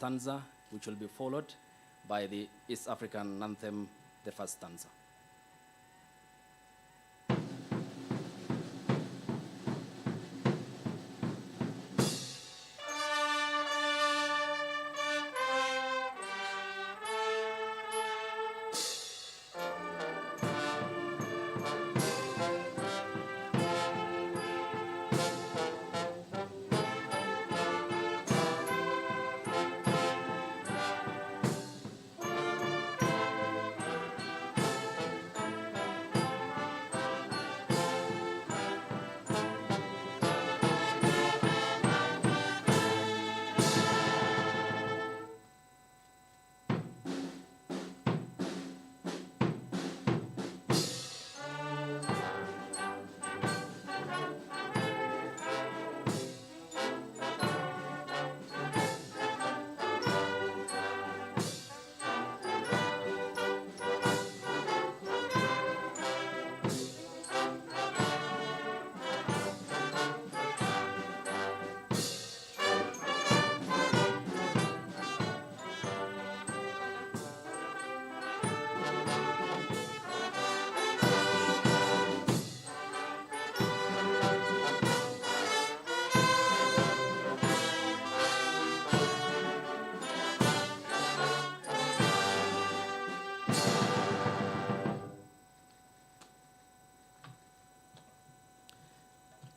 stanza, which will be followed by the East African anthem, the first stanza.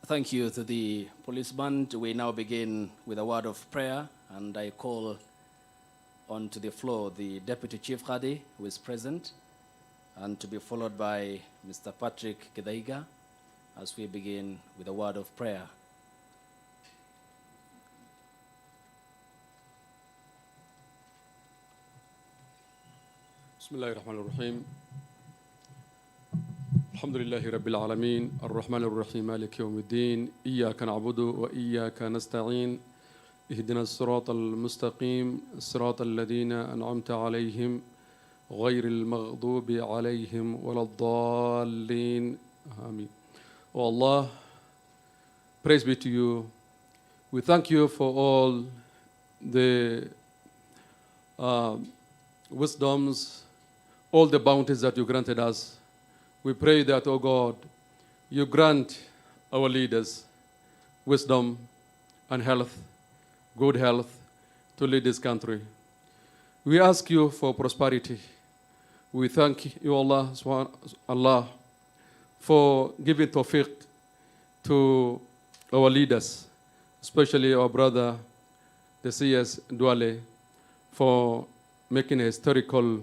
Thank you to the police band. We now begin with a word of prayer, and I call onto the floor the Deputy Chief Qadi, who is present, and to be followed by Mr. Patrick Kedaiga, as we begin with a word of prayer. بسم الله الرحمن الرحيم الحمد لله رب العالمين الرحمن الرحيم مالك يوم الدين إياك نعبد وإياك نستعين اهدنا الصراط المستقيم صراط الذين أنعمت عليهم غير المغضوب عليهم ولا الضالين آمين. Oh Allah, praise be to you. We thank you for all the wisdoms, all the bounties that you granted us. We pray that, O God, you grant our leaders wisdom and health, good health, to lead this country. We ask you for prosperity. We thank you, Allah, for giving tawfiq to our leaders, especially our brother, the CS Duale, for making a historical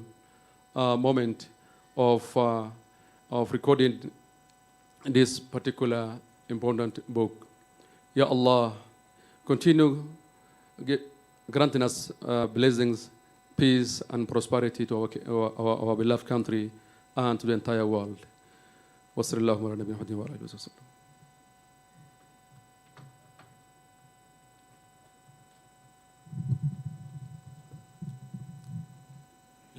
moment of recording this particular important book. Ya Allah, continue granting us blessings, peace, and prosperity to our beloved country and to the entire world. Wa sallallahu ala nabiyyina Muhammadin wa alihi wa sallam.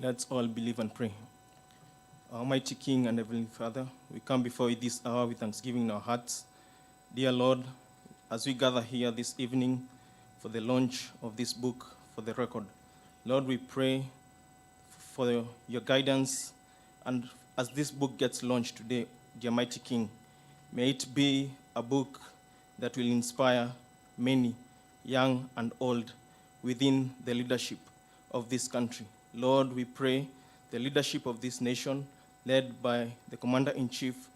Let's all believe and pray. Almighty King and Heavenly Father, we come before you this hour with thanksgiving in our hearts. Dear Lord, as we gather here this evening for the launch of this book for the record, Lord, we pray for your guidance, and as this book gets launched today, dear Mighty King, may it be a book that will inspire many, young and old, within the leadership of this country. Lord, we pray the leadership of this nation, led by the Commander-in-Chief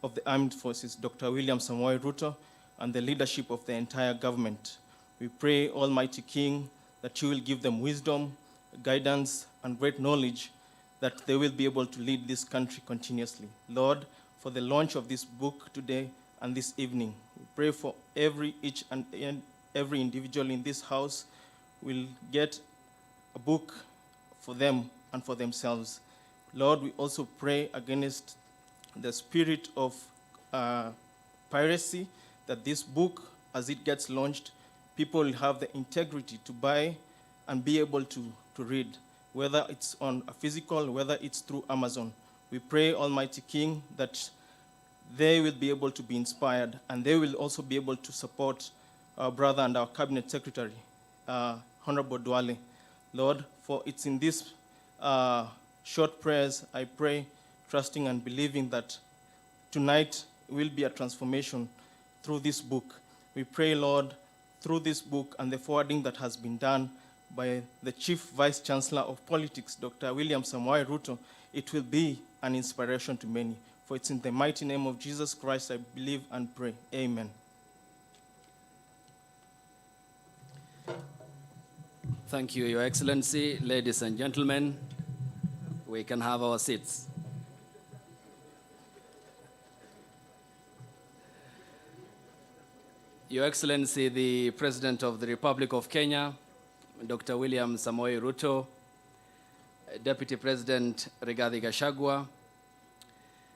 of the Armed Forces, Dr. William Samoei Ruto, and the leadership of the entire government. We pray, Almighty King, that you will give them wisdom, guidance, and great knowledge that they will be able to lead this country continuously. Lord, for the launch of this book today and this evening, we pray for every individual in this house will get a book for them and for themselves. Lord, we also pray against the spirit of piracy, that this book, as it gets launched, people will have the integrity to buy and be able to read, whether it's on a physical, whether it's through Amazon. We pray, Almighty King, that they will be able to be inspired, and they will also be able to support our brother and our Cabinet Secretary, Honorable Duale, Lord, for it's in these short prayers I pray, trusting and believing that tonight will be a transformation through this book. We pray, Lord, through this book and the forwarding that has been done by the Chief Vice Chancellor of Politics, Dr. William Samoei Ruto, it will be an inspiration to many. For it's in the mighty name of Jesus Christ I believe and pray. Amen. Thank you, Your Excellency. Ladies and gentlemen, we can have our seats. Your Excellency, the President of the Republic of Kenya, Dr. William Samoei Ruto, Deputy President Rigathi Gachagua,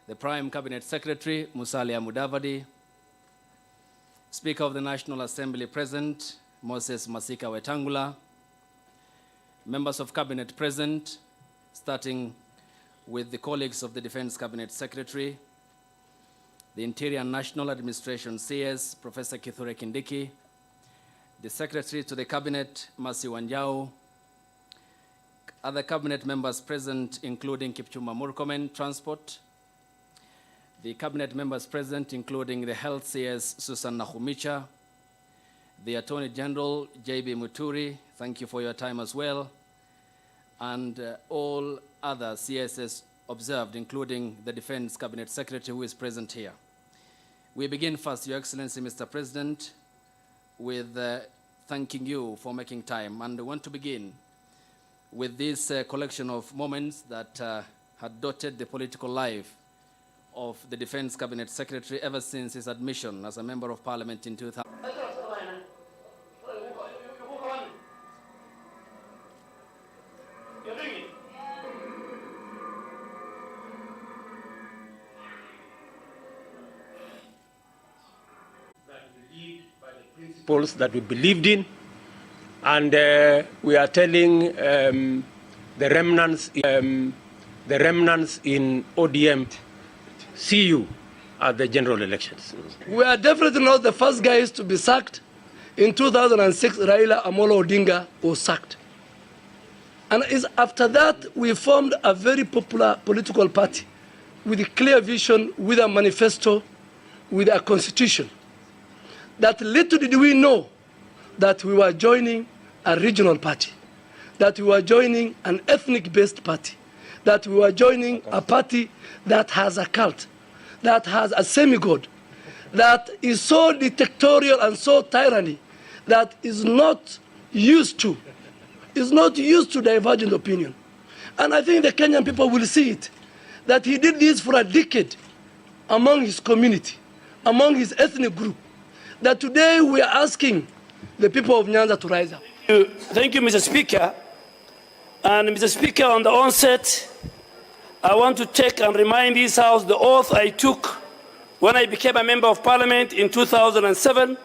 the Prime Cabinet Secretary Musalia Mudavadi, Speaker of the National Assembly present, Moses Masika Wetangula, members of Cabinet present, starting with the colleagues of the Defense Cabinet Secretary, the Interior and National Administration CS, Professor Kithure Kindiki, the Secretary to the Cabinet, Mercy Wanjau, other Cabinet members present, including Kipchumba Murkomen, Transport, the Cabinet members present, including the Health CS, Susan Nakhumicha, the Attorney General, J.B. Muturi, thank you for your time as well, and all other CSs observed, including the Defense Cabinet Secretary who is present here. We begin first, Your Excellency, Mr. President, with thanking you for making time. And I want to begin with this collection of moments that had dotted the political life of the Defense Cabinet Secretary ever since his admission as a Member of Parliament in 2000. Principles that we believed in, and we are telling the remnants in ODM, see you at the general elections. We are definitely not the first guys to be sacked. In 2006, Raila Amolo Odinga was sacked. And after that, we formed a very popular political party with a clear vision, with a manifesto, with a constitution. That little did we know that we were joining a regional party, that we were joining an ethnic-based party, that we were joining a party that has a cult, that has a semi-god, that is so dictatorial and so tyranny, that is not used to divergent opinion. And I think the Kenyan people will see it, that he did this for a decade among his community, among his ethnic group, that today we are asking the people of Nyanza to rise up. Thank you, Mr. Speaker. And Mr. Speaker, on the onset, I want to take and remind this House the oath I took when I became a Member of Parliament in 2007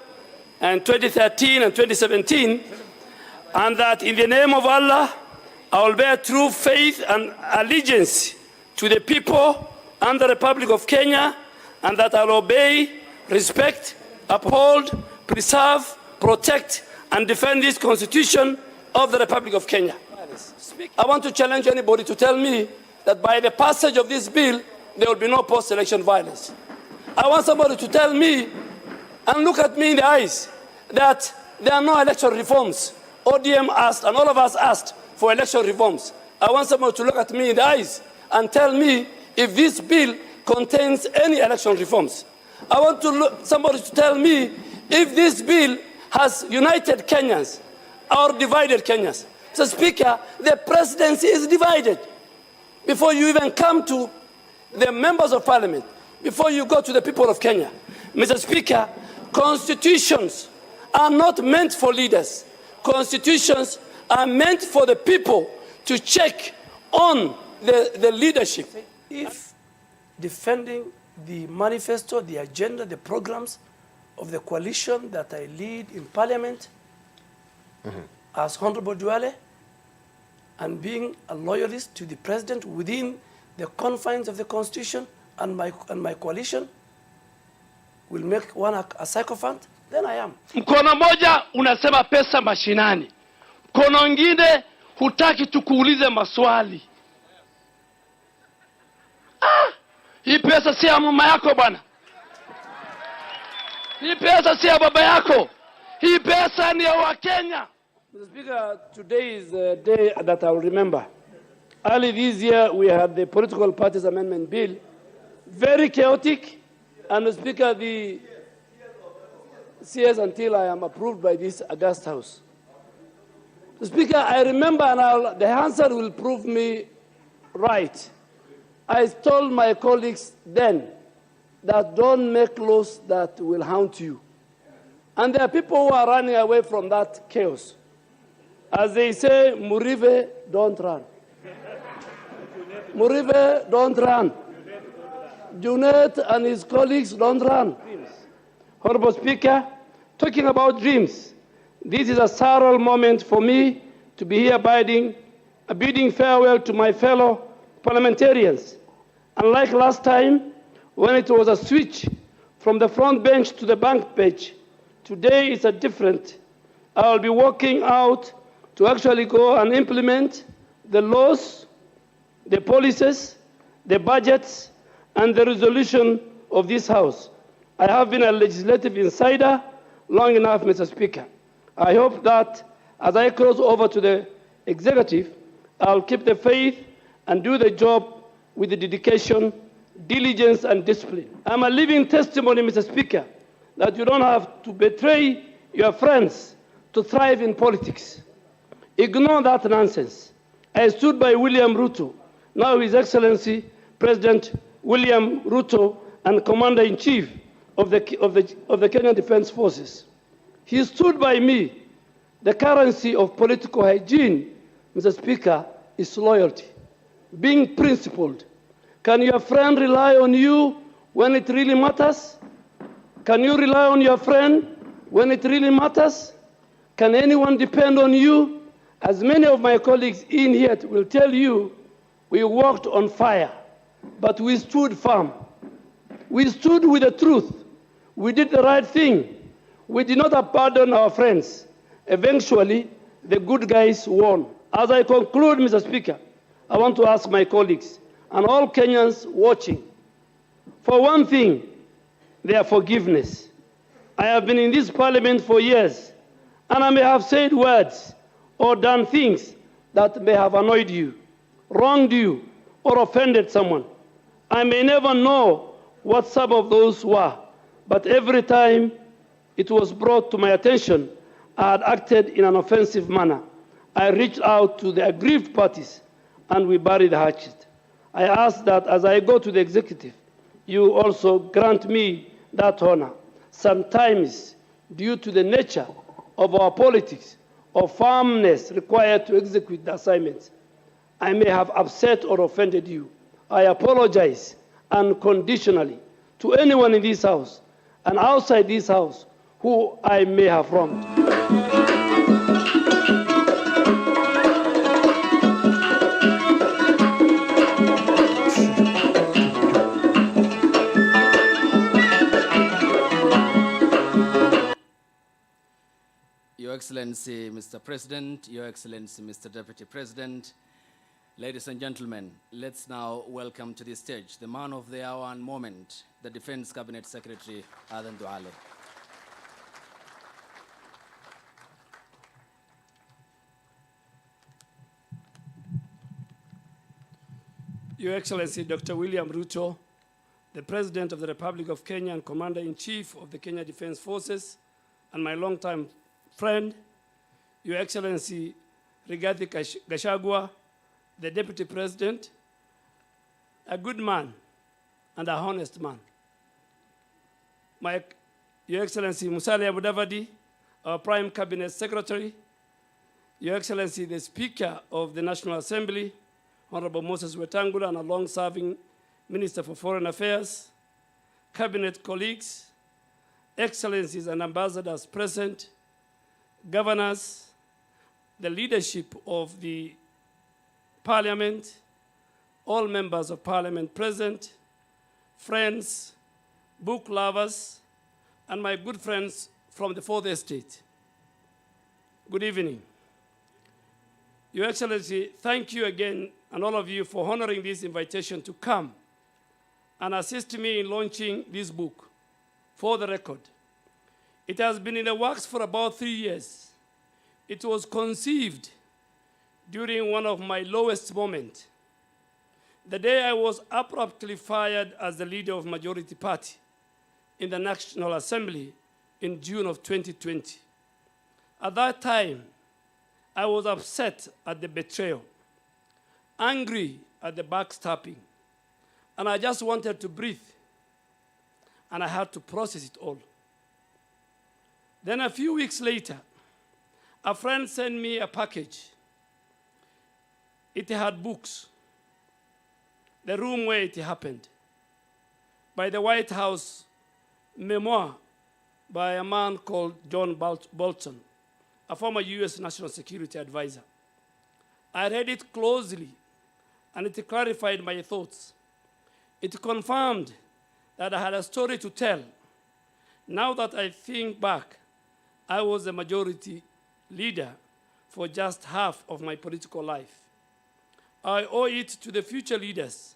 and 2013 and 2017, and that in the name of Allah, I will bear true faith and allegiance to the people and the Republic of Kenya, and that I will obey, respect, uphold, preserve, protect, and defend this Constitution of the Republic of Kenya. I want to challenge anybody to tell me that by the passage of this bill, there will be no post-election violence. I want somebody to tell me and look at me in the eyes that there are no election reforms. ODM asked, and all of us asked, for election reforms. I want somebody to look at me in the eyes and tell me if this bill contains any election reforms. I want somebody to tell me if this bill has united Kenyans or divided Kenyans. Mr. Speaker, the presidency is divided. Before you even come to the members of parliament, before you go to the people of Kenya, Mr. Speaker, constitutions are not meant for leaders. Constitutions are meant for the people to check on the leadership. If defending the manifesto, the agenda, the programs of the coalition that I lead in Parliament as Honorable Duale, and being a loyalist to the President within the confines of the Constitution and my coalition will make one a sycophant, then I am. Mkono moja unasema pesa mashinani, mkono mwingine hutaki tukuulize maswali. Hii pesa si ya mama yako bwana. Hii pesa si ya baba yako. Hii pesa ni ya Wakenya. Mr. Speaker, today is a day that I will remember. Early this year, we had the Political Parties Amendment Bill, very chaotic, and Mr. Speaker, the CS until I am approved by this august House. Mr. Speaker, I remember, and the answer will prove me right. I told my colleagues then that don't make laws that will haunt you. And there are people who are running away from that chaos. As they say, Murive, don't run. Murive, don't run. Junet and his colleagues, don't run. Honorable Speaker, talking about dreams, this is a sorrowful moment for me to be here bidding farewell to my fellow parliamentarians. Unlike last time, when it was a switch from the front bench to the back bench, today is a different. I'll be working out to actually go and implement the laws, the policies, the budgets, and the resolution of this House. I have been a legislative insider long enough, Mr. Speaker. I hope that as I cross over to the executive, I'll keep the faith and do the job with the dedication, diligence, and discipline. I'm a living testimony, Mr. Speaker, that you don't have to betray your friends to thrive in politics. Ignore that nonsense. I stood by William Ruto, now His Excellency President William Ruto, and Commander-in-Chief of the Kenyan Defense Forces. He stood by me. The currency of political hygiene, Mr. Speaker, is loyalty, being principled. Can your friend rely on you when it really matters? Can you rely on your friend when it really matters? Can anyone depend on you? As many of my colleagues in here will tell you, we walked on fire, but we stood firm. We stood with the truth. We did the right thing. We did not abandon our friends. Eventually, the good guys won. As I conclude, Mr. Speaker, I want to ask my colleagues and all Kenyans watching, for one thing, their forgiveness. I have been in this parliament for years, and I may have said words or done things that may have annoyed you, wronged you, or offended someone. I may never know what some of those were, but every time it was brought to my attention, I had acted in an offensive manner. I reached out to the aggrieved parties, and we buried the hatchet. I ask that as I go to the executive, you also grant me that honor. Sometimes, due to the nature of our politics, or firmness required to execute the assignments, I may have upset or offended you. I apologize unconditionally to anyone in this House and outside this House who I may have wronged. Your Excellency, Mr. President, Your Excellency, Mr. Deputy President, ladies and gentlemen, let's now welcome to the stage the man of the hour and moment, the Defense Cabinet Secretary, Aden Duale. Your Excellency, Dr. William Ruto, the President of the Republic of Kenya and Commander-in-Chief of the Kenya Defense Forces, and my longtime friend, Your Excellency Rigathi Gachagua, the Deputy President, a good man and a honest man. Your Excellency Musalia Mudavadi, our Prime Cabinet Secretary, Your Excellency the Speaker of the National Assembly, Honorable Moses Wetangula, and a long-serving Minister for Foreign Affairs, Cabinet colleagues, Excellencies and Ambassadors present, governors, the leadership of the Parliament, all members of Parliament present, friends, book lovers, and my good friends from the Fourth Estate. Good evening. Your Excellency, thank you again, and all of you, for honoring this invitation to come and assist me in launching this book, For the Record. It has been in the works for about 3 years. It was conceived during one of my lowest moments, the day I was abruptly fired as the leader of Majority Party in the National Assembly in June of 2020. At that time, I was upset at the betrayal, angry at the backstabbing, and I just wanted to breathe, and I had to process it all. Then a few weeks later, a friend sent me a package. It had books, the room where it happened, by the White House memoir by a man called John Bolton, a former US National Security Advisor. I read it closely, and it clarified my thoughts. It confirmed that I had a story to tell. Now that I think back, I was a majority leader for just half of my political life. I owe it to the future leaders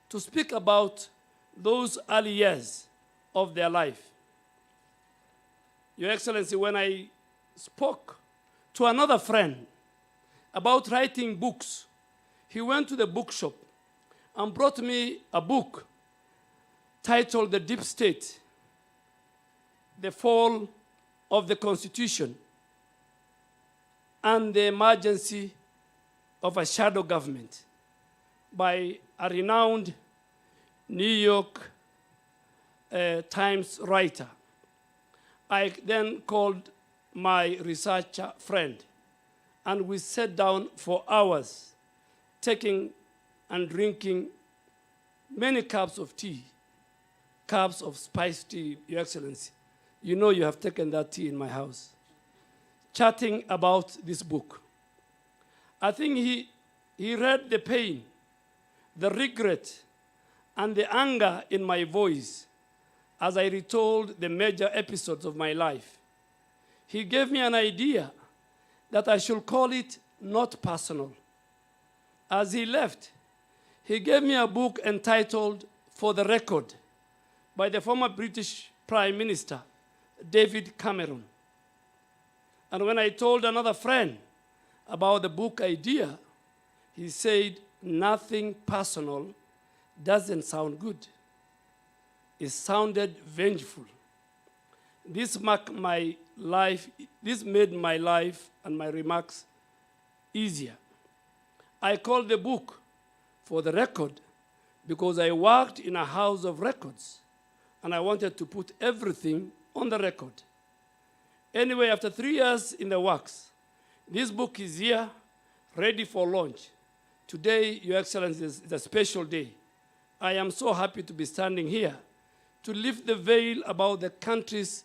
to speak about those early years of their life. Your Excellency, when I spoke to another friend about writing books, he went to the bookshop and brought me a book titled The Deep State, The Fall of the Constitution and the Emergency of a Shadow Government by a renowned New York Times writer. I then called my researcher friend, and we sat down for hours, taking and drinking many cups of tea, cups of spiced tea, Your Excellency. You know you have taken that tea in my house, chatting about this book. I think he read the pain, the regret, and the anger in my voice as I retold the major episodes of my life. He gave me an idea that I should call it Not Personal. As he left, he gave me a book entitled For the Record by the former British Prime Minister, David Cameron. And when I told another friend about the book idea, he said, nothing personal doesn't sound good. It sounded vengeful. This made my life and my remarks easier. I called the book For the Record because I worked in a house of records and I wanted to put everything on the record. Anyway, after 3 years in the works, this book is here, ready for launch. Today, Your Excellency, is a special day. I am so happy to be standing here to lift the veil about the country's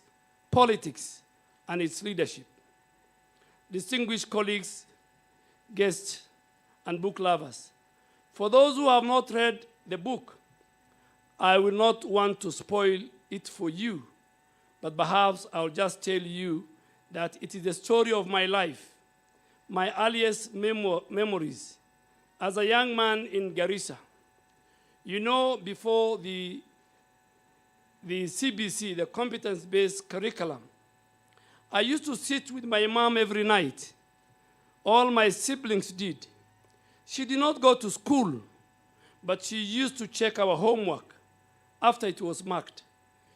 politics and its leadership. Distinguished colleagues, guests, and book lovers, for those who have not read the book, I will not want to spoil it for you, but perhaps I'll just tell you that it is the story of my life, my earliest memories as a young man in Garissa. You know, before the CBC, the competence-based curriculum, I used to sit with my mom every night. All my siblings did. She did not go to school, but she used to check our homework after it was marked.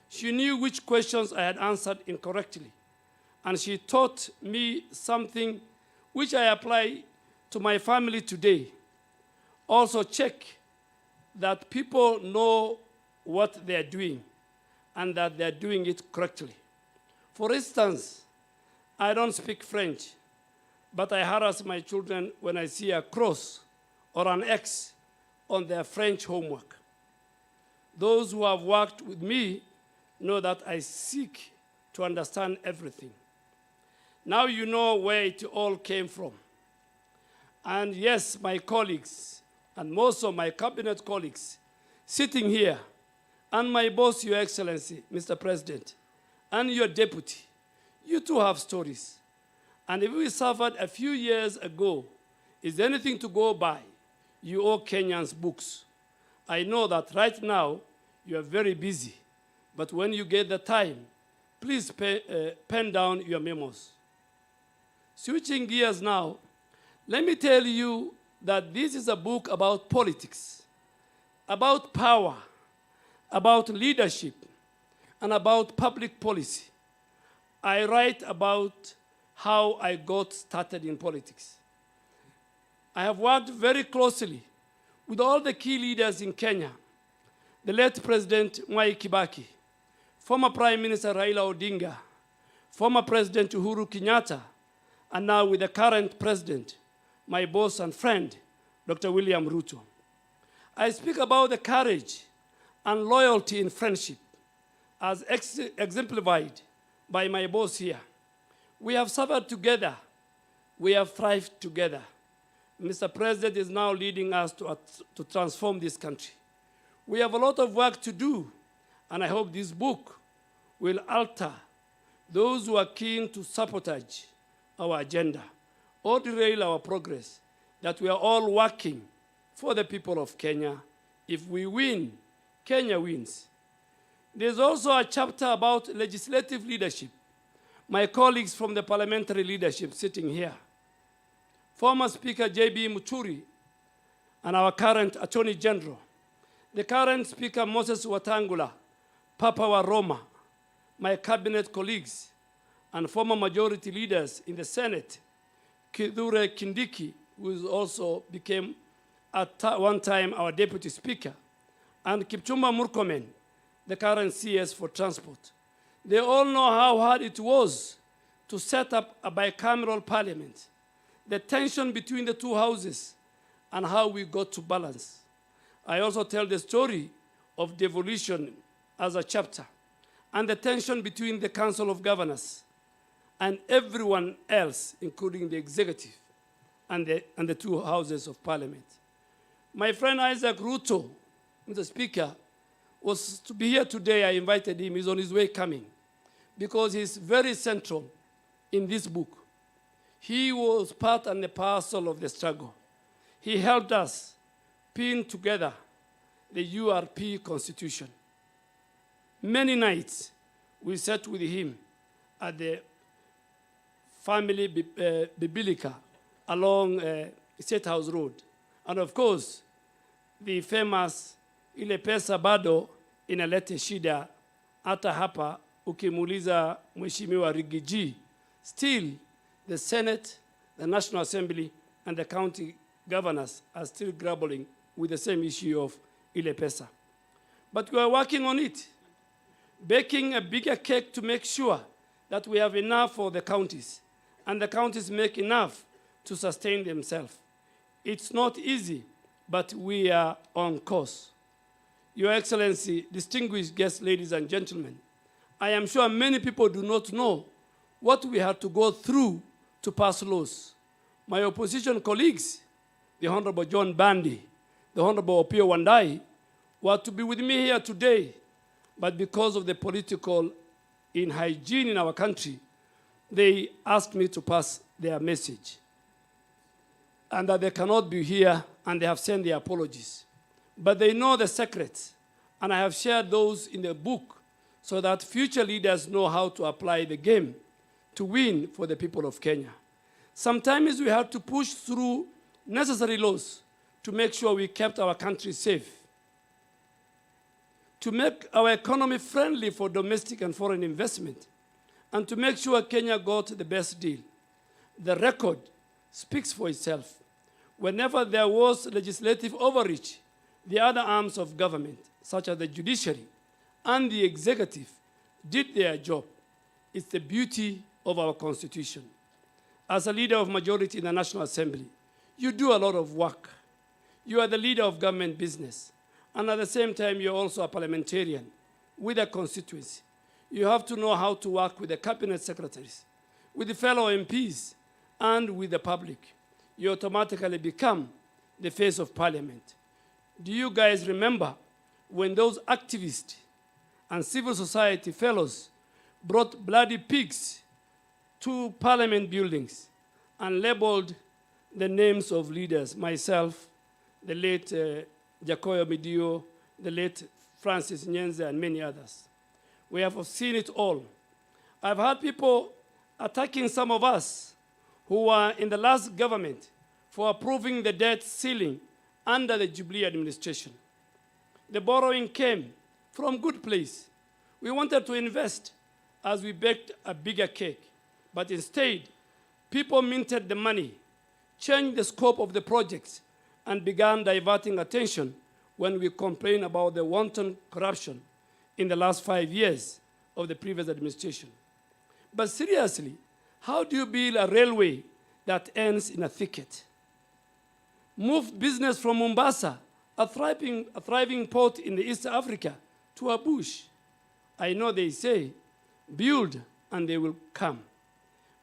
She knew which questions I had answered incorrectly, and she taught me something which I apply to my family today. Also check that people know what they're doing and that they're doing it correctly. For instance, I don't speak French, but I harass my children when I see a cross or an X on their French homework. Those who have worked with me know that I seek to understand everything. Now you know where it all came from. And yes, my colleagues, and most of my cabinet colleagues sitting here, and my boss, Your Excellency, Mr. President, and your deputy, you too have stories. And if we suffered a few years ago is anything to go by, you owe Kenyans books. I know that right now you are very busy, but when you get the time, please pen down your memos. Switching gears now, let me tell you that this is a book about politics, about power, about leadership, and about public policy. I write about how I got started in politics. I have worked very closely with all the key leaders in Kenya, the late President Mwai Kibaki, former Prime Minister Raila Odinga, former President Uhuru Kenyatta, and now with the current president, my boss and friend, Dr. William Ruto. I speak about the courage and loyalty in friendship as exemplified by my boss here. We have suffered together. We have thrived together. Mr. President is now leading us to transform this country. We have a lot of work to do, and I hope this book will alter those who are keen to sabotage our agenda or derail our progress, that we are all working for the people of Kenya. If we win, Kenya wins. There's also a chapter about legislative leadership. My colleagues from the parliamentary leadership sitting here, former Speaker J.B. Muchuri, and our current Attorney General, the current Speaker Moses Wetangula, Papa wa Roma, my cabinet colleagues, and former majority leaders in the Senate, Kithure Kindiki, who also became at one time our deputy speaker, and Kipchumba Murkomen, the current CS for transport. They all know how hard it was to set up a bicameral parliament, the tension between the two houses, and how we got to balance. I also tell the story of devolution as a chapter, and the tension between the Council of Governors and everyone else, including the executive and the two houses of parliament. My friend Isaac Ruto, Mr. Speaker, was to be here today. I invited him. He's on his way coming because he's very central in this book. He was part and a parcel of the struggle. He helped us pin together the URP Constitution. Many nights we sat with him at the family Bibilica along State House Road. And of course, the famous ile pesa bado inalete shida hata hapa ukimuuliza Mheshimiwa Rigiji. Still, the Senate, the National Assembly, and the county governors are still grappling with the same issue of ile pesa. But we are working on it, baking a bigger cake to make sure that we have enough for the counties, and the counties make enough to sustain themselves. It's not easy, but we are on course. Your Excellency, distinguished guests, ladies and gentlemen, I am sure many people do not know what we had to go through to pass laws. My opposition colleagues, the Honorable John Bandi, the Honorable Opio Wandai, were to be with me here today, but because of the political inhygiene in our country, they asked me to pass their message, and that they cannot be here, and they have sent their apologies. But they know the secrets, and I have shared those in the book so that future leaders know how to apply the game to win for the people of Kenya. Sometimes we have to push through necessary laws to make sure we kept our country safe, to make our economy friendly for domestic and foreign investment, and to make sure Kenya got the best deal. The record speaks for itself. Whenever there was legislative overreach, the other arms of government, such as the judiciary and the executive, did their job. It's the beauty of our Constitution. As a leader of majority in the National Assembly, you do a lot of work. You are the leader of government business. And at the same time, you're also a parliamentarian with a constituency. You have to know how to work with the cabinet secretaries, with the fellow MPs, and with the public. You automatically become the face of parliament. Do you guys remember when those activists and civil society fellows brought bloody pigs to parliament buildings and labeled the names of leaders, myself, the late Jacoyo Midio, the late Francis Nyenze, and many others. We have seen it all. I've had people attacking some of us who were in the last government for approving the debt ceiling under the Jubilee administration. The borrowing came from good place. We wanted to invest as we baked a bigger cake, but instead, people minted the money, changed the scope of the projects, and began diverting attention when we complained about the wanton corruption in the last 5 years of the previous administration. But seriously, how do you build a railway that ends in a thicket? Move business from Mombasa, a thriving port in the East Africa, to a bush. I know they say, build and they will come.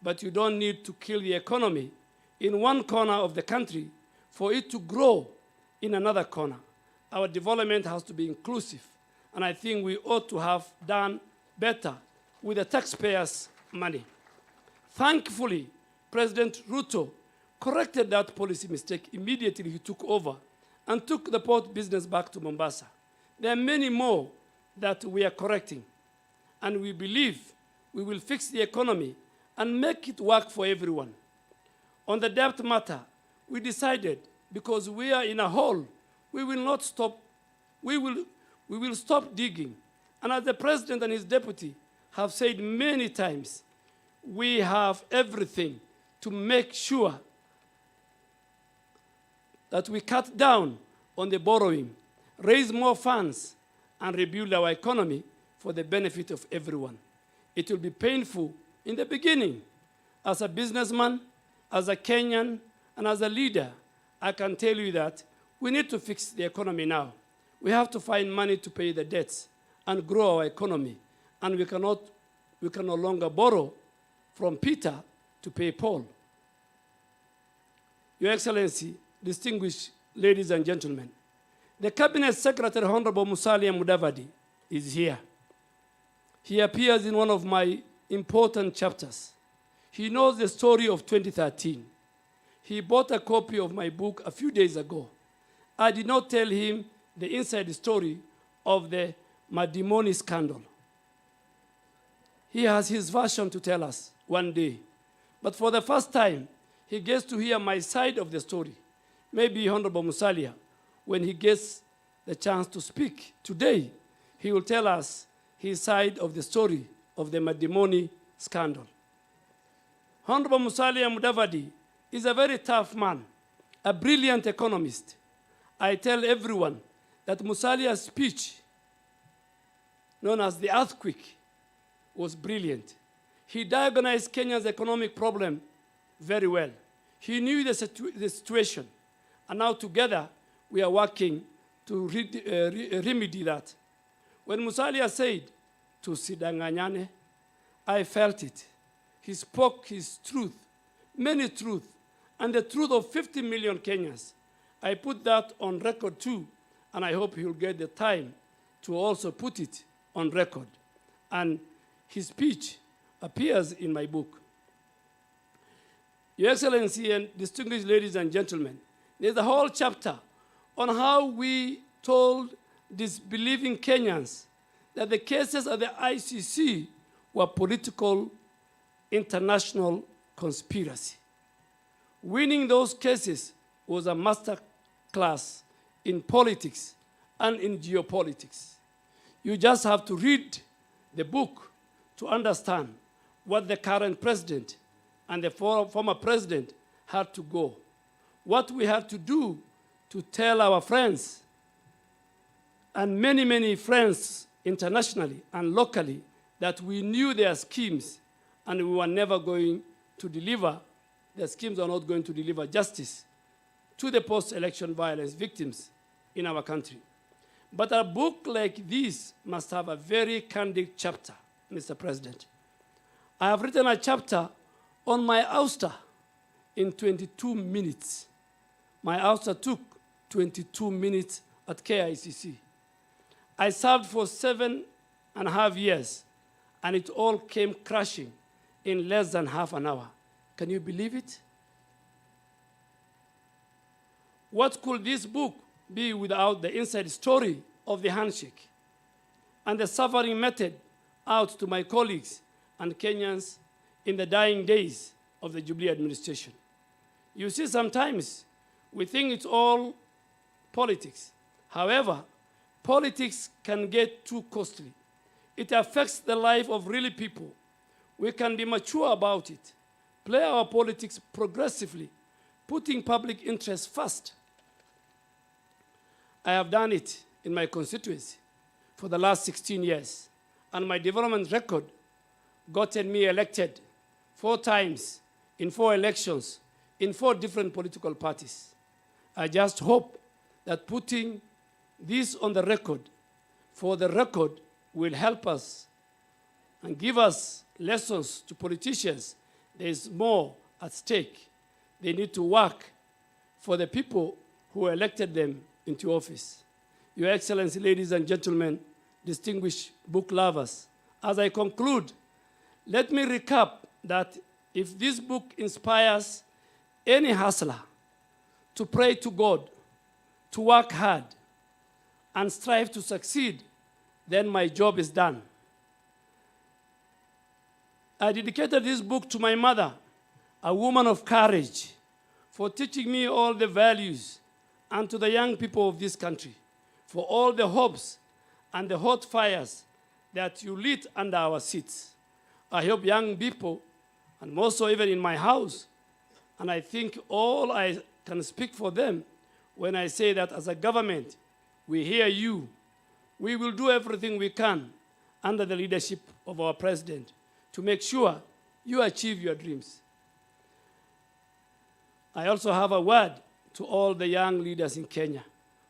But you don't need to kill the economy in one corner of the country for it to grow in another corner. Our development has to be inclusive, and I think we ought to have done better with the taxpayers' money. Thankfully, President Ruto corrected that policy mistake immediately he took over and took the port business back to Mombasa. There are many more that we are correcting, and we believe we will fix the economy and make it work for everyone. On the debt matter, we decided because we are in a hole, we will not stop, we will stop digging. And as the president and his deputy have said many times, we have everything to make sure that we cut down on the borrowing, raise more funds, and rebuild our economy for the benefit of everyone. It will be painful in the beginning. As a businessman, as a Kenyan, and as a leader, I can tell you that we need to fix the economy now. We have to find money to pay the debts and grow our economy. And we can no longer borrow from Peter to pay Paul. Your Excellency, distinguished ladies and gentlemen, the Cabinet Secretary, Honorable Musalia Mudavadi, is here. He appears in one of my important chapters. He knows the story of 2013. He bought a copy of my book a few days ago. I did not tell him the inside story of the Madimoni scandal. He has his version to tell us one day. But for the first time, he gets to hear my side of the story. Maybe Honorable Musalia, when he gets the chance to speak today, he will tell us his side of the story of the Madimoni scandal. Honorable Musalia Mudavadi is a very tough man, a brilliant economist. I tell everyone that Musalia's speech, known as the earthquake, was brilliant. He diagnosed Kenya's economic problem very well. He knew the situation, and now together we are working to remedy that. When Musalia said, "Tusidanganyane," I felt it. He spoke his truth, many truths, and the truth of 50 million Kenyans. I put that on record too, and I hope he'll get the time to also put it on record. And his speech appears in my book. Your Excellency and distinguished ladies and gentlemen, there's a whole chapter on how we told disbelieving Kenyans that the cases of the ICC were political international conspiracy. Winning those cases was a master class in politics and in geopolitics. You just have to read the book to understand what the current president and the former president had to go. What we had to do to tell our friends, and many, many friends internationally and locally, that we knew their schemes and we were never going to deliver, their schemes are not going to deliver justice to the post-election violence victims in our country. But a book like this must have a very candid chapter, Mr. President. I have written a chapter on my ouster in 22 minutes. My ouster took 22 minutes at KICC. I served for 7.5 years, and it all came crashing in less than half an hour. Can you believe it? What could this book be without the inside story of the handshake and the suffering method out to my colleagues and Kenyans in the dying days of the Jubilee administration? You see, sometimes we think it's all politics. However, politics can get too costly. It affects the life of really people. We can be mature about it, play our politics progressively, putting public interest first. I have done it in my constituency for the last 16 years, and my development record gotten me elected 4 times in 4 elections in 4 different political parties. I just hope that putting this on the record, for the record, will help us and give us lessons to politicians. There is more at stake. They need to work for the people who elected them into office. Your Excellency, ladies and gentlemen, distinguished book lovers, as I conclude, let me recap that if this book inspires any hustler to pray to God, to work hard, and strive to succeed, then my job is done. I dedicated this book to my mother, a woman of courage, for teaching me all the values, and to the young people of this country, for all the hopes and the hot fires that you lit under our seats. I hope young people, and more so even in my house, and I think all I can speak for them when I say that as a government, we hear you. We will do everything we can under the leadership of our president to make sure you achieve your dreams. I also have a word to all the young leaders in Kenya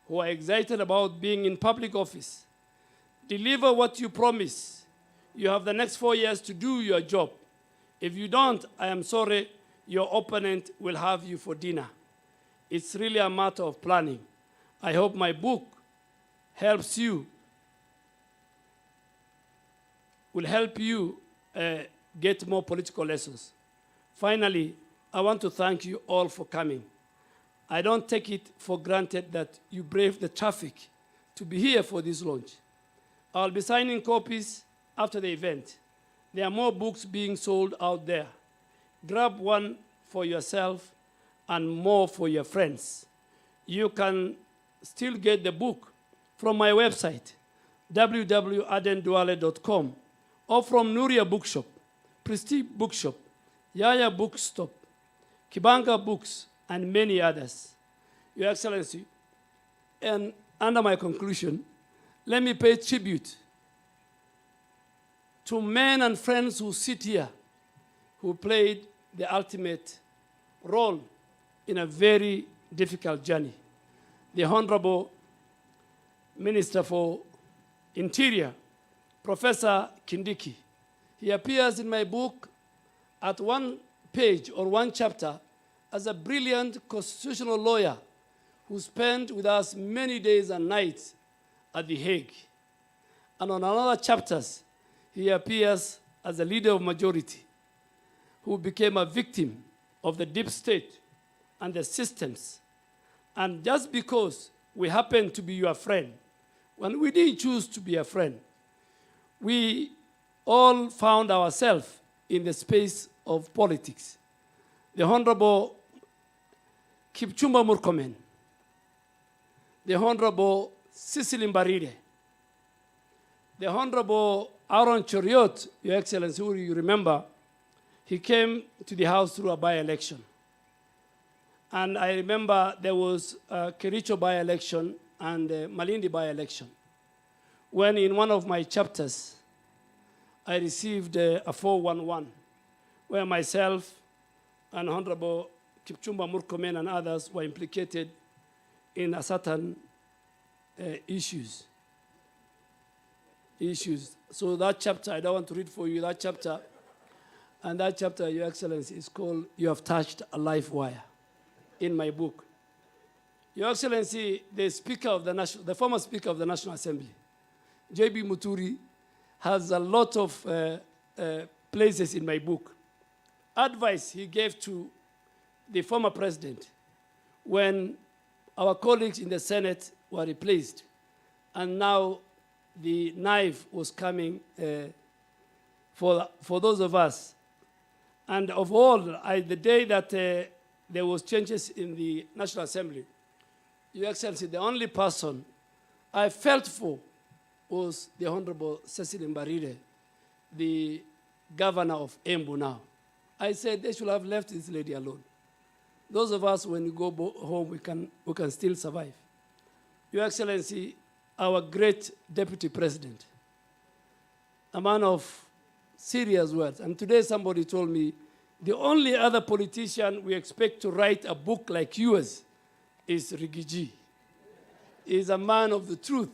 who are excited about being in public office. Deliver what you promise. You have the next 4 years to do your job. If you don't, I am sorry, your opponent will have you for dinner. It's really a matter of planning. I hope my book helps you, will help you get more political lessons. Finally, I want to thank you all for coming. I don't take it for granted that you braved the traffic to be here for this launch. I'll be signing copies after the event. There are more books being sold out there. Grab one for yourself and more for your friends. You can still get the book from my website, www.adenduale.com, or from Nuria Bookshop, Prestige Bookshop, Yaya Bookstop, Kibanga Books, and many others. Your Excellency, and under my conclusion, let me pay tribute to men and friends who sit here, who played the ultimate role in a very difficult journey. The Honorable Minister for Interior, Professor Kindiki. He appears in my book at one page or one chapter as a brilliant constitutional lawyer who spent with us many days and nights at The Hague. And on another chapters, he appears as a leader of majority who became a victim of the deep state and the systems. And just because we happen to be your friend, when we didn't choose to be a friend, we all found ourselves in the space of politics. The Honorable Kipchumba Murkomen, the Honorable Cecily Mbarire, the Honorable Aaron Choriot, Your Excellency, who you remember, he came to the House through a by-election. And I remember there was a Kericho by-election and a Malindi by-election, when in one of my chapters, I received a 411, where myself and Honorable Kipchumba Murkomen and others were implicated in a certain issues. So that chapter, I don't want to read for you that chapter, and that chapter, Your Excellency, is called "You Have Touched a Live Wire" in my book. Your Excellency, the former Speaker of the National Assembly, J.B. Muturi, has a lot of places in my book. Advice he gave to the former president when our colleagues in the Senate were replaced. And now the knife was coming for those of us. And of all, the day that there was changes in the National Assembly, Your Excellency, the only person I felt for was the Honorable Cecil Mbarire, the governor of Embu now. I said they should have left this lady alone. Those of us, when we go home, we can still survive. Your Excellency, our great Deputy President, a man of serious words. And today somebody told me, the only other politician we expect to write a book like yours is Rigiji. He's a man of the truth.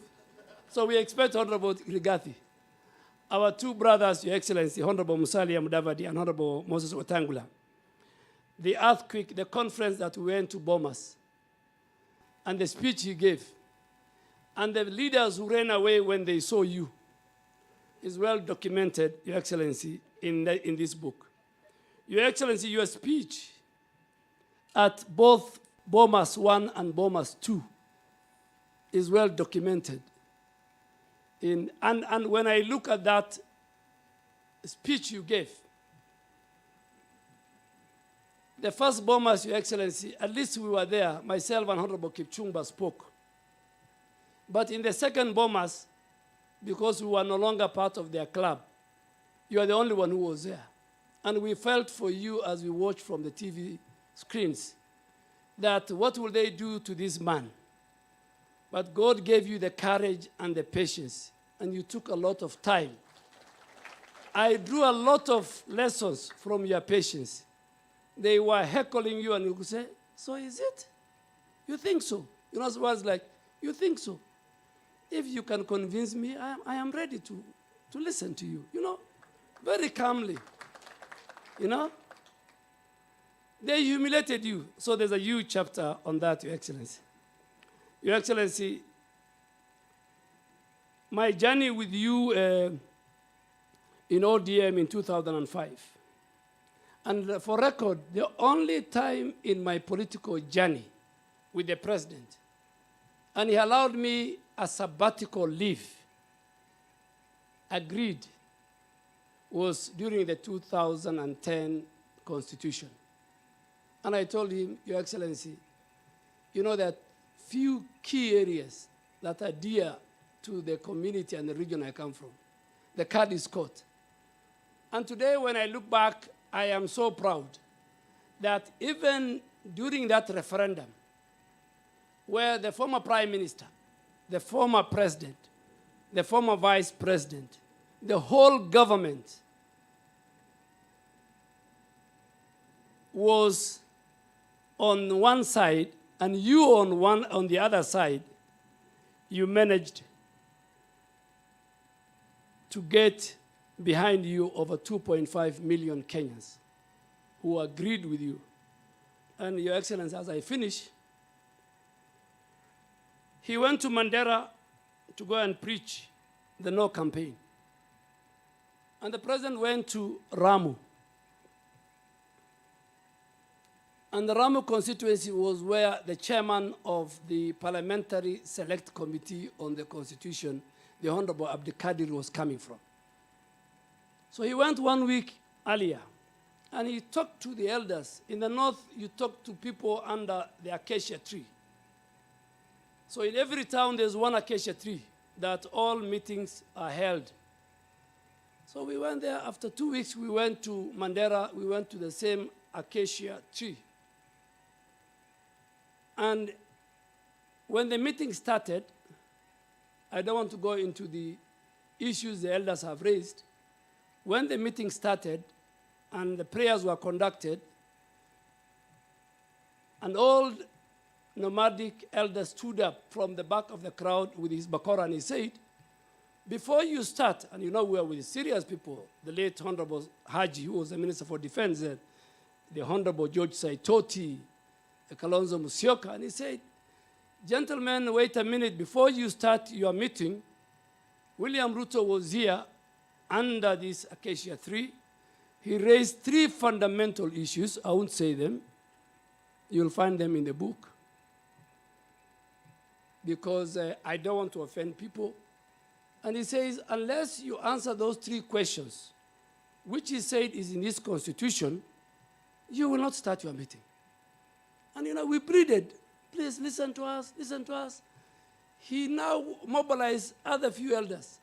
So we expect Honorable Rigathi. Our two brothers, Your Excellency, Honorable Musalia Mudavadi and Honorable Moses Wetangula, the earthquake, the conference that we went to Bomas, and the speech he gave, and the leaders who ran away when they saw you, is well documented, Your Excellency, in this book. Your Excellency, your speech at both Bomas 1 and Bomas 2 is well documented. And when I look at that speech you gave, the first Bomas, Your Excellency, at least we were there, myself and Honorable Kipchumba spoke. But in the second Bomas, because we were no longer part of their club, you are the only one who was there. And we felt for you as we watched from the TV screens that what will they do to this man? But God gave you the courage and the patience, and you took a lot of time. I drew a lot of lessons from your patience. They were heckling you, and you could say, so is it? You think so? You know, words like, you think so? If you can convince me, I am ready to listen to you, you know, very calmly, you know. They humiliated you. So there's a huge chapter on that, Your Excellency. Your Excellency, my journey with you in ODM in 2005, and for record, the only time in my political journey with the president, and he allowed me a sabbatical leave, agreed, was during the 2010 Constitution. And I told him, Your Excellency, you know that few key areas that are dear to the community and the region I come from. The card is caught. And today when I look back, I am so proud that even during that referendum, where the former prime minister, the former president, the former vice president, the whole government was on one side and you on the other side, you managed to get behind you over 2.5 million Kenyans who agreed with you. And Your Excellency, as I finish, he went to Mandera to go and preach the No campaign. And the president went to Ramu. And the Ramu constituency was where the chairman of the Parliamentary Select Committee on the Constitution, the Honorable Abdikadir, was coming from. So he went 1 week earlier, and he talked to the elders. In the north, you talk to people under the acacia tree. So in every town, there's one acacia tree that all meetings are held. So we went there. After 2 weeks, we went to Mandera. We went to the same acacia tree. And when the meeting started, I don't want to go into the issues the elders have raised. When the meeting started and the prayers were conducted, an old nomadic elder stood up from the back of the crowd with his bakora and he said, before you start, and you know we are with serious people, the late Honorable Haji, who was the Minister for Defense, the Honorable George Saitoti, Kalonzo Musyoka, and he said, gentlemen, wait a minute, before you start your meeting, William Ruto was here under this acacia tree. He raised 3 fundamental issues. I won't say them. You'll find them in the book. because I don't want to offend people. And he says, unless you answer those 3 questions, which he said is in this constitution, you will not start your meeting. And we pleaded, please listen to us, listen to us. He now mobilized other few elders.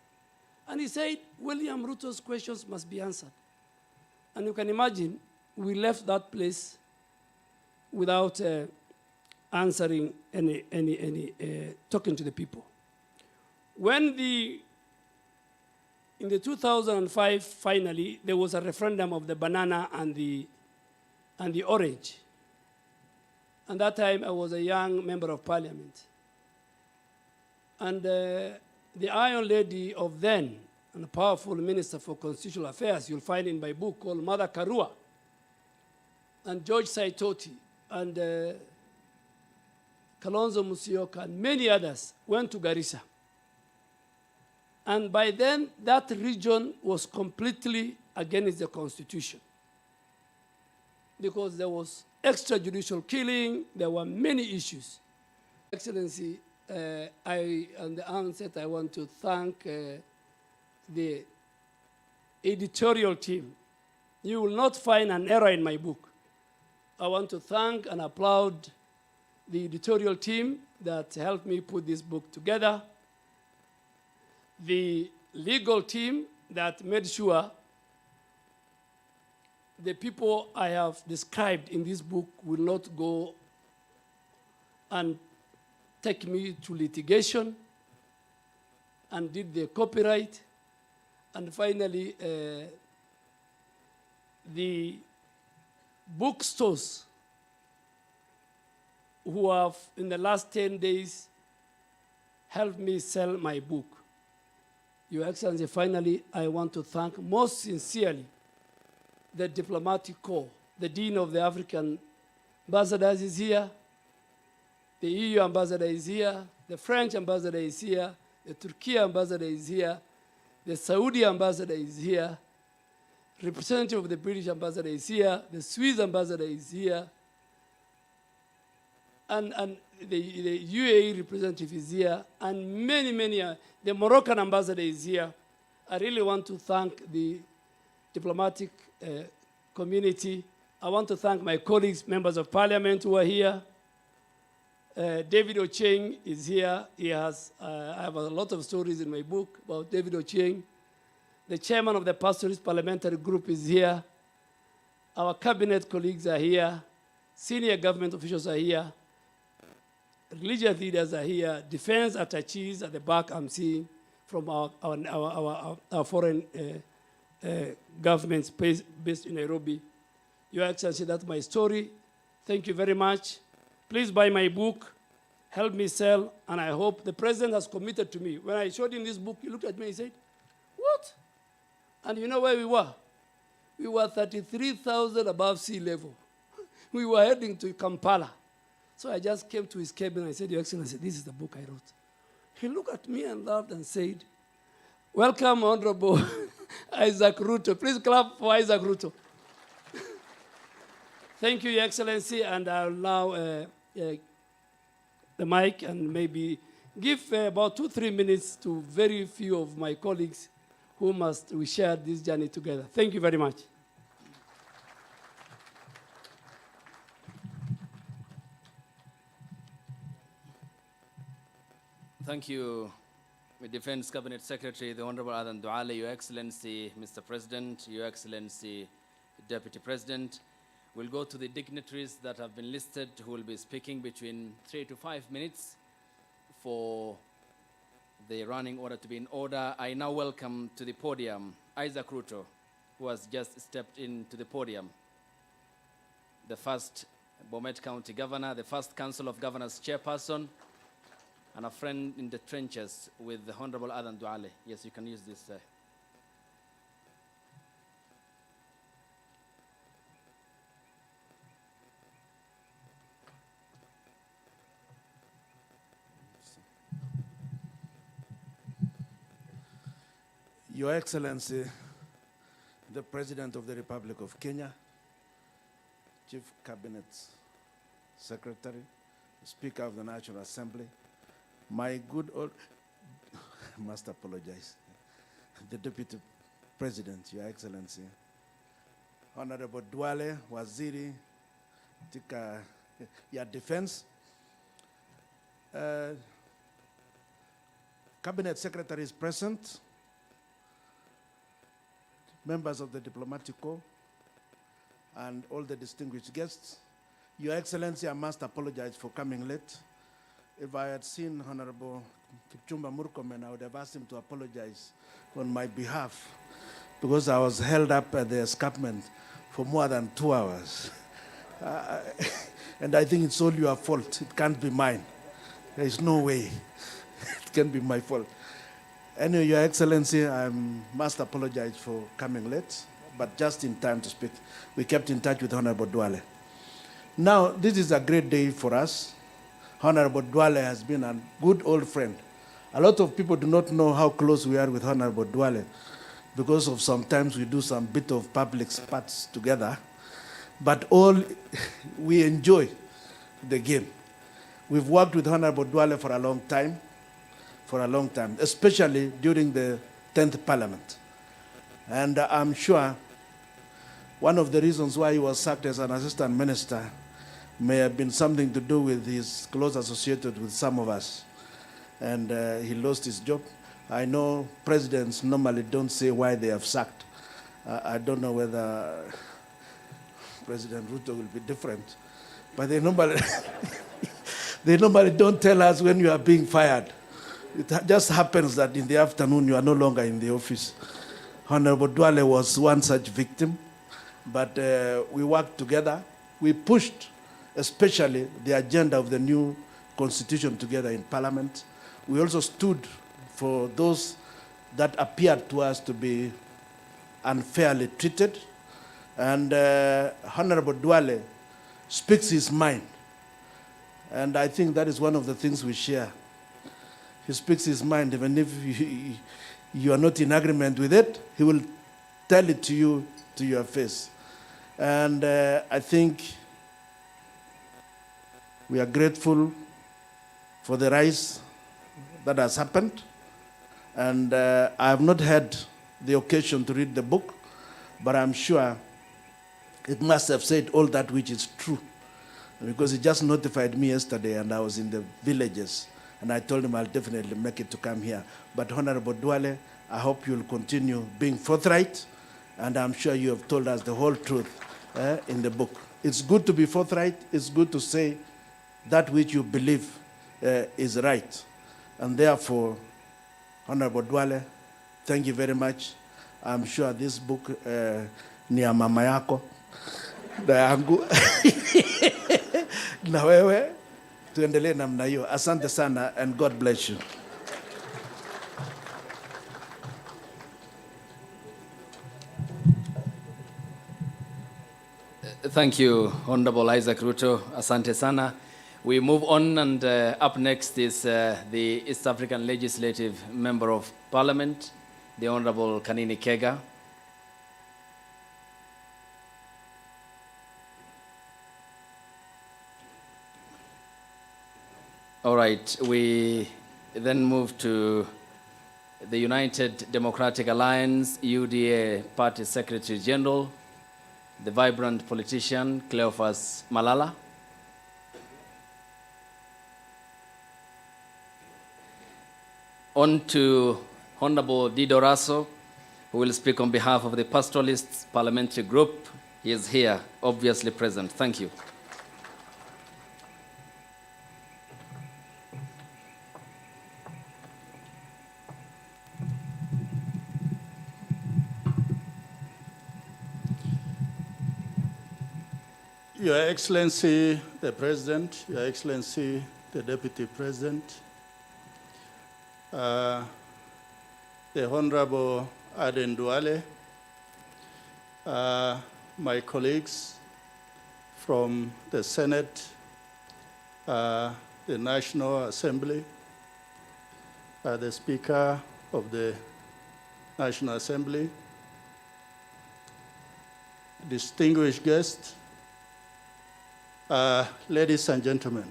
And he said, William Ruto's questions must be answered. And you can imagine, we left that place without answering talking to the people. When in the 2005, finally, there was a referendum of the banana and the orange. And that time, I was a young member of parliament. And the Iron Lady of then, and a powerful minister for constitutional affairs, you'll find in my book called Mother Karua, and George Saitoti, and Kalonzo Musyoka, and many others went to Garissa. And by then, that region was completely against the constitution, because there was extrajudicial killing, there were many issues. Excellency, on the onset, I want to thank the editorial team. You will not find an error in my book. I want to thank and applaud the editorial team that helped me put this book together, the legal team that made sure the people I have described in this book will not go and take me to litigation, and did the copyright. And finally, the bookstores who have, in the last 10 days, helped me sell my book. Your Excellency, finally, I want to thank most sincerely the diplomatic corps. The Dean of the African Ambassadors is here. The EU ambassador is here. The French ambassador is here. The Turkey ambassador is here. The Saudi ambassador is here. Representative of the British ambassador is here. The Swiss ambassador is here. And the UAE representative is here. And many, the Moroccan ambassador is here. I really want to thank the diplomatic community. I want to thank my colleagues, members of parliament who are here. David Ochieng is here. He has, I have a lot of stories in my book about David Ochieng. The chairman of the Pastoralist Parliamentary Group is here. Our cabinet colleagues are here. Senior government officials are here. Religious leaders are here. Defense attaches at the back I'm seeing from our foreign governments based in Nairobi. Your Excellency, that's my story. Thank you very much. Please buy my book, help me sell, and I hope the president has committed to me. When I showed him this book, he looked at me and said, what? And you know where we were? We were 33,000 above sea level. We were heading to Kampala. So I just came to his cabin and I said, Your Excellency, this is the book I wrote. He looked at me and laughed and said, welcome, Honorable Isaac Ruto. Please clap for Isaac Ruto. Thank you, Your Excellency, and I'll now the mic and maybe give about 2-3 minutes to very few of my colleagues who we share this journey together. Thank you very much. Thank you, the Defense Cabinet Secretary, the Honorable Aden Duale, Your Excellency, Mr. President, Your Excellency, Deputy President. We'll go to the dignitaries that have been listed who will be speaking between 3 to 5 minutes for the running order to be in order. I now welcome to the podium Isaac Ruto, who has just stepped into the podium. The first Bomet County Governor, the first Council of Governors Chairperson, and a friend in the trenches with the Honorable Aden Duale. Yes, you can use this. Your Excellency, the President of the Republic of Kenya, Chief Cabinet Secretary, Speaker of the National Assembly, My good old, I must apologize, the Deputy President, Your Excellency, Honorable Duale, Waziri, Tika, your Defense, Cabinet Secretary is present, members of the Diplomatic Corps, and all the distinguished guests. Your Excellency, I must apologize for coming late. If I had seen Honorable Kipchumba Murkomen, I would have asked him to apologize on my behalf because I was held up at the escarpment for more than 2 hours. And I think it's all your fault. It can't be mine. There is no way it can be my fault. Anyway, Your Excellency, I must apologize for coming late, but just in time to speak. We kept in touch with Honorable Duale. Now, this is a great day for us. Honorable Duale has been a good old friend. A lot of people do not know how close we are with Honorable Duale because of sometimes we do some bit of public spots together, but all we enjoy the game. We've worked with Honorable Duale for a long time, especially during the 10th Parliament. And I'm sure one of the reasons why he was sacked as an assistant minister may have been something to do with his close associated with some of us. And he lost his job. I know presidents normally don't say why they have sacked. I don't know whether President Ruto will be different, but they normally, they normally don't tell us when you are being fired. It just happens that in the afternoon you are no longer in the office. Honorable Duale was one such victim, but we worked together. We pushed especially the agenda of the new constitution together in Parliament. We also stood for those that appeared to us to be unfairly treated. And Honorable Duale speaks his mind. And I think that is one of the things we share. He speaks his mind, even if you are not in agreement with it, he will tell it to you to your face. And I think we are grateful for the rise that has happened. And I have not had the occasion to read the book, but I'm sure it must have said all that which is true. Because he just notified me yesterday and I was in the villages. And I told him I'll definitely make it to come here. But Honorable Duale, I hope you'll continue being forthright. And I'm sure you have told us the whole truth in the book. It's good to be forthright. It's good to say that which you believe is right. And therefore, Honorable Duale, thank you very much. I'm sure this book, ni ya mama yako, na yangu, na wewe, tuendelee namna hiyo. Asante sana and God bless you. Thank you, Honorable Isaac Ruto. Asante sana. We move on, and up next is the East African Legislative Member of Parliament, the Honorable Kanini Kega. All right, we then move to the United Democratic Alliance, UDA Party Secretary General, the vibrant politician, Cleophas Malala. On to Honorable Dido Raso, who will speak on behalf of the Pastoralists Parliamentary Group. He is here, obviously present. Thank you. Your Excellency, the President, Your Excellency, the Deputy President, the Honorable Aden Duale, my colleagues from the Senate, the National Assembly, the Speaker of the National Assembly, distinguished guests, ladies and gentlemen,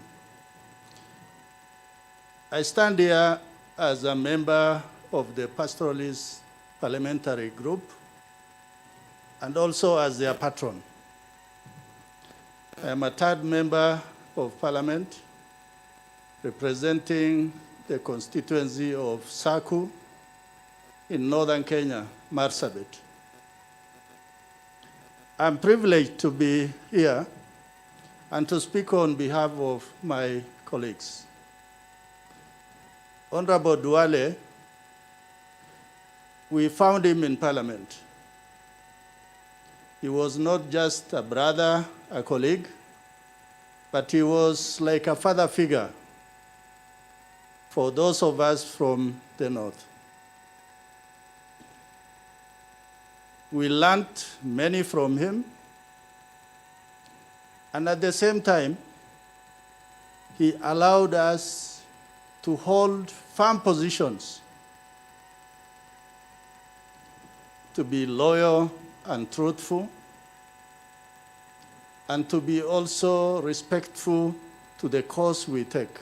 I stand here as a member of the Pastoralist Parliamentary Group and also as their patron. I am a third member of Parliament representing the constituency of Saku in northern Kenya, Marsabit. I'm privileged to be here and to speak on behalf of my colleagues. Honorable Duale, we found him in Parliament. He was not just a brother, a colleague, but he was like a father figure for those of us from the north. We learned many from him, and at the same time, he allowed us to hold firm positions, to be loyal and truthful, and to be also respectful to the cause we take.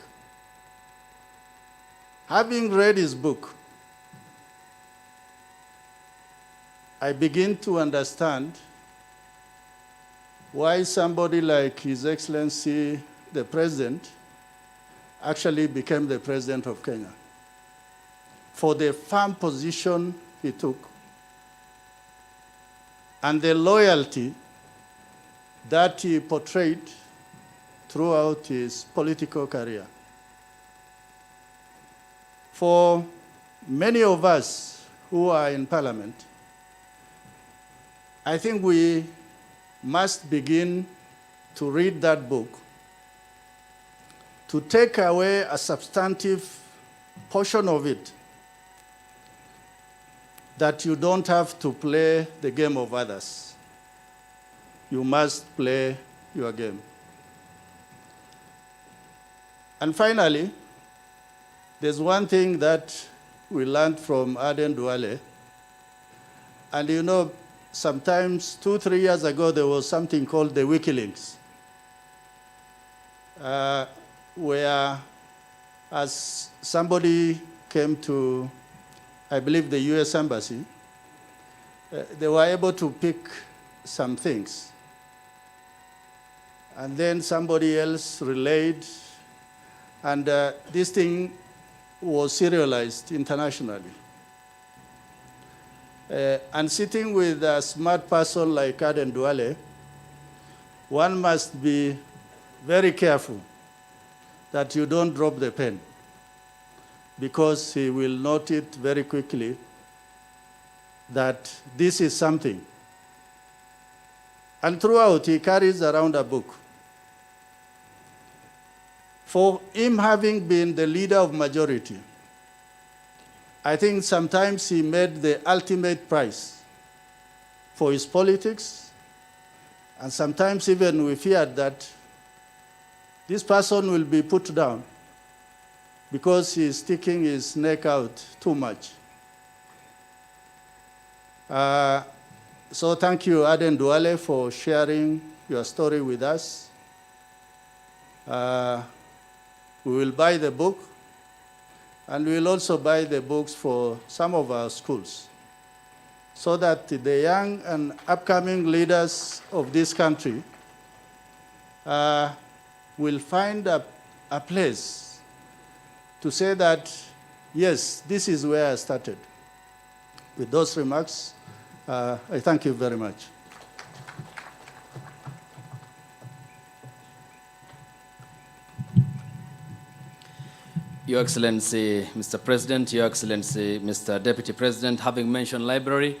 Having read his book, I begin to understand why somebody like His Excellency the President actually became the President of Kenya, for the firm position he took and the loyalty that he portrayed throughout his political career. For many of us who are in Parliament, I think we must begin to read that book to take away a substantive portion of it, that you don't have to play the game of others. You must play your game. And finally, there's one thing that we learned from Aden Duale. And you know, sometimes 2-3 years ago, there was something called the WikiLeaks, where as somebody came to, I believe, the US Embassy, they were able to pick some things. And then somebody else relayed, and this thing was serialized internationally. And sitting with a smart person like Aden Duale, one must be very careful that you don't drop the pen, because he will note it very quickly that this is something. And throughout, he carries around a book. For him having been the leader of majority, I think sometimes he made the ultimate price for his politics, and sometimes even we feared that this person will be put down because he is sticking his neck out too much. So thank you, Aden Duale, for sharing your story with us. We will buy the book, and we will also buy the books for some of our schools, so that the young and upcoming leaders of this country will find a place to say that, yes, this is where I started. With those remarks, I thank you very much. Your Excellency, Mr. President, Your Excellency, Mr. Deputy President, having mentioned library,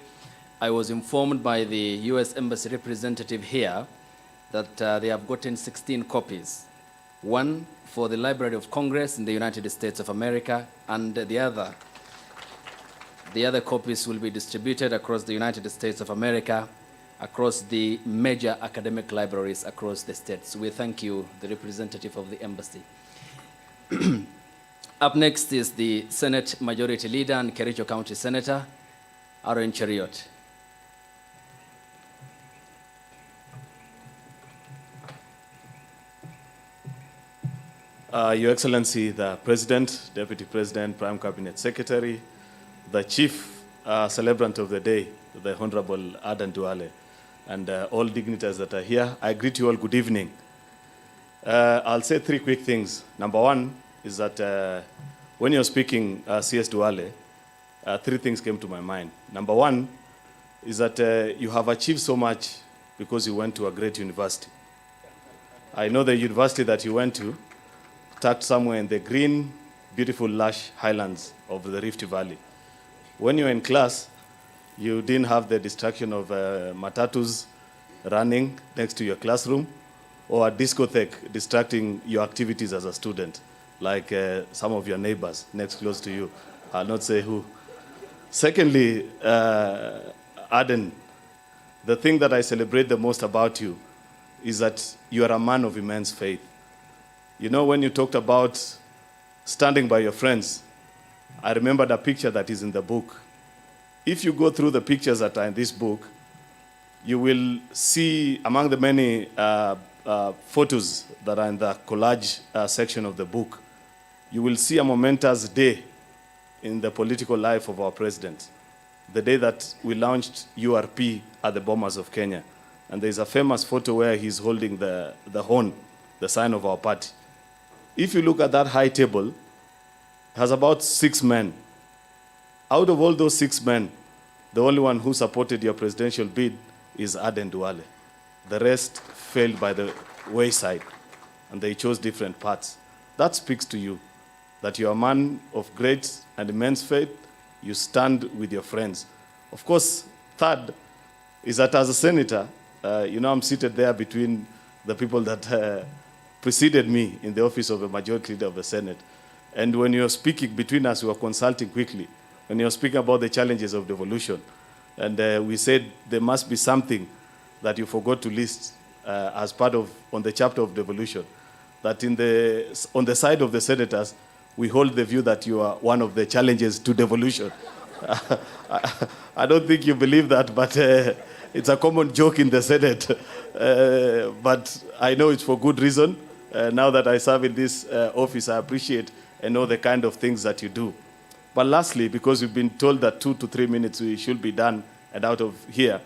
I was informed by the U.S. Embassy representative here that they have gotten 16 copies. One for the Library of Congress in the United States of America, and the other copies will be distributed across the United States of America, across the major academic libraries across the states. We thank you, the representative of the embassy. Up next is the Senate Majority Leader and Kericho County Senator, Aaron Cheriot. Your Excellency, the President, Deputy President, Prime Cabinet Secretary, the Chief Celebrant of the Day, the Honorable Aden Duale, and all dignitaries that are here, I greet you all good evening. I'll say three quick things. Number one is that when you're speaking, CS Duale, three things came to my mind. Number one is that you have achieved so much because you went to a great university. I know the university that you went to, tucked somewhere in the green, beautiful, lush highlands of the Rift Valley. When you were in class, you didn't have the distraction of matatus running next to your classroom or a discotheque distracting your activities as a student, like some of your neighbors next close to you. I'll not say who. Secondly, Aden, the thing that I celebrate the most about you is that you are a man of immense faith. You know, when you talked about standing by your friends, I remember the picture that is in the book. If you go through the pictures that are in this book, you will see among the many photos that are in the collage section of the book, you will see a momentous day in the political life of our president, the day that we launched URP at the Bomas of Kenya. And there's a famous photo where he's holding the horn, the sign of our party. If you look at that high table, it has about 6 men. Out of all those 6 men, the only one who supported your presidential bid is Aden Duale. The rest failed by the wayside, and they chose different paths. That speaks to you, that you're a man of great and immense faith. You stand with your friends. Of course, third is that as a senator, I'm seated there between the people that preceded me in the office of a majority leader of the Senate. And when you're speaking between us, we were consulting quickly. When you're speaking about the challenges of devolution, and we said there must be something that you forgot to list as part of, on the chapter of devolution, that on the side of the senators, we hold the view that you are one of the challenges to devolution. I don't think you believe that, but it's a common joke in the Senate. But I know it's for good reason. Now that I serve in this office, I appreciate and know the kind of things that you do. But lastly, because we've been told that 2 to 3 minutes we should be done and out of here,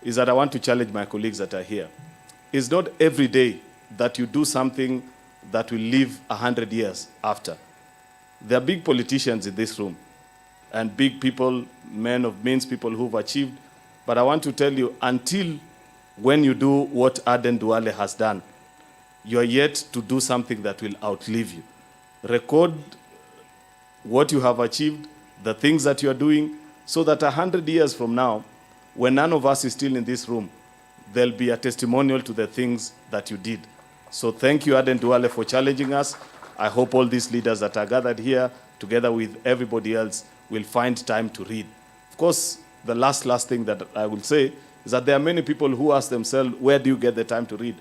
is that I want to challenge my colleagues that are here. It's not every day that you do something that will live 100 years after. There are big politicians in this room and big people, men of means, people who've achieved. But I want to tell you, until when you do what Aden Duale has done, you are yet to do something that will outlive you. Record what you have achieved, the things that you are doing, so that 100 years from now, when none of us is still in this room, there'll be a testimonial to the things that you did. So thank you, Aden Duale, for challenging us. I hope all these leaders that are gathered here, together with everybody else, will find time to read. Of course, the last thing that I will say is that there are many people who ask themselves, where do you get the time to read?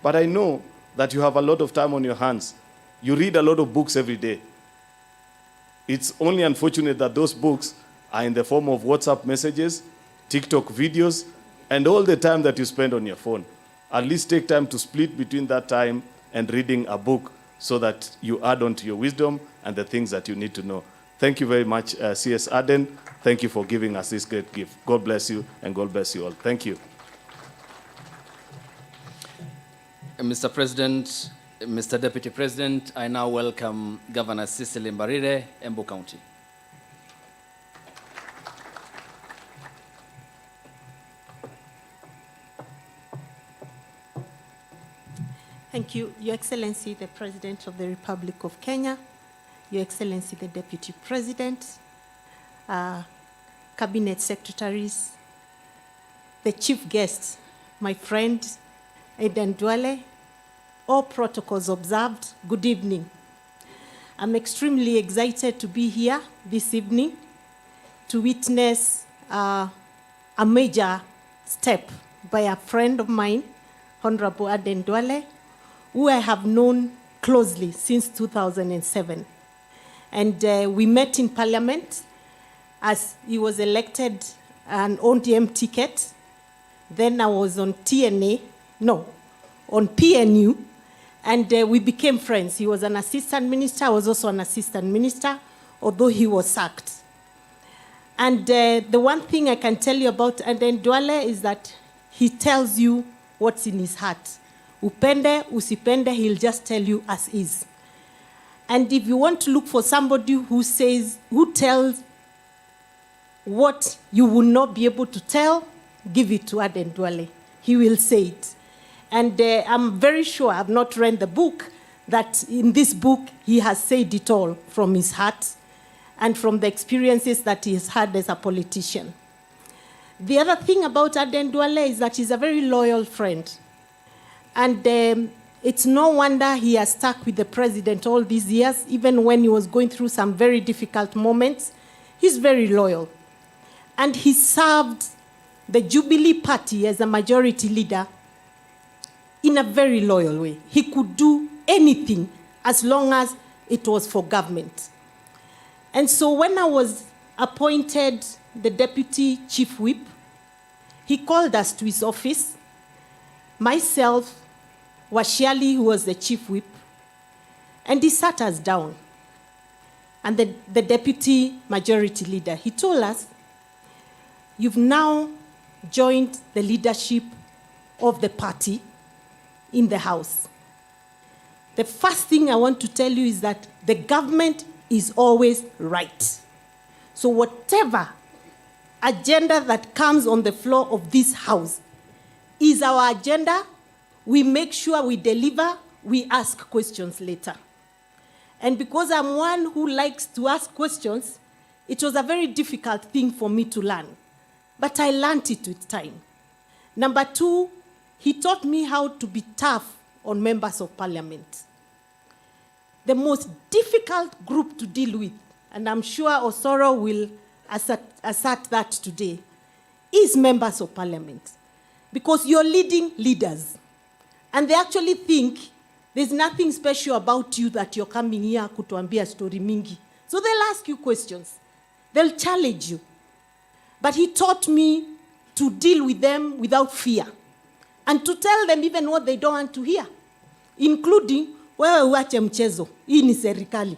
But I know that you have a lot of time on your hands. You read a lot of books every day. It's only unfortunate that those books are in the form of WhatsApp messages, TikTok videos, and all the time that you spend on your phone. At least take time to split between that time and reading a book so that you add on to your wisdom and the things that you need to know. Thank you very much, CS Aden. Thank you for giving us this great gift. God bless you, and God bless you all. Thank you. Mr. President, Mr. Deputy President, I now welcome Governor Cecily Mbarire, Embu County. Thank you, Your Excellency, the President of the Republic of Kenya, Your Excellency, the Deputy President, Cabinet Secretaries, the Chief Guest, my friend, Aden Duale, all protocols observed, good evening. I'm extremely excited to be here this evening to witness a major step by a friend of mine, Honorable Aden Duale, who I have known closely since 2007. And we met in Parliament as he was elected an ODM ticket. Then I was on on PNU, And we became friends. He was an assistant minister. I was also an assistant minister, although he was sacked. And the one thing I can tell you about Aden Duale is that he tells you what's in his heart. Upende, usipende, he'll just tell you as is. And if you want to look for somebody who tells what you will not be able to tell, give it to Aden Duale. He will say it. And I'm very sure, I've not read the book, that in this book he has said it all from his heart and from the experiences that he has had as a politician. The other thing about Aden Duale is that he's a very loyal friend. And it's no wonder he has stuck with the president all these years, even when he was going through some very difficult moments. He's very loyal. And he served the Jubilee Party as a majority leader in a very loyal way. He could do anything as long as it was for government. And so when I was appointed the deputy chief whip, he called us to his office. Myself, Washiali, who was the chief whip, and he sat us down. And the deputy majority leader, he told us, you've now joined the leadership of the party in the House. The first thing I want to tell you is that the government is always right. So whatever agenda that comes on the floor of this House is our agenda. We make sure we deliver, we ask questions later. And because I'm one who likes to ask questions, it was a very difficult thing for me to learn. But I learned it with time. Number two, he taught me how to be tough on members of parliament. The most difficult group to deal with, and I'm sure Osoro will assert that today, is members of parliament. Because you're leading leaders. And they actually think there's nothing special about you that you're coming here kutuambia story mingi. So they'll ask you questions. They'll challenge you. But he taught me to deal with them without fear. And to tell them even what they don't want to hear. Including, wewe uache mchezo, hii ni serikali.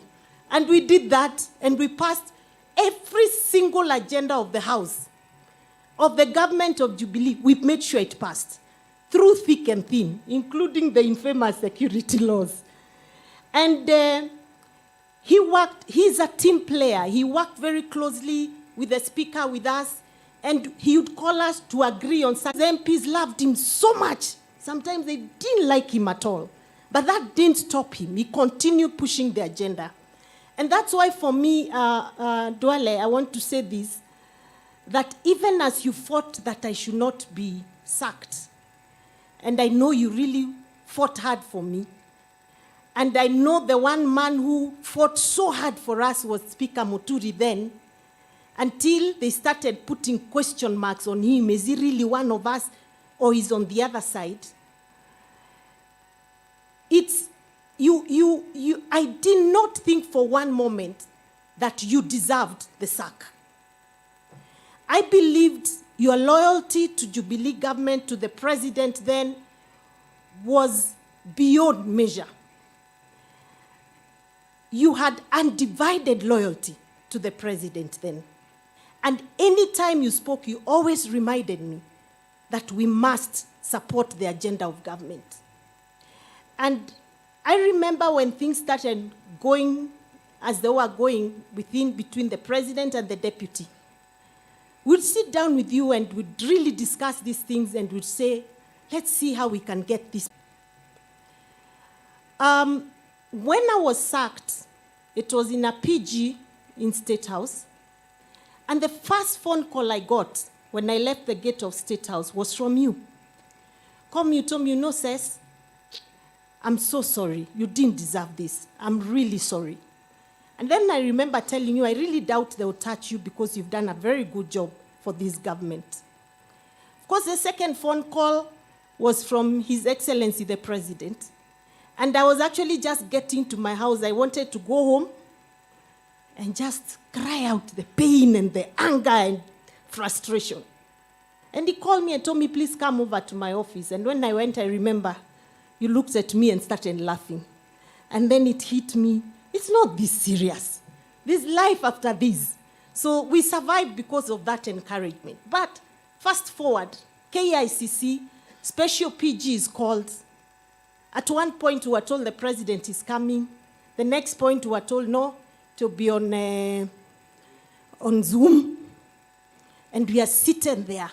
And we did that, and we passed every single agenda of the House, of the government of Jubilee. We made sure it passed, through thick and thin, including the infamous security laws. And he's a team player. He worked very closely with the speaker, with us, and he would call us to agree on something. The MPs loved him so much. Sometimes they didn't like him at all. But that didn't stop him. He continued pushing the agenda. And that's why for me, Duale, I want to say this, that even as you fought that I should not be sacked, and I know you really fought hard for me, and I know the one man who fought so hard for us was Speaker Muturi then, until they started putting question marks on him. Is he really one of us, or is on the other side? I did not think for one moment that you deserved the sack. I believed your loyalty to Jubilee government, to the president then, was beyond measure. You had undivided loyalty to the president then. And any time you spoke, you always reminded me that we must support the agenda of government. And I remember when things started going as they were going between the president and the deputy. We'd sit down with you and we'd really discuss these things and we'd say, let's see how we can get this. When I was sacked, it was in a PG in State House. And the first phone call I got when I left the gate of State House was from you. Come, you told me, no, sis, I'm so sorry. You didn't deserve this. I'm really sorry. And then I remember telling you, I really doubt they'll touch you because you've done a very good job for this government. Of course, the second phone call was from His Excellency, the President. And I was actually just getting to my house. I wanted to go home and just cry out the pain and the anger and frustration. And he called me and told me, please come over to my office. And when I went, I remember you looked at me and started laughing. And then it hit me, it's not this serious. There's life after this. So we survived because of that encouragement. But fast forward, KICC, special PG is called. At one point, we were told the president is coming. The next point, we were told no, to be on Zoom. And we are sitting there.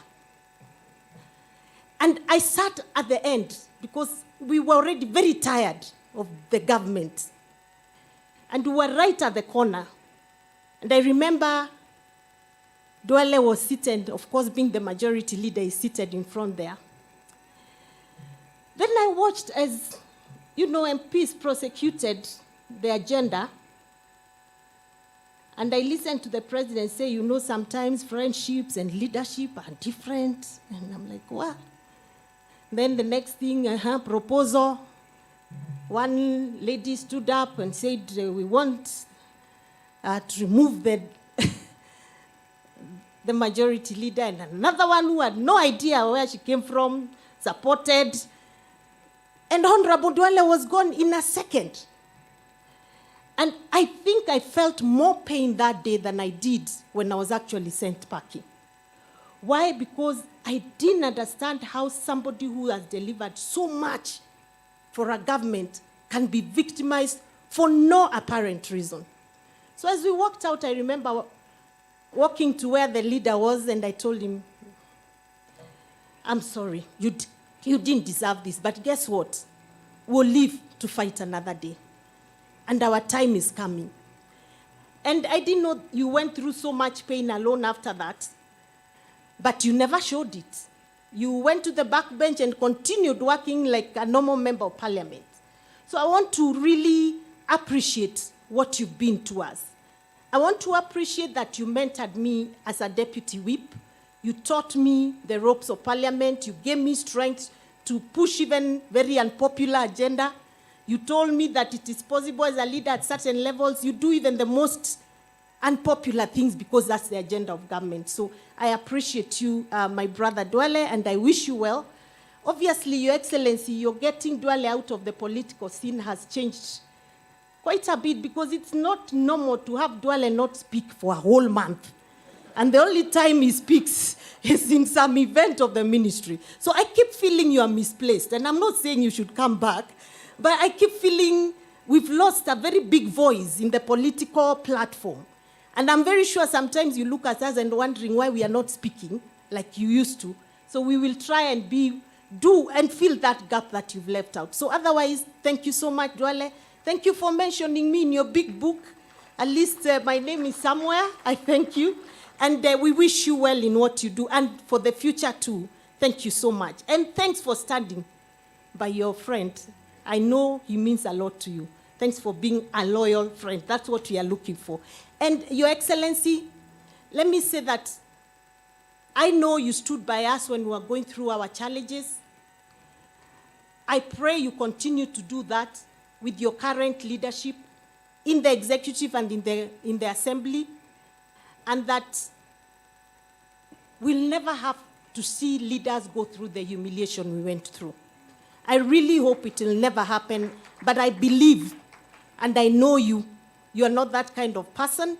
And I sat at the end because we were already very tired of the government. And we were right at the corner. And I remember Duale was seated, of course, being the majority leader, is seated in front there. Then I watched as, MPs prosecuted the agenda. And I listened to the president say, sometimes friendships and leadership are different. And I'm like, what? Then the next thing, proposal. One lady stood up and said, we want to remove the majority leader. And another one who had no idea where she came from, supported. And Honorable Duale was gone in a second. And I think I felt more pain that day than I did when I was actually sent packing. Why? Because I didn't understand how somebody who has delivered so much for a government can be victimized for no apparent reason. So as we walked out, I remember walking to where the leader was, and I told him, I'm sorry, you didn't deserve this, but guess what? We'll live to fight another day. And our time is coming. And I didn't know you went through so much pain alone after that, but you never showed it. You went to the backbench and continued working like a normal member of parliament. So I want to really appreciate what you've been to us. I want to appreciate that you mentored me as a deputy whip. You taught me the ropes of parliament. You gave me strength to push even very unpopular agenda. You told me that it is possible as a leader at certain levels. You do even the most unpopular things because that's the agenda of government. So I appreciate you, my brother Duale, and I wish you well. Obviously, Your Excellency, you're getting Duale out of the political scene has changed quite a bit because it's not normal to have Duale not speak for a whole month. And the only time he speaks is in some event of the ministry. So I keep feeling you are misplaced. And I'm not saying you should come back, but I keep feeling we've lost a very big voice in the political platform. And I'm very sure sometimes you look at us and wondering why we are not speaking like you used to. So we will try and do and fill that gap that you've left out. So otherwise, thank you so much, Duale. Thank you for mentioning me in your big book. At least my name is somewhere. I thank you. And we wish you well in what you do. And for the future too, thank you so much. And thanks for standing by your friend. I know he means a lot to you. Thanks for being a loyal friend. That's what we are looking for. And Your Excellency, let me say that I know you stood by us when we were going through our challenges. I pray you continue to do that with your current leadership in the executive and in the assembly, and that we'll never have to see leaders go through the humiliation we went through. I really hope it will never happen, but I believe, and I know you are not that kind of person,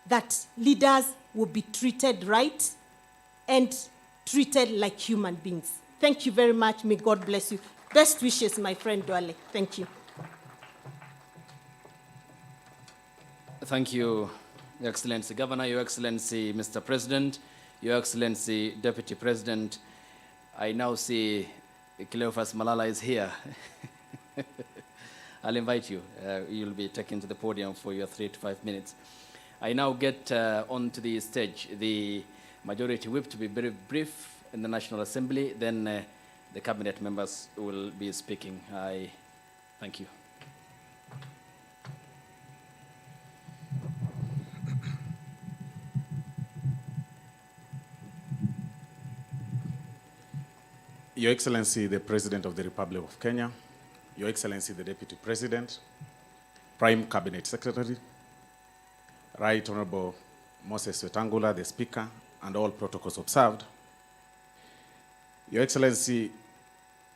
that leaders will be treated right and treated like human beings. Thank you very much. May God bless you. Best wishes, my friend Duale. Thank you. Thank you, Your Excellency Governor, Your Excellency Mr. President, Your Excellency Deputy President. I now see Cleophas Malala is here. I'll invite you. You'll be taken to the podium for your 3 to 5 minutes. I now get onto the stage the Majority Whip to be very brief in the National Assembly. Then the cabinet members will be speaking. I thank you. Your Excellency, the President of the Republic of Kenya, Your Excellency, the Deputy President, Prime Cabinet Secretary, Right Honorable Moses Wetangula, the Speaker, and all protocols observed. Your Excellency,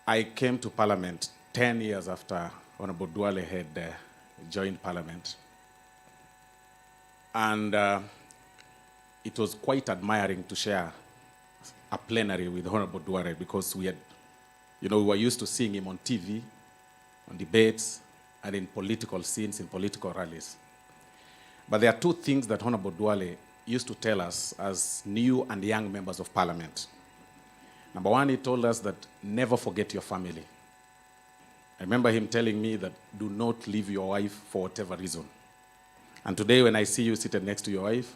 I came to Parliament 10 years after Honorable Duale had joined Parliament. And it was quite admiring to share a plenary with Honorable Duale because we were used to seeing him on TV, on debates, and in political scenes, in political rallies. But there are two things that Honorable Duale used to tell us as new and young members of Parliament. Number one, he told us that never forget your family. I remember him telling me that do not leave your wife for whatever reason. And today when I see you seated next to your wife,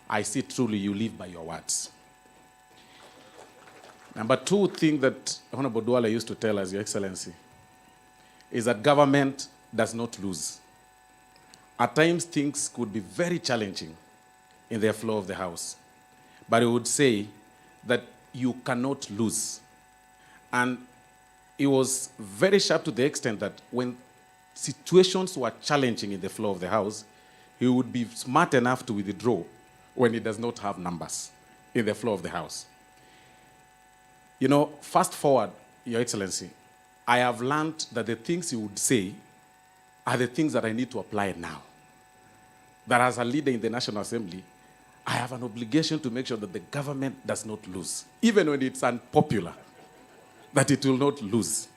I see truly you live by your words. Number two thing that Honorable Duale used to tell us, Your Excellency, is that government does not lose. At times, things could be very challenging in the flow of the House. But he would say that you cannot lose. And he was very sharp to the extent that when situations were challenging in the flow of the House, he would be smart enough to withdraw when he does not have numbers in the flow of the House. Fast forward, Your Excellency, I have learned that the things he would say are the things that I need to apply now. That as a leader in the National Assembly, I have an obligation to make sure that the government does not lose, even when it's unpopular, that it will not lose.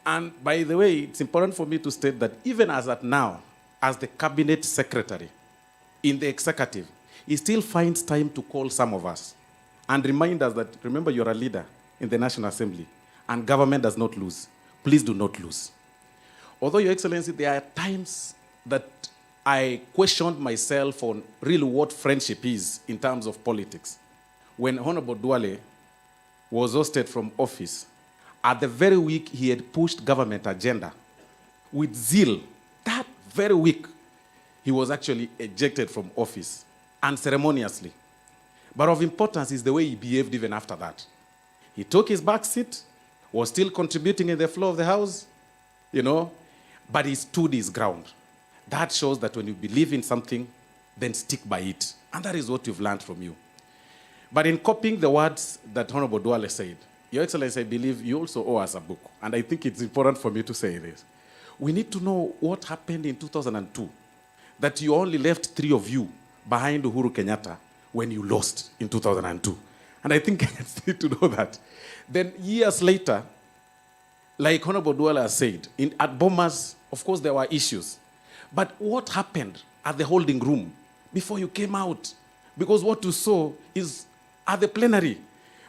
And by the way, it's important for me to state that even as at now, as the cabinet secretary in the executive, he still finds time to call some of us and remind us that, remember, you're a leader in the National Assembly, and government does not lose. Please do not lose. Although, Your Excellency, there are times that I questioned myself on really what friendship is in terms of politics. When Honorable Duale was ousted from office, at the very week he had pushed government agenda with zeal. That very week, he was actually ejected from office, unceremoniously. But of importance is the way he behaved even after that. He took his back seat, was still contributing in the flow of the House, but he stood his ground. That shows that when you believe in something, then stick by it. And that is what we've learned from you. But in copying the words that Honorable Duale said, Your Excellency, I believe you also owe us a book. And I think it's important for me to say this. We need to know what happened in 2002, that you only left 3 of you behind Uhuru Kenyatta when you lost in 2002. And I think Kenyans need to know that. Then years later, like Honorable Duale has said, at Bomas, of course, there were issues. But what happened at the holding room before you came out? Because what you saw is at the plenary.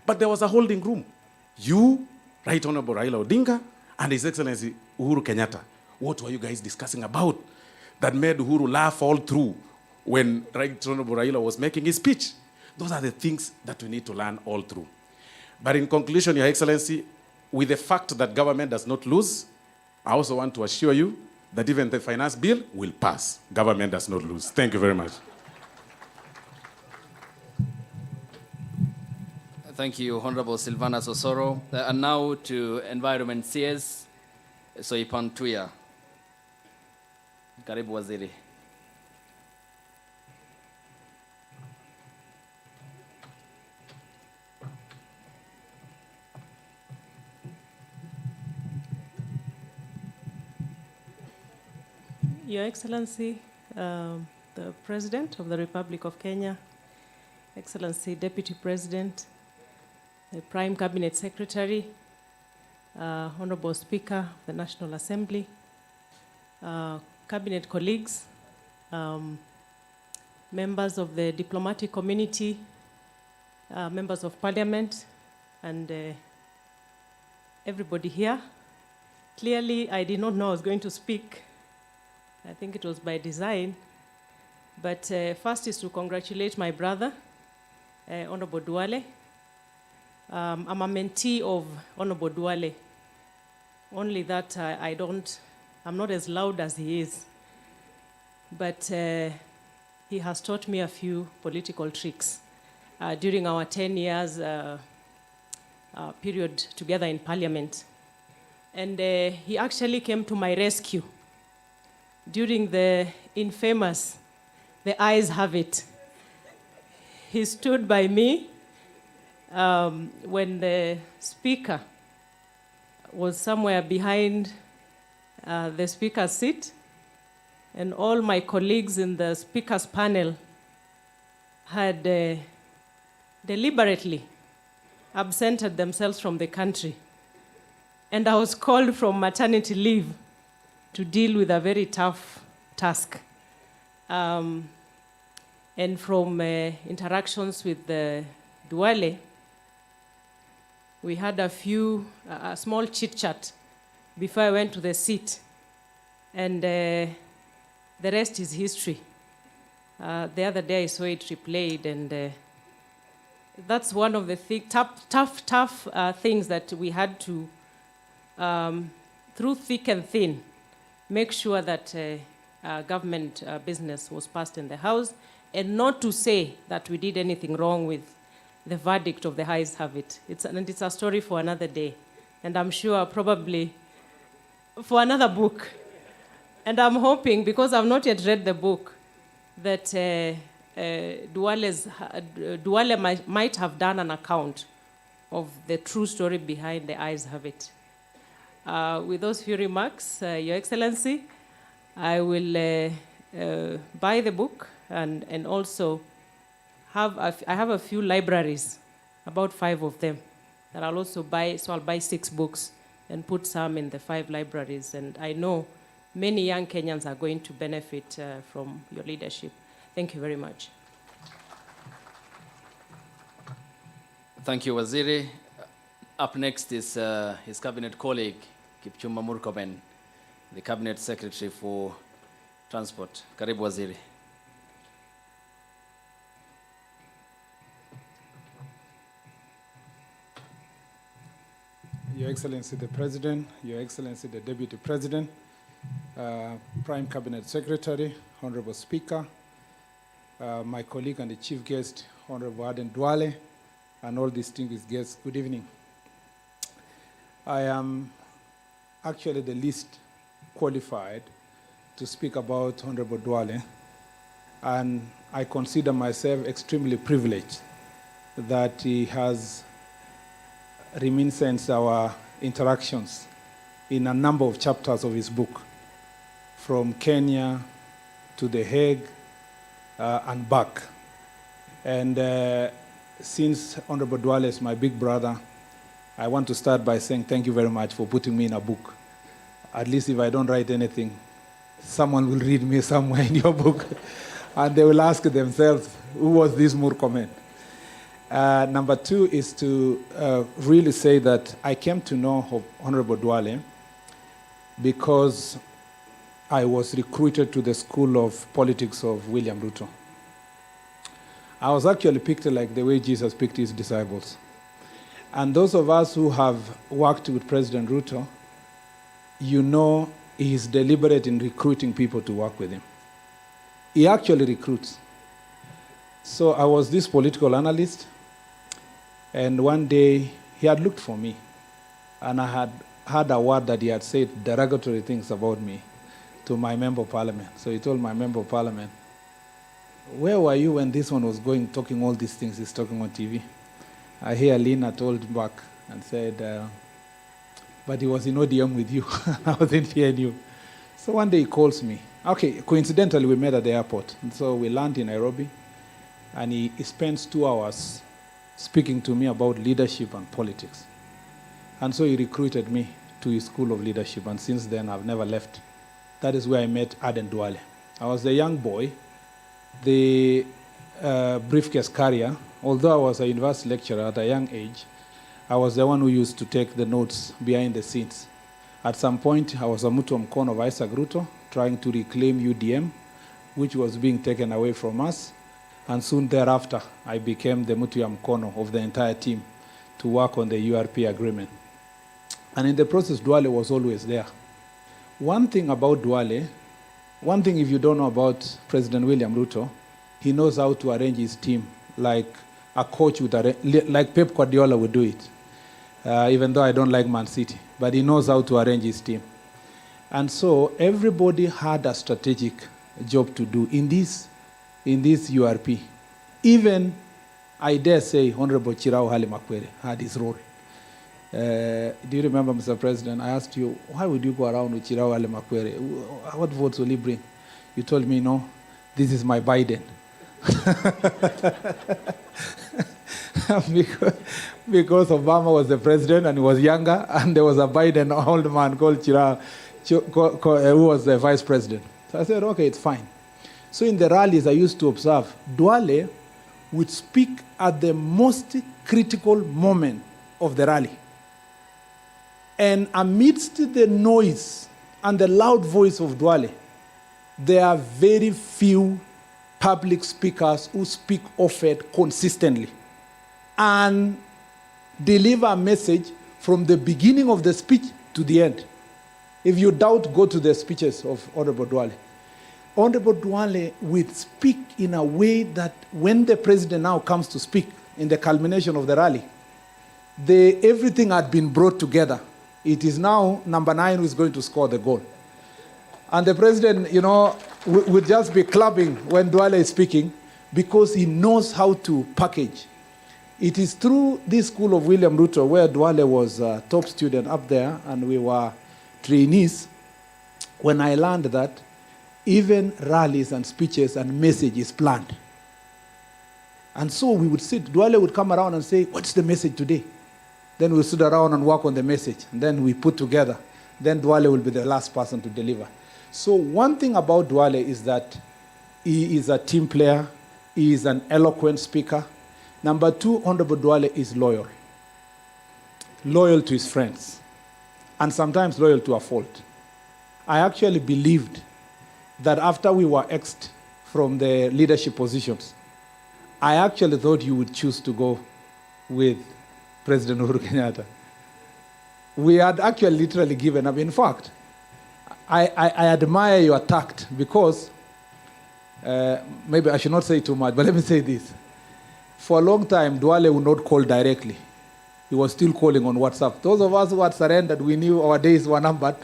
But there was a holding room. You, Right Honorable Raila Odinga, and His Excellency Uhuru Kenyatta. What were you guys discussing about that made Uhuru laugh all through when Right Honorable Raila was making his speech? Those are the things that we need to learn all through. But in conclusion, Your Excellency, with the fact that government does not lose, I also want to assure you that even the finance bill will pass. Government does not lose. Thank you very much. Thank you, Honorable Silvana Sosoro. And now to Environment CS, Soipan Tuya. Karibu Waziri. Your Excellency, the President of the Republic of Kenya, Excellency Deputy President, the Prime Cabinet Secretary, Honorable Speaker of the National Assembly, Cabinet colleagues, members of the diplomatic community, members of Parliament, and everybody here. Clearly, I did not know I was going to speak. I think it was by design. But first is to congratulate my brother, Honorable Duale. I'm a mentee of Honorable Duale. Only that I'm not as loud as he is. But he has taught me a few political tricks during our 10 years period together in Parliament. And he actually came to my rescue during the infamous The Ayes Have It. He stood by me when the Speaker was somewhere behind the speaker's seat, and all my colleagues in the speaker's panel had deliberately absented themselves from the country. And I was called from maternity leave to deal with a very tough task. And from interactions with the Duale, we had a small chit-chat before I went to the seat. And the rest is history. The other day I saw it replayed, and that's one of the tough things that we had to, through thick and thin, make sure that government business was passed in the House, and not to say that we did anything wrong with the verdict of the eyes have it. It's a story for another day, and I'm sure probably for another book. And I'm hoping, because I've not yet read the book, that Duale might have done an account of the true story behind the eyes have it. With those few remarks, Your Excellency, I will buy the book and also I have a few libraries, about 5 of them, that I'll also buy. So I'll buy 6 books and put some in the 5 libraries. And I know many young Kenyans are going to benefit from your leadership. Thank you very much. Thank you, Waziri. Up next is his cabinet colleague, Kipchumba Murkomen, the Cabinet Secretary for Transport. Karibu, Waziri. Your Excellency the President, Your Excellency the Deputy President, Prime Cabinet Secretary, Honorable Speaker, my colleague and the Chief Guest, Honorable Aden Duale, and all distinguished guests, good evening. I am actually the least qualified to speak about Honorable Duale, and I consider myself extremely privileged that he has reminisced our interactions in a number of chapters of his book, from Kenya to The Hague and back. And since Honorable Duale is my big brother, I want to start by saying thank you very much for putting me in a book. At least if I don't write anything, someone will read me somewhere in your book, and they will ask themselves, who was this Murkomen? Number 2 is to really say that I came to know Honorable Duale because I was recruited to the School of Politics of William Ruto. I was actually picked like the way Jesus picked his disciples. And those of us who have worked with President Ruto, you know he is deliberate in recruiting people to work with him. He actually recruits. So I was this political analyst, and one day he had looked for me, and I had heard a word that he had said derogatory things about me to my member of parliament. So he told my member of parliament, where were you when this one was talking all these things he's talking on TV? I hear Lina told back and said, but he was in ODM with you. I wasn't hearing you. So one day he calls me. Okay, coincidentally, we met at the airport. And so we land in Nairobi, and he spends 2 hours speaking to me about leadership and politics. And so he recruited me to his School of Leadership, and since then I've never left. That is where I met Aden Duale. I was a young boy, the briefcase carrier. Although I was a university lecturer at a young age, I was the one who used to take the notes behind the scenes. At some point, I was a mutu mkono of Isaac Ruto, trying to reclaim UDM, which was being taken away from us. And soon thereafter, I became the mutu mkono of the entire team to work on the URP agreement. And in the process, Duale was always there. One thing about Duale, one thing if you don't know about President William Ruto, he knows how to arrange his team like a coach would like Pep Guardiola would do it. Even though I don't like Man City, but he knows how to arrange his team. And so everybody had a strategic job to do in this URP. Even, I dare say, Honorable Chirao Hali Makwere had his role. Do you remember, Mr. President, I asked you, why would you go around with Chirao Ale Makwere? What votes will he bring? You told me, no, this is my Biden. because Obama was the president and he was younger, and there was a Biden old man called Chirao, who was the vice president. So I said, okay, it's fine. So in the rallies I used to observe, Duale would speak at the most critical moment of the rally. And amidst the noise and the loud voice of Duale, there are very few public speakers who speak often consistently and deliver a message from the beginning of the speech to the end. If you doubt, go to the speeches of Honorable Duale. Honorable Duale will speak in a way that when the president now comes to speak in the culmination of the rally, everything had been brought together. It is now number 9 who is going to score the goal. And the president, would just be clapping when Duale is speaking because he knows how to package. It is through this school of William Ruto, where Duale was a top student up there and we were trainees, when I learned that even rallies and speeches and messages planned. And so we would sit, Duale would come around and say, what's the message today? Then we'll sit around and work on the message. And then we put together. Then Duale will be the last person to deliver. So one thing about Duale is that he is a team player. He is an eloquent speaker. Number 2, Honorable Duale is loyal. Loyal to his friends. And sometimes loyal to a fault. I actually believed that after we were axed from the leadership positions, I actually thought you would choose to go with President Uhuru Kenyatta. We had actually literally given up. In fact, I admire your tact because, maybe I should not say too much, but let me say this. For a long time, Duale would not call directly. He was still calling on WhatsApp. Those of us who had surrendered, we knew our days were numbered,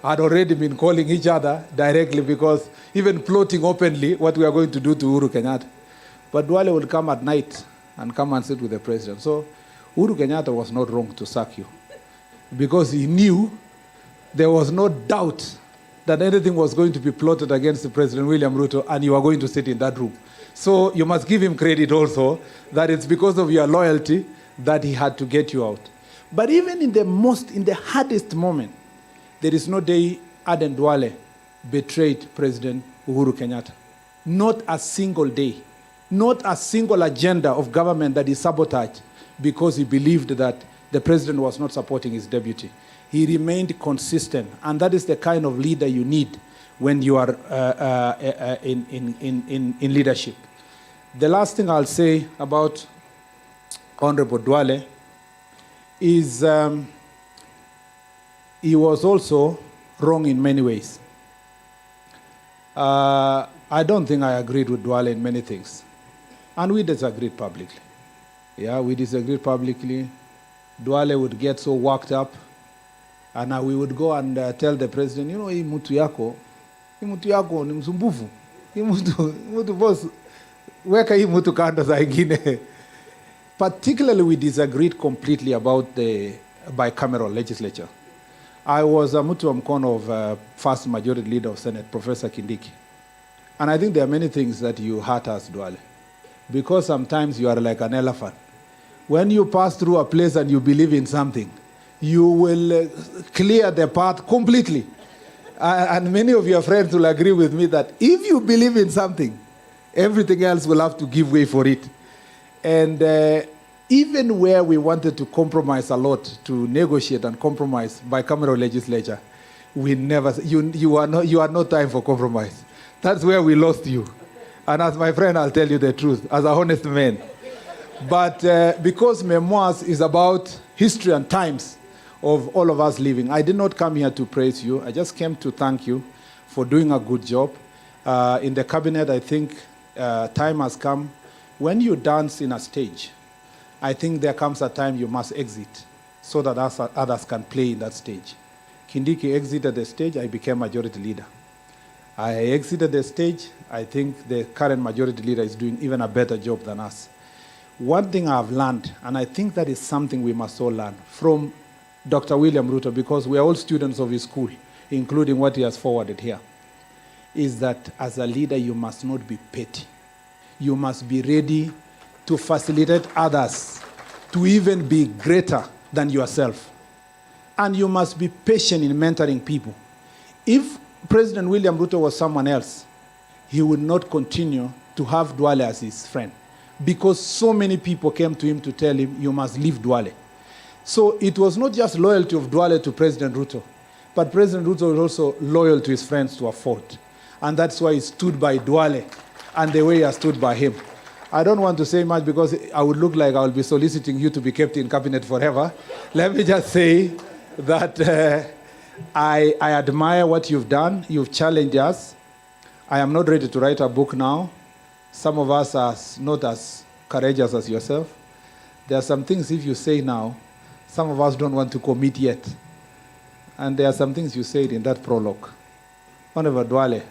had already been calling each other directly because even plotting openly what we are going to do to Uhuru Kenyatta. But Duale would come at night and come and sit with the president. So Uhuru Kenyatta was not wrong to sack you because he knew there was no doubt that anything was going to be plotted against President William Ruto and you are going to sit in that room. So you must give him credit also that it's because of your loyalty that he had to get you out. But even in the hardest moment, there is no day Aden Duale betrayed President Uhuru Kenyatta. Not a single day. Not a single agenda of government that he sabotaged because he believed that the president was not supporting his deputy. He remained consistent, and that is the kind of leader you need when you are in leadership. The last thing I'll say about Honorable Duale is he was also wrong in many ways. I don't think I agreed with Duale in many things. And we disagreed publicly. Yeah, we disagreed publicly. Duale would get so worked up, and we would go and tell the president, hii mtu yako ni msumbufu. Hii mtu boss, weka hii mtu kando saa ingine. Particularly, we disagreed completely about the bicameral legislature. I was a mtu wa mkono of first majority leader of Senate, Professor Kindiki. And I think there are many things that you hurt us, Duale. Because sometimes you are like an elephant. When you pass through a place and you believe in something, you will clear the path completely. And many of your friends will agree with me that if you believe in something, everything else will have to give way for it. And even where we wanted to compromise a lot, to negotiate and compromise bicameral legislature, we never, you had no time for compromise. That's where we lost you. And as my friend, I'll tell you the truth, as a honest man. But because Memoirs is about history and times of all of us living, I did not come here to praise you. I just came to thank you for doing a good job. In the cabinet, I think time has come. When you dance in a stage, I think there comes a time you must exit so that others can play in that stage. Kindiki exited the stage, I became majority leader. I exited the stage. I think the current majority leader is doing even a better job than us. One thing I've learned, and I think that is something we must all learn, from Dr. William Ruto, because we are all students of his school, including what he has forwarded here, is that as a leader, you must not be petty. You must be ready to facilitate others to even be greater than yourself. And you must be patient in mentoring people. If President William Ruto was someone else, he would not continue to have Duale as his friend, because so many people came to him to tell him, you must leave Duale. So it was not just loyalty of Duale to President Ruto, but President Ruto was also loyal to his friends to a fault. And that's why he stood by Duale and the way he has stood by him. I don't want to say much because I would look like I will be soliciting you to be kept in cabinet forever. Let me just say that I admire what you've done. You've challenged us. I am not ready to write a book now. Some of us are not as courageous as yourself. There are some things if you say now, some of us don't want to commit yet. And there are some things you said in that prologue. Honorable Duale,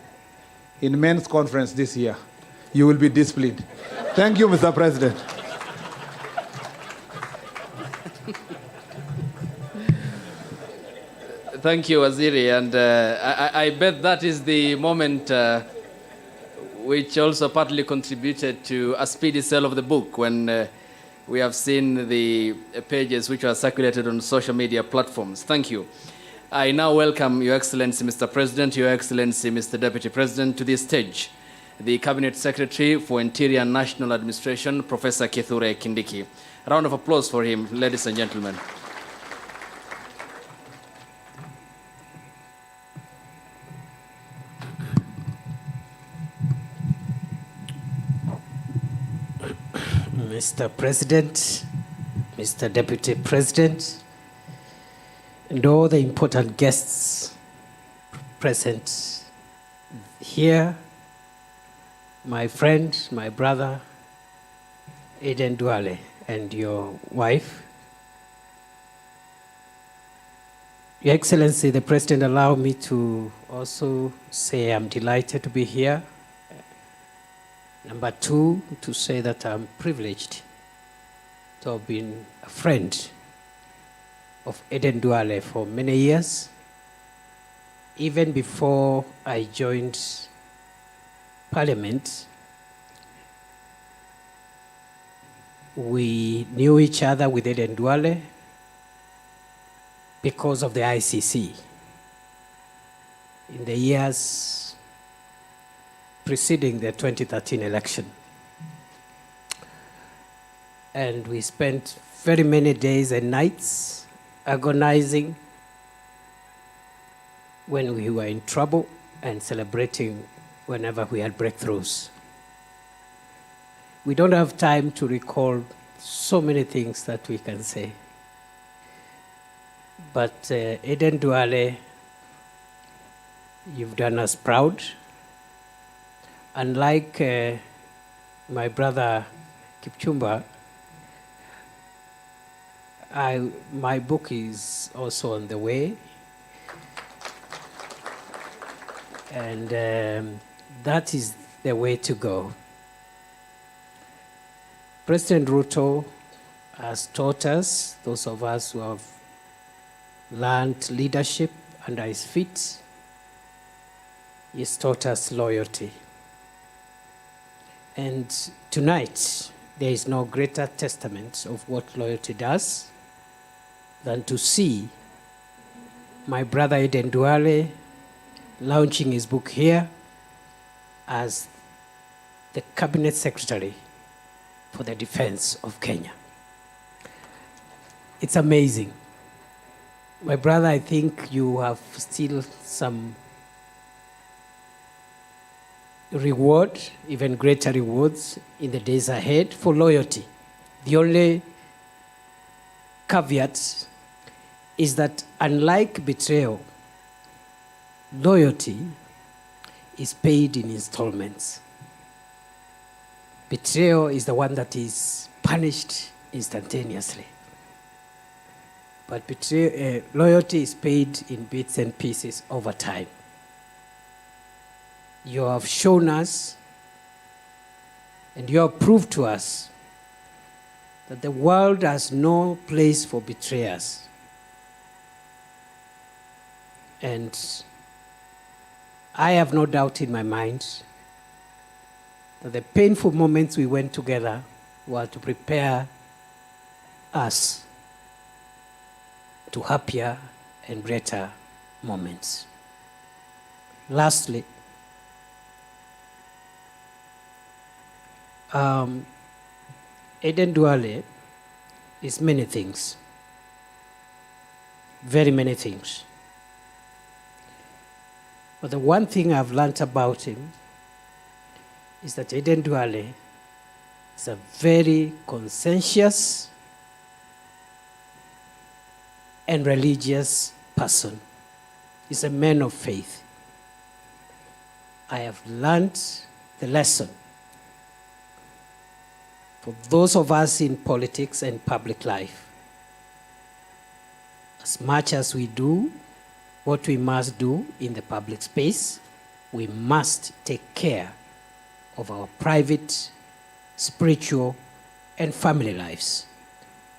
in men's conference this year, you will be disciplined. Thank you, Mr. President. Thank you, Waziri. And I bet that is the moment which also partly contributed to a speedy sale of the book when we have seen the pages which are circulated on social media platforms. Thank you. I now welcome Your Excellency, Mr. President, Your Excellency, Mr. Deputy President, to this stage, the Cabinet Secretary for Interior and National Administration, Professor Kithure Kindiki. A round of applause for him, ladies and gentlemen. Mr. President, Mr. Deputy President, and all the important guests present here, my friend, my brother, Aden Duale, and your wife. Your Excellency, the President, allow me to also say I'm delighted to be here. Number two, to say that I'm privileged to have been a friend of Aden Duale for many years. Even before I joined Parliament, we knew each other with Aden Duale because of the ICC. In the years preceding the 2013 election. And we spent very many days and nights agonizing when we were in trouble and celebrating whenever we had breakthroughs. We don't have time to recall so many things that we can say. But Aden Duale, you've done us proud. Unlike my brother Kipchumba, my book is also on the way. And that is the way to go. President Ruto has taught us, those of us who have learned leadership under his feet, he's taught us loyalty. And tonight, there is no greater testament of what loyalty does than to see my brother Aden Duale launching his book here as the Cabinet Secretary for the Defense of Kenya. It's amazing. My brother, I think you have still some reward, even greater rewards in the days ahead for loyalty. The only caveat is that unlike betrayal, loyalty is paid in installments. Betrayal is the one that is punished instantaneously. But loyalty is paid in bits and pieces over time. You have shown us and you have proved to us that the world has no place for betrayers. And I have no doubt in my mind that the painful moments we went together were to prepare us to happier and greater moments. Lastly, Aden Duale is many things, very many things. But the one thing I've learned about him is that Aden Duale is a very conscientious and religious person. He's a man of faith. I have learned the lesson for those of us in politics and public life. As much as we do what we must do in the public space, we must take care of our private, spiritual, and family lives.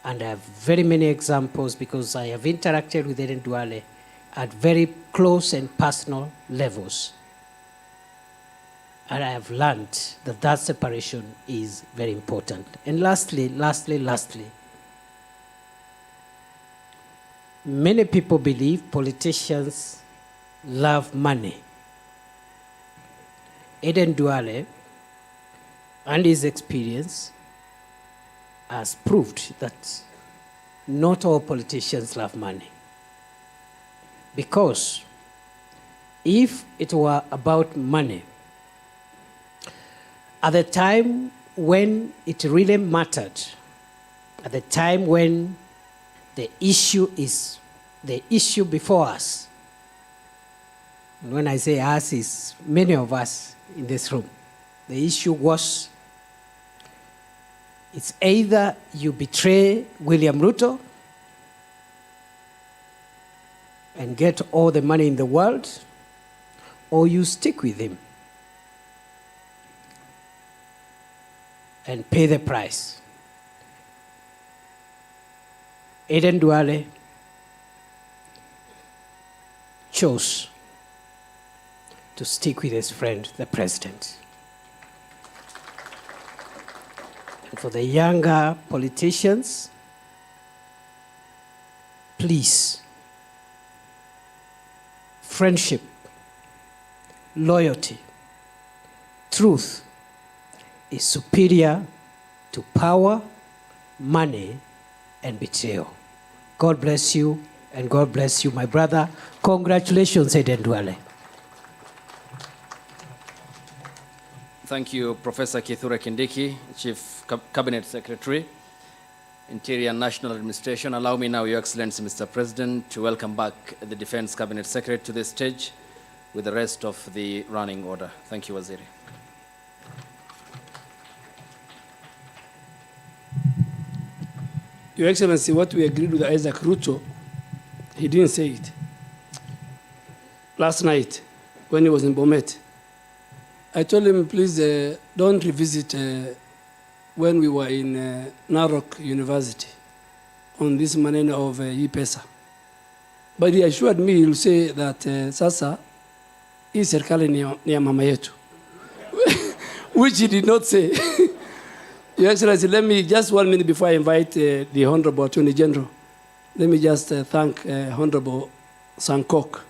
And I have very many examples because I have interacted with Aden Duale at very close and personal levels. And I have learned that that separation is very important. And lastly, many people believe politicians love money. Aden Duale and his experience has proved that not all politicians love money. Because if it were about money, at the time when it really mattered, at the time when the issue is the issue before us, and when I say us, is many of us in this room, the issue was, it's either you betray William Ruto and get all the money in the world, or you stick with him and pay the price. Aden Duale chose to stick with his friend, the president. And for the younger politicians, please, friendship, loyalty, truth is superior to power, money, and betrayal. God bless you, and God bless you, my brother. Congratulations, Aden Duale. Thank you, Professor Kithure Kindiki, Chief Cabinet Secretary, Interior and National Administration. Allow me now, Your Excellency, Mr. President, to welcome back the Defense Cabinet Secretary to the stage with the rest of the running order. Thank you, Waziri. Your Excellency, what we agreed with Isaac Ruto, he didn't say it. Last night, when he was in Bomet, I told him, please don't revisit when we were in Narok University on this maneno of E-Pesa. But he assured me, he'll say that sasa, hii serikali ni ya mama yetu. Which he did not say. Your Excellency, let me, just 1 minute before I invite the Honorable Attorney General, let me just thank Honorable Sankok,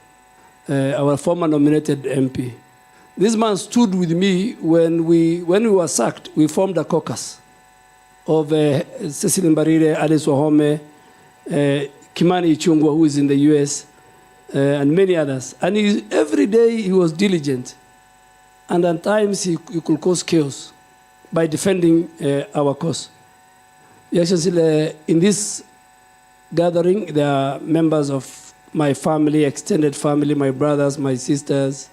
our former nominated MP. This man stood with me when we were sacked. We formed a caucus of Cecily Mbarire, Alice Wahome, Kimani Ichung'wah, who is in the US, and many others. And every day he was diligent. And at times he could cause chaos by defending our cause. Your Excellency, in this gathering, there are members of my family, extended family, my brothers, my sisters,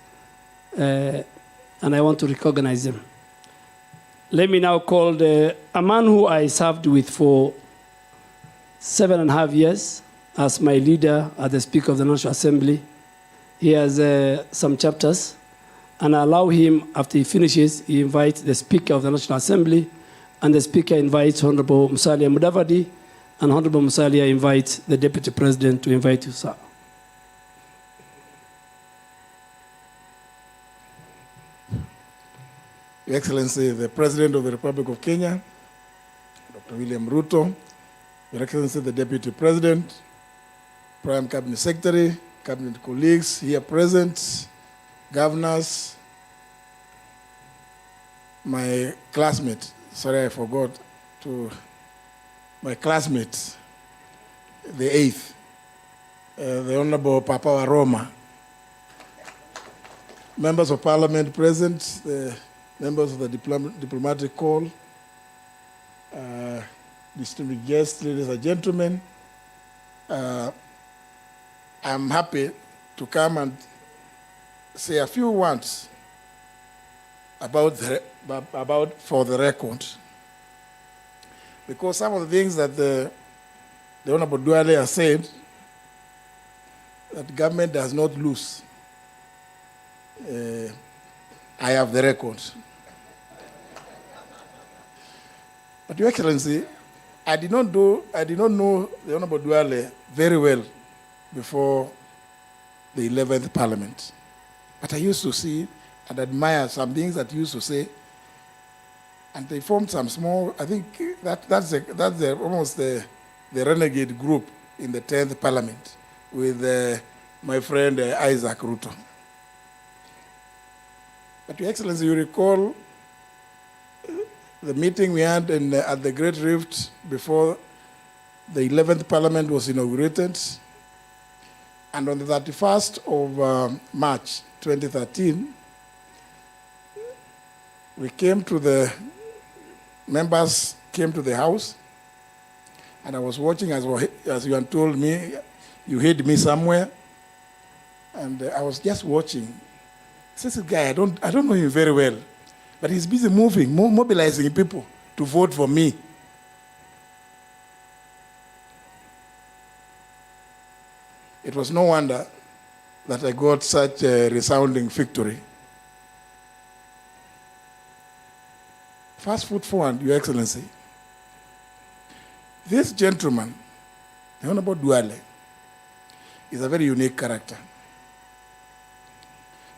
and I want to recognize them. Let me now call a man who I served with for 7.5 years as my leader, as the Speaker of the National Assembly. He has some chapters, and I allow him, after he finishes, he invites the Speaker of the National Assembly, and the Speaker invites Honorable Musalia Mudavadi, and Honorable Musalia invites the Deputy President to invite you, sir. Your Excellency, the President of the Republic of Kenya, Dr. William Ruto, Your Excellency, the Deputy President, Prime Cabinet Secretary, Cabinet colleagues here present, governors, my classmate, sorry I forgot to, my classmate, the 8th, the Honorable Papa Waroma, members of Parliament present, the members of the diplomatic corps, distinguished guests, ladies and gentlemen, I'm happy to come and say a few words about for the record, because some of the things that the Honorable Duale has said, that government does not lose. I have the record. But Your Excellency, I did not know the Honorable Duale very well before the 11th Parliament. But I used to see and admire some things that he used to say. And they formed some small, I think that's almost the renegade group in the 10th Parliament with my friend Isaac Ruto. But Your Excellency, you recall the meeting we had at the Great Rift before the 11th Parliament was inaugurated. And on the 31st of March 2013, members came to the house, and I was watching as you had told me, you hid me somewhere, and I was just watching. This guy, I don't know him very well, but he's busy mobilizing people to vote for me. It was no wonder that I got such a resounding victory. Fast forward, Your Excellency. This gentleman, the Honorable Duale, is a very unique character.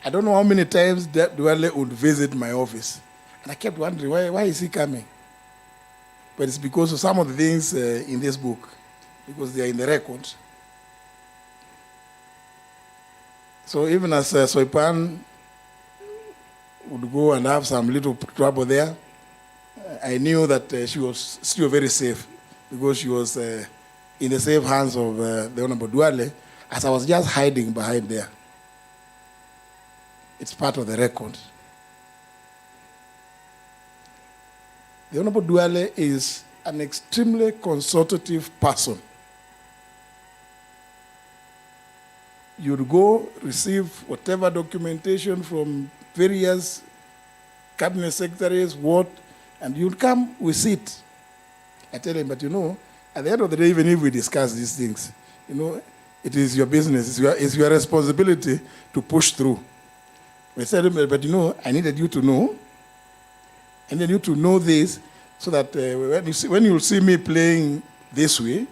I don't know how many times that Duale would visit my office. And I kept wondering, why is he coming? But it's because of some of the things in this book, because they are in the record. So even as Soipan would go and have some little trouble there, I knew that she was still very safe because she was in the safe hands of the Honorable Duale, as I was just hiding behind there. It's part of the record. The Honorable Duale is an extremely consultative person. You'd go receive whatever documentation from various cabinet secretaries, and you'd come, we sit. I tell him, but at the end of the day, even if we discuss these things, it is your business, it's your responsibility to push through. I said, but I needed you to know. I needed you to know this so that when you see me playing this way,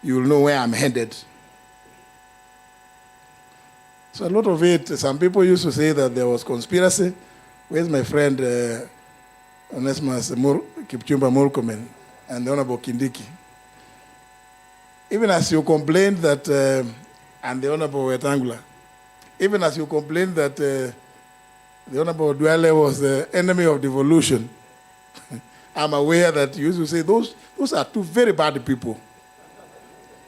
you'll know where I'm headed. So a lot of it, some people used to say that there was conspiracy. Where's my friend Onesimus Kipchumba Murkomen and the Honorable Kindiki? Even as you complained that, and the Honorable Wetangula, even as you complained that the Honorable Duale was the enemy of devolution, I'm aware that you used to say those are two very bad people.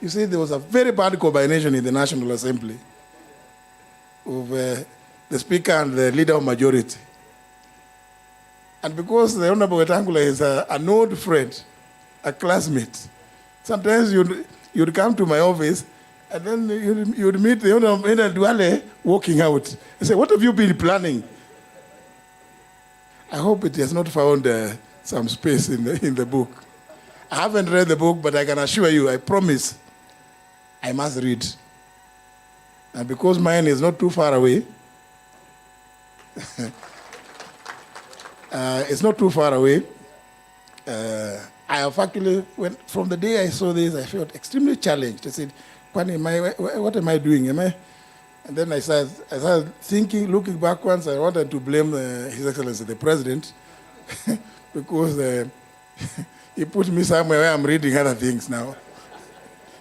You see, there was a very bad combination in the National Assembly of the Speaker and the Leader of Majority. And because the Honorable Wetangula is an old friend, a classmate, sometimes you'd come to my office and then you'd meet the Honorable Duale walking out. I say, what have you been planning? I hope it has not found some space in the book. I haven't read the book, but I can assure you, I promise, I must read. And because mine is not too far away, it's not too far away, I have actually, from the day I saw this, I felt extremely challenged. I said, what am I doing? And then I started thinking, looking backwards, I wanted to blame His Excellency the President because he put me somewhere where I'm reading other things now.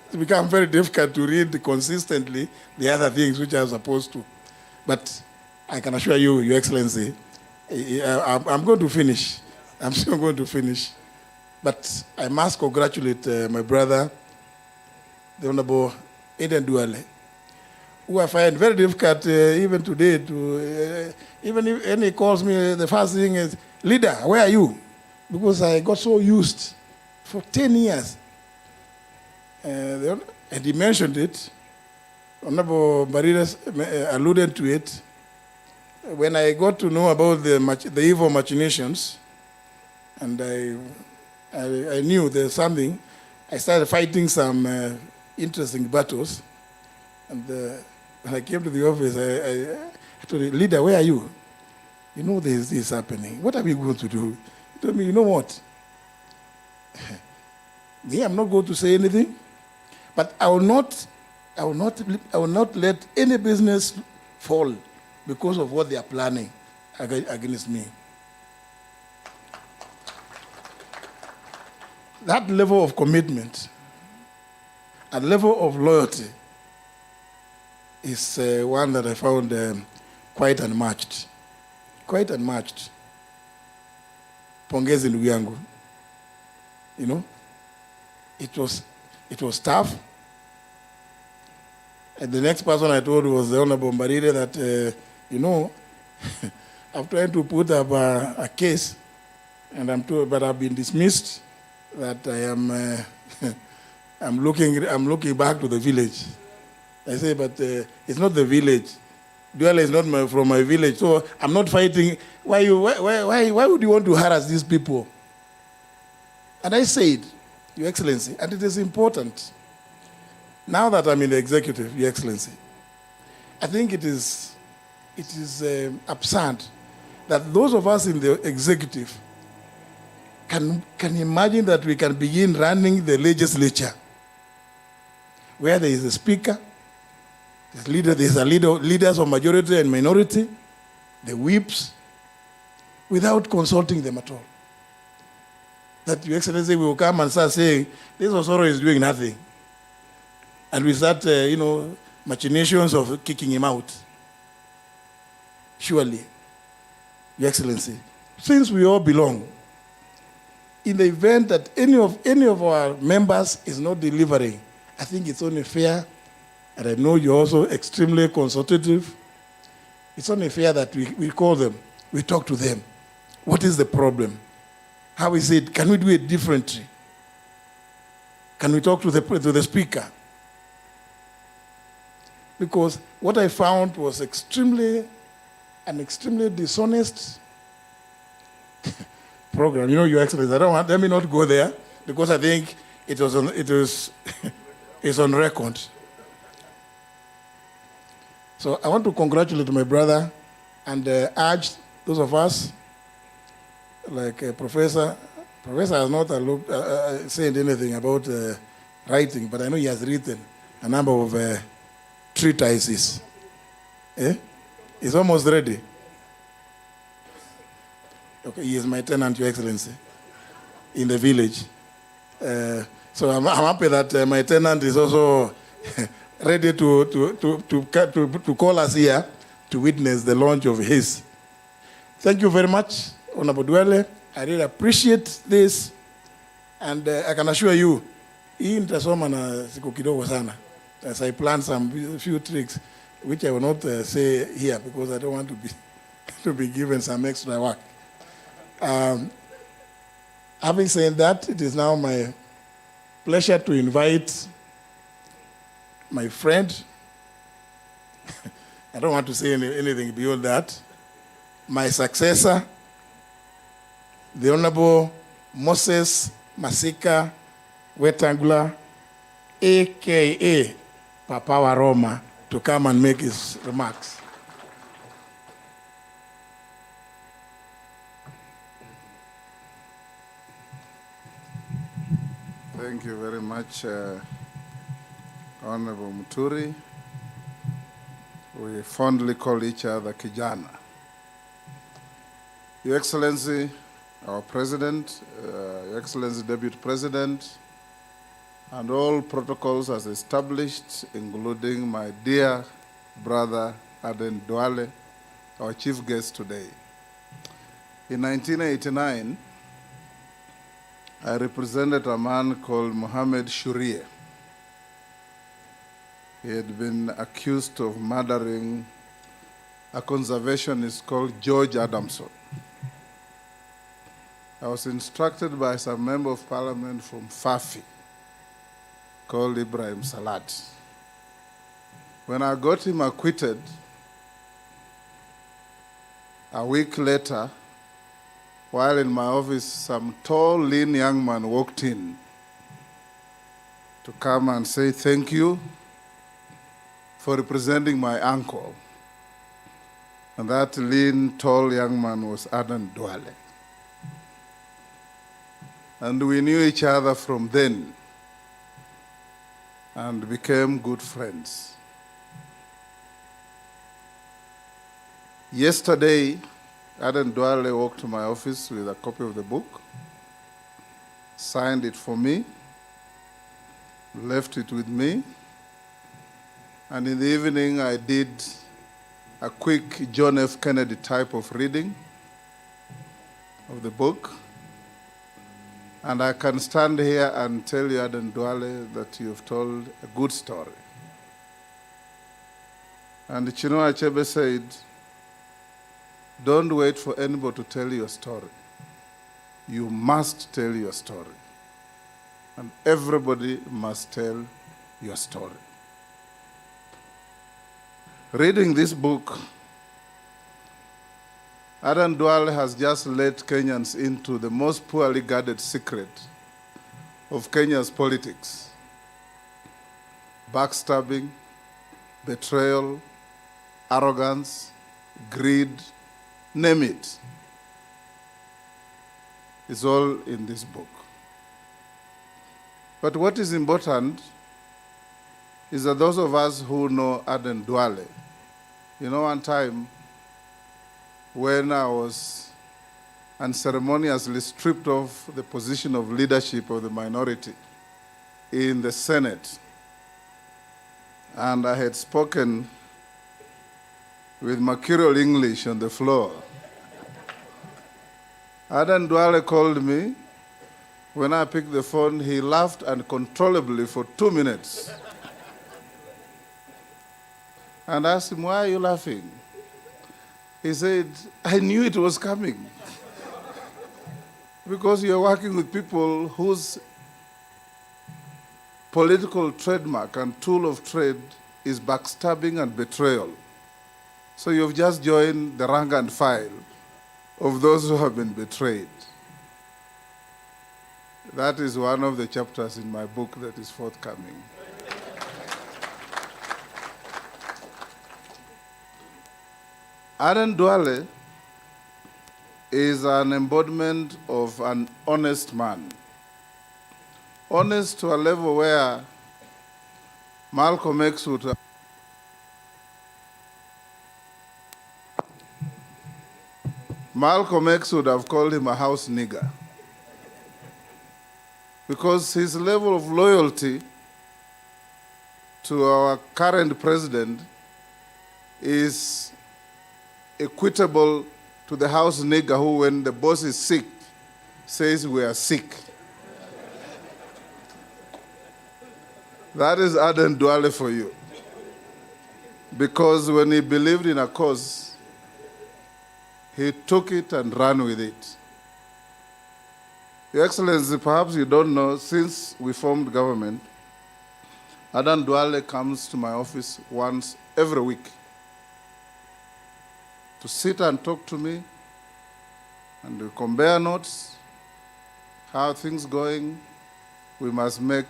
It's become very difficult to read consistently the other things which I'm supposed to. But I can assure you, Your Excellency, I'm going to finish. I'm still going to finish. But I must congratulate my brother, the Honorable Aden Duale, who I find very difficult even today to, even if when he calls me, the first thing is, leader, where are you? Because I got so used for 10 years. And he mentioned it. Honorable Maridas alluded to it. When I got to know about the evil machinations, and I knew there's something, I started fighting some interesting battles. And when I came to the office, I told the leader, where are you? You know there's this happening. What are we going to do? He told me, you know what? Me, I'm not going to say anything, but I will not let any business fall because of what they are planning against me. That level of commitment and level of loyalty is one that I found quite unmatched. Quite unmatched. Pongezi ndugu yangu. You know, it was tough. And the next person I told was the Honorable Mbarire that, you know, I'm trying to put up a case, and but I've been dismissed. That I am, I'm looking back to the village. I say, but it's not the village. Duale is not from my village, so I'm not fighting. Why would you want to harass these people? And I said, Your Excellency, and it is important. Now that I'm in the executive, Your Excellency, I think it is absurd that those of us in the executive can imagine that we can begin running the legislature where there is a speaker, there's leaders of majority and minority, the whips, without consulting them at all. That Your Excellency will come and start saying, this Osoro is doing nothing. And we start, machinations of kicking him out. Surely, Your Excellency, since we all belong, in the event that any of our members is not delivering, I think it's only fair, and I know you're also extremely consultative, it's only fair that we call them, we talk to them. What is the problem? How is it? Can we do it differently? Can we talk to the speaker? Because what I found was an extremely dishonest program. You know, Your Excellency, let me not go there, because I think it's on record. So I want to congratulate my brother and urge those of us, like Professor has not said anything about writing, but I know he has written a number of treatises. He's almost ready. Okay, he is my tenant, Your Excellency, in the village. So I'm happy that my tenant is also ready to call us here to witness the launch of his. Thank you very much, Honorable Duale. I really appreciate this, and I can assure you, hii nitasoma na siku kidogo sana, as I plan some few tricks, which I will not say here because I don't want to be given some extra work. Having said that, it is now my pleasure to invite my friend, I don't want to say anything beyond that, my successor, the Honorable Moses Masika Wetangula, a.k.a. Papa wa Roma, to come and make his remarks. Thank you very much, Honorable Muturi. We fondly call each other Kijana. Your Excellency, our President, Your Excellency Deputy President, and all protocols as established, including my dear brother Aden Duale, our chief guest today. In 1989, I represented a man called Mohammed Shuriye. He had been accused of murdering a conservationist called George Adamson. I was instructed by some member of parliament from Fafi called Ibrahim Salat. When I got him acquitted, a week later, while in my office, some tall, lean young man walked in to come and say thank you for representing my uncle. And that lean, tall young man was Aden Duale. And we knew each other from then and became good friends. Yesterday, Aden Duale walked to my office with a copy of the book, signed it for me, left it with me, and in the evening I did a quick John F. Kennedy type of reading of the book. And I can stand here and tell you, Aden Duale, that you've told a good story. And Chinua Achebe said, don't wait for anybody to tell your story. You must tell your story. And everybody must tell your story. Reading this book, Aden Duale has just led Kenyans into the most poorly guarded secret of Kenya's politics. Backstabbing, betrayal, arrogance, greed, name it. It's all in this book. But what is important is that those of us who know Aden Duale, you know, one time when I was unceremoniously stripped of the position of leadership of the minority in the Senate, and I had spoken with mercurial English on the floor, Aden Duale called me. When I picked the phone, he laughed uncontrollably for 2 minutes. And I asked him, why are you laughing? He said, I knew it was coming. Because you're working with people whose political trademark and tool of trade is backstabbing and betrayal. So you've just joined the rank and file of those who have been betrayed. That is one of the chapters in my book that is forthcoming. Aden Duale is an embodiment of an honest man. Honest to a level where Malcolm X would have called him a house nigger. Because his level of loyalty to our current president is equitable to the house nigger who, when the boss is sick, says we are sick. That is Aden Duale for you. Because when he believed in a cause, he took it and ran with it. Your Excellency, perhaps you don't know, since we formed government, Aden Duale comes to my office once every week to sit and talk to me, and we compare notes, how things going. We must make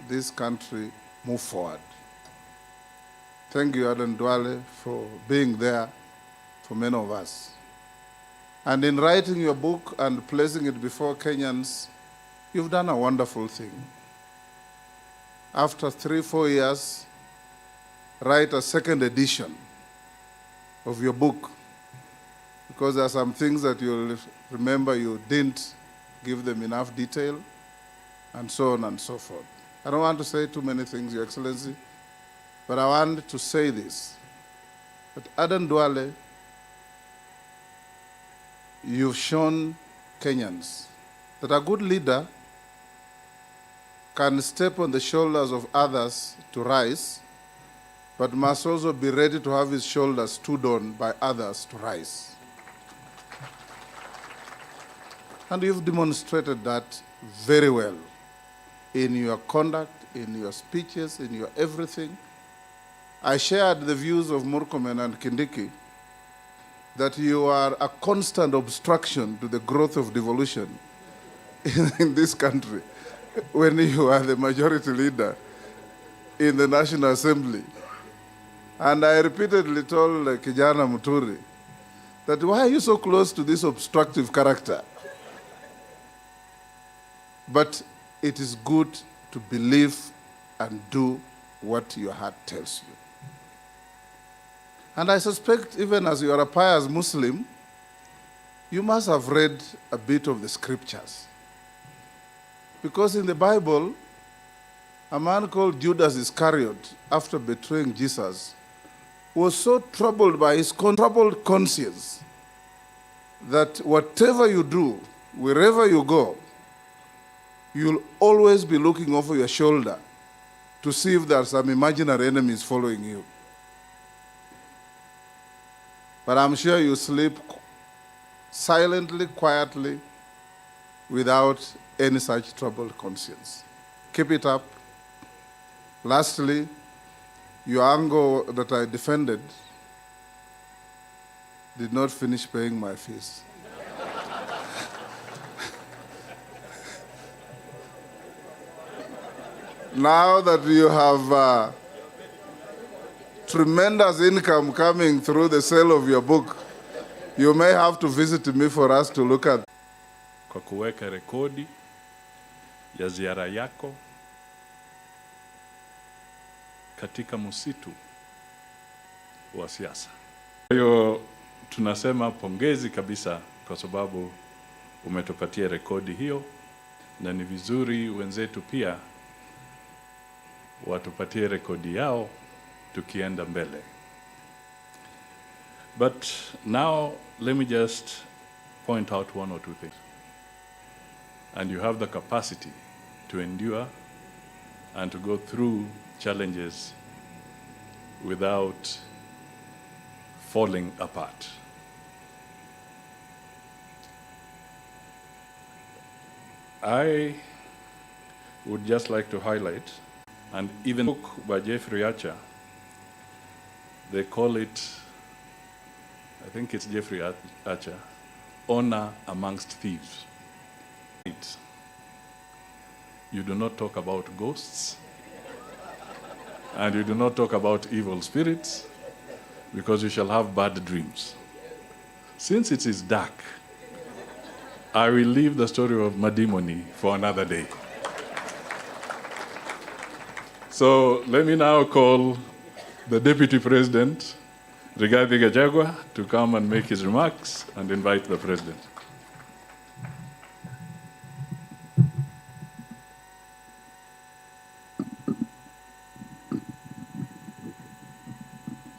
this country move forward. Thank you, Aden Duale, for being there for many of us. And in writing your book and placing it before Kenyans, you've done a wonderful thing. After 3-4 years, write a second edition of your book, because there are some things that you'll remember you didn't give them enough detail, and so on and so forth. I don't want to say too many things, Your Excellency, but I want to say this, that Aden Duale, you've shown Kenyans that a good leader can step on the shoulders of others to rise, but must also be ready to have his shoulders stood on by others to rise. And you've demonstrated that very well in your conduct, in your speeches, in your everything. I shared the views of Murkomen and Kindiki that you are a constant obstruction to the growth of devolution in this country when you are the majority leader in the National Assembly. And I repeatedly told Kijana Muturi that why are you so close to this obstructive character? But it is good to believe and do what your heart tells you. And I suspect even as you are a pious Muslim, you must have read a bit of the scriptures. Because in the Bible, a man called Judas Iscariot, after betraying Jesus, was so troubled by his troubled conscience that whatever you do, wherever you go, you'll always be looking over your shoulder to see if there are some imaginary enemies following you. But I'm sure you sleep silently, quietly, without any such troubled conscience. Keep it up. Lastly, your angle that I defended did not finish paying my fees. Now that you have tremendous income coming through the sale of your book, you may have to visit me for us to look at. Kwa kuweka rekodi ya ziara yako katika msitu wa siasa. Kwa hiyo tunasema pongezi kabisa kwa sababu umetupatia rekodi hiyo, na ni vizuri wenzetu pia watupatie rekodi yao tukienda mbele. But now let me just point out one or two things. And you have the capacity to endure and to go through challenges without falling apart. I would just like to highlight, and even a book by Jeffrey Archer, they call it, I think it's Jeffrey Archer, Honor Amongst Thieves. You do not talk about ghosts, and you do not talk about evil spirits, because you shall have bad dreams. Since it is dark, I will leave the story of Madimoni for another day. So let me now call the Deputy President, Rigathi Gachagua, to come and make his remarks and invite the President.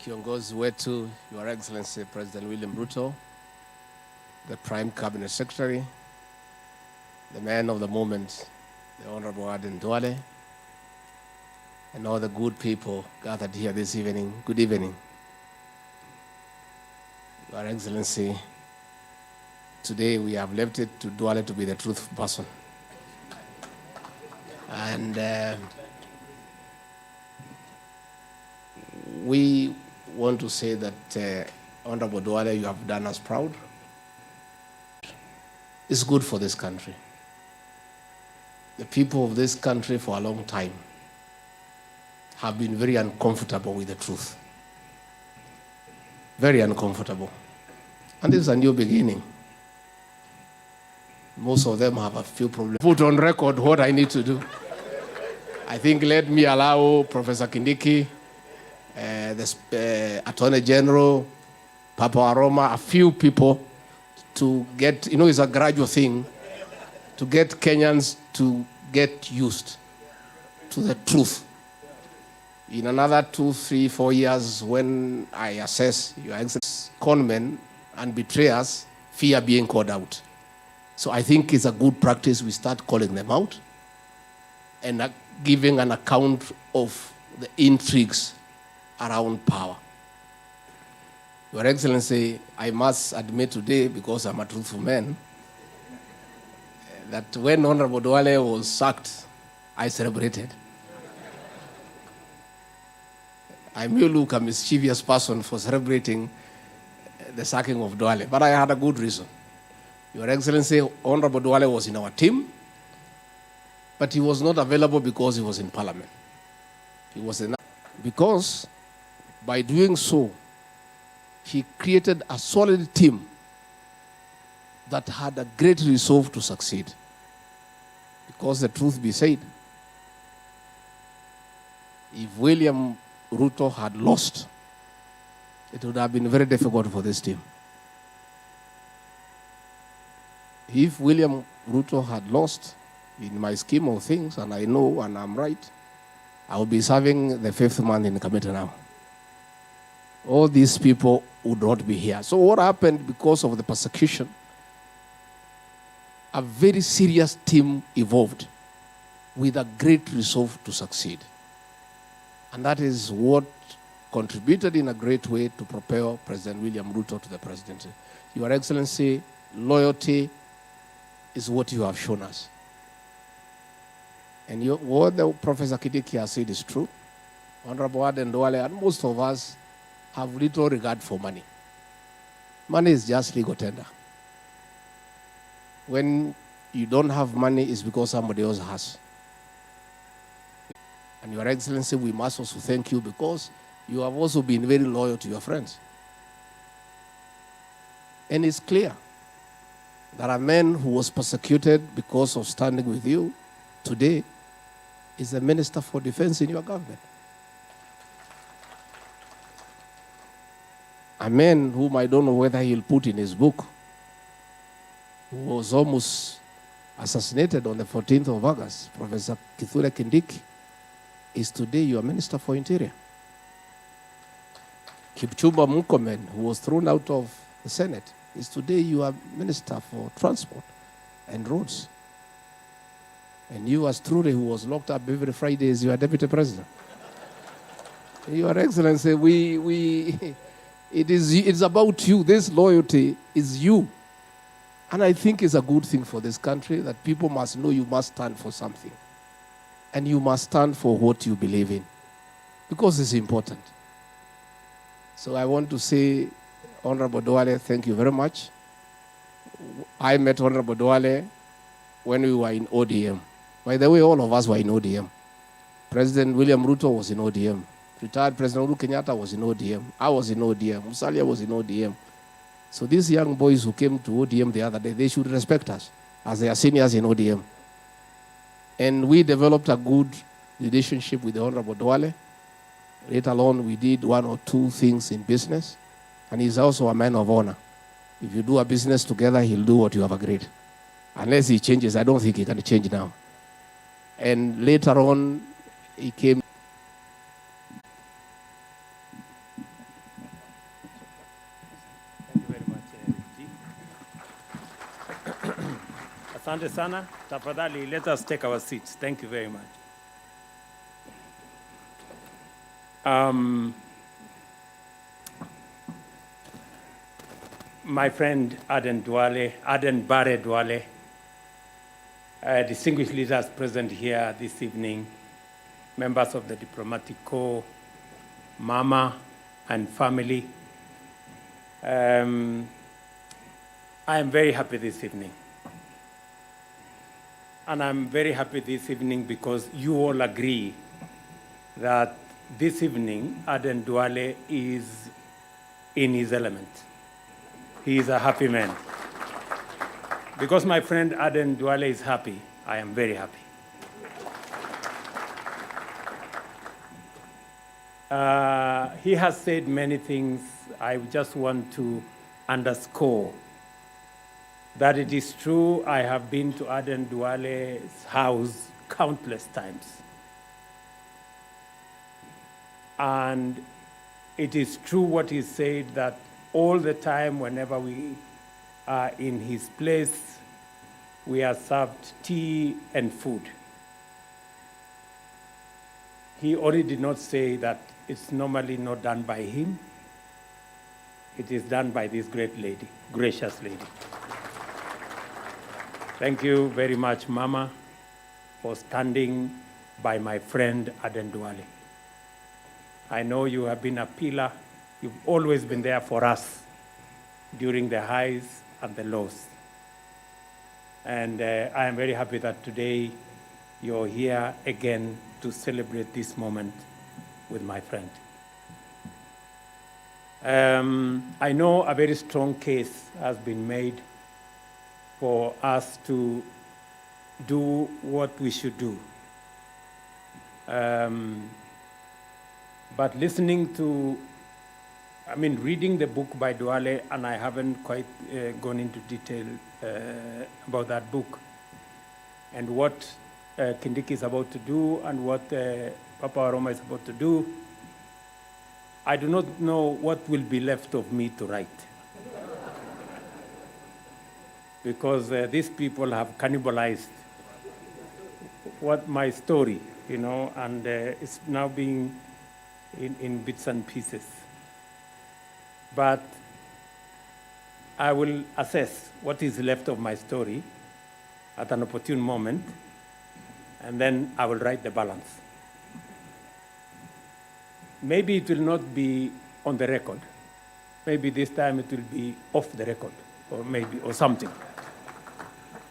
Kiongozi wetu, Your Excellency President William Ruto, the Prime Cabinet Secretary, the man of the moment, the Honorable Aden Duale, and all the good people gathered here this evening. Good evening. Your Excellency, today we have left it to Duale to be the truthful person. And we want to say that, Honorable Duale, you have done us proud. It's good for this country. The people of this country for a long time have been very uncomfortable with the truth. Very uncomfortable. And this is a new beginning. Most of them have a few problems. Put on record what I need to do. I think let me allow Professor Kindiki, the Attorney General, Papa Aroma, a few people to get, it's a gradual thing, to get Kenyans to get used to the truth. In another 2, 3, 4 years, when I assess your excellency, conmen and betrayers, fear being called out. So I think it's a good practice we start calling them out and giving an account of the intrigues around power. Your Excellency, I must admit today, because I'm a truthful man, that when Honorable Duale was sacked, I celebrated. I may look a mischievous person for celebrating the sacking of Duale, but I had a good reason. Your Excellency, Honorable Duale was in our team, but he was not available because he was in Parliament. He was in, because by doing so, he created a solid team that had a great resolve to succeed. Because the truth be said, if William Ruto had lost, it would have been very difficult for this team. If William Ruto had lost, in my scheme of things, and I know and I'm right, I will be serving the 5th month in committee now. All these people would not be here. So what happened because of the persecution? A very serious team evolved with a great resolve to succeed. And that is what contributed in a great way to propel President William Ruto to the presidency. Your Excellency, loyalty is what you have shown us. And what the Professor Kidiki has said is true. Honorable Aden Duale and most of us have little regard for money. Money is just legal tender. When you don't have money, it's because somebody else has. And Your Excellency, we must also thank you because you have also been very loyal to your friends. And it's clear that a man who was persecuted because of standing with you today is the Minister for Defense in your government. A man whom I don't know whether he'll put in his book, who was almost assassinated on the 14th of August, Professor Kithure Kindiki, is today your Minister for Interior. Kipchumba Murkomen, who was thrown out of the Senate, is today your Minister for Transport and Roads. And you, as Trude, who was locked up every Friday, is your Deputy President. Your Excellency, it's about you. This loyalty is you. And I think it's a good thing for this country that people must know you must stand for something. And you must stand for what you believe in. Because it's important. So I want to say, Honorable Duale, thank you very much. I met Honorable Duale when we were in ODM. By the way, all of us were in ODM. President William Ruto was in ODM. Retired President Uhuru Kenyatta was in ODM. I was in ODM. Musalia was in ODM. So these young boys who came to ODM the other day, they should respect us as they are seniors in ODM. And we developed a good relationship with the Honorable Duale. Later on, we did 1 or 2 things in business. And he's also a man of honor. If you do a business together, he'll do what you have agreed. Unless he changes, I don't think he can change now. And later on, he came. Thank you very much, Asante sana. Tafadhali, let us take our seats. Thank you very much. My friend Aden Duale, Aden Bare Duale, distinguished leaders present here this evening, members of the diplomatic corps, Mama and family. I am very happy this evening. And I'm very happy this evening because you all agree that this evening Aden Duale is in his element. He is a happy man. Because my friend Aden Duale is happy, I am very happy. He has said many things. I just want to underscore that it is true I have been to Aden Duale's house countless times. And it is true what he said, that all the time whenever we are in his place, we are served tea and food. He only did not say that it's normally not done by him. It is done by this great lady, gracious lady. Thank you very much, Mama, for standing by my friend Aden Duale. I know you have been a pillar. You've always been there for us during the highs and the lows. And I am very happy that today you're here again to celebrate this moment with my friend. I know a very strong case has been made for us to do what we should do. But listening to, reading the book by Duale, and I haven't quite gone into detail about that book, and what Kindiki is about to do, and what Papa Aroma is about to do, I do not know what will be left of me to write. Because these people have cannibalized my story, and it's now being in bits and pieces. But I will assess what is left of my story at an opportune moment, and then I will write the balance. Maybe it will not be on the record. Maybe this time it will be off the record, or something.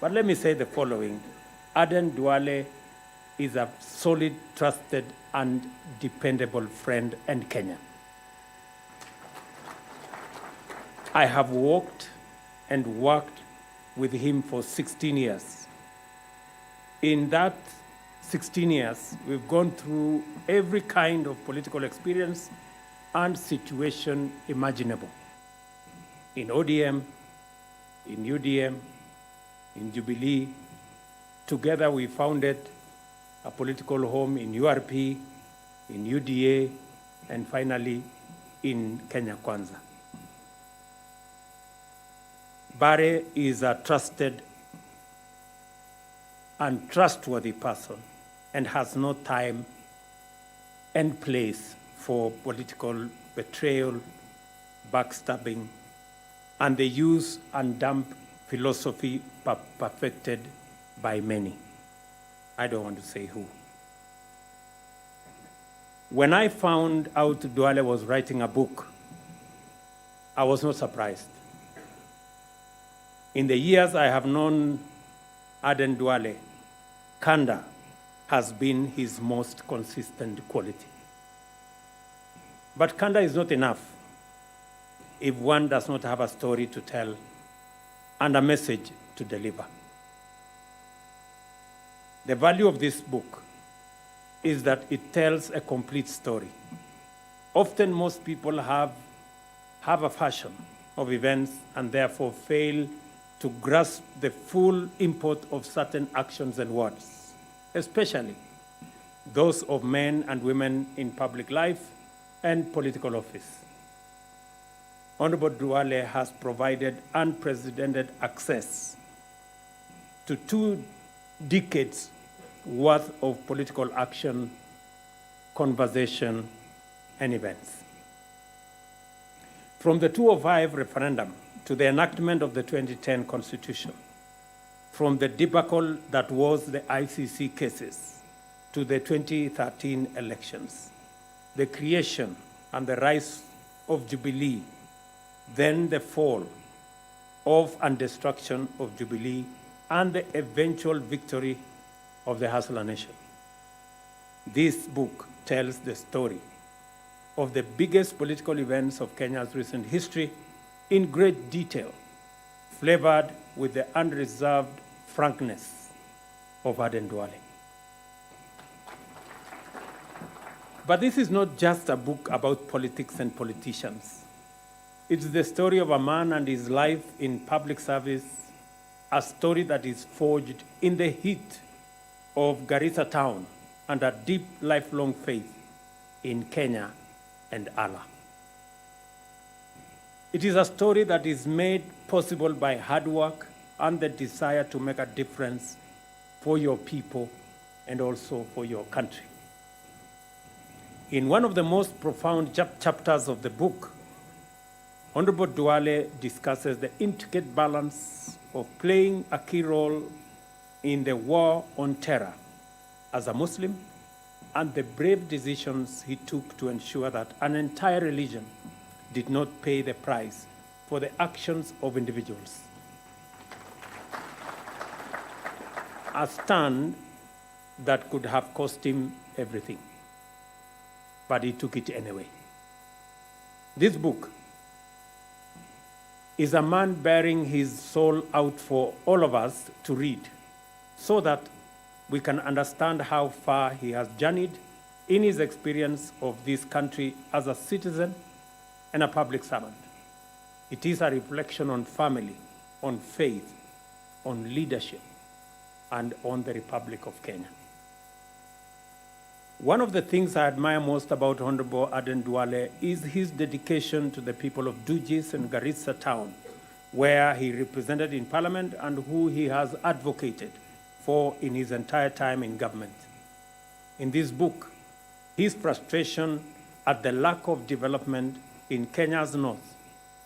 But let me say the following. Aden Duale is a solid, trusted, and dependable friend and Kenyan. I have walked and worked with him for 16 years. In that 16 years, we've gone through every kind of political experience and situation imaginable. In ODM, in UDM, in Jubilee. Together we founded a political home in URP, in UDA, and finally in Kenya Kwanza. Bare is a trusted and trustworthy person and has no time and place for political betrayal, backstabbing, and the use and dump philosophy perfected by many. I don't want to say who. When I found out Duale was writing a book, I was not surprised. In the years I have known Aden Duale, candor has been his most consistent quality. But candor is not enough if one does not have a story to tell and a message to deliver. The value of this book is that it tells a complete story. Often most people have a version of events and therefore fail to grasp the full import of certain actions and words, especially those of men and women in public life and political office. Honorable Duale has provided unprecedented access to 2 decades worth of political action, conversation, and events. From the 2005 referendum to the enactment of the 2010 Constitution, from the debacle that was the ICC cases to the 2013 elections, the creation and the rise of Jubilee, then the fall of and destruction of Jubilee, and the eventual victory of the Hustler Nation. This book tells the story of the biggest political events of Kenya's recent history in great detail, flavored with the unreserved frankness of Aden Duale. But this is not just a book about politics and politicians. It's the story of a man and his life in public service, a story that is forged in the heat of Garissa town and a deep lifelong faith in Kenya and Allah. It is a story that is made possible by hard work and the desire to make a difference for your people and also for your country. In one of the most profound chapters of the book, Honorable Duale discusses the intricate balance of playing a key role in the war on terror as a Muslim and the brave decisions he took to ensure that an entire religion did not pay the price for the actions of individuals. A stand that could have cost him everything, but he took it anyway. This book is a man bearing his soul out for all of us to read so that we can understand how far he has journeyed in his experience of this country as a citizen and a public servant. It is a reflection on family, on faith, on leadership, and on the Republic of Kenya. One of the things I admire most about Honorable Aden Duale is his dedication to the people of Dujis and Garissa town, where he represented in parliament and who he has advocated for in his entire time in government. In this book, his frustration at the lack of development in Kenya's north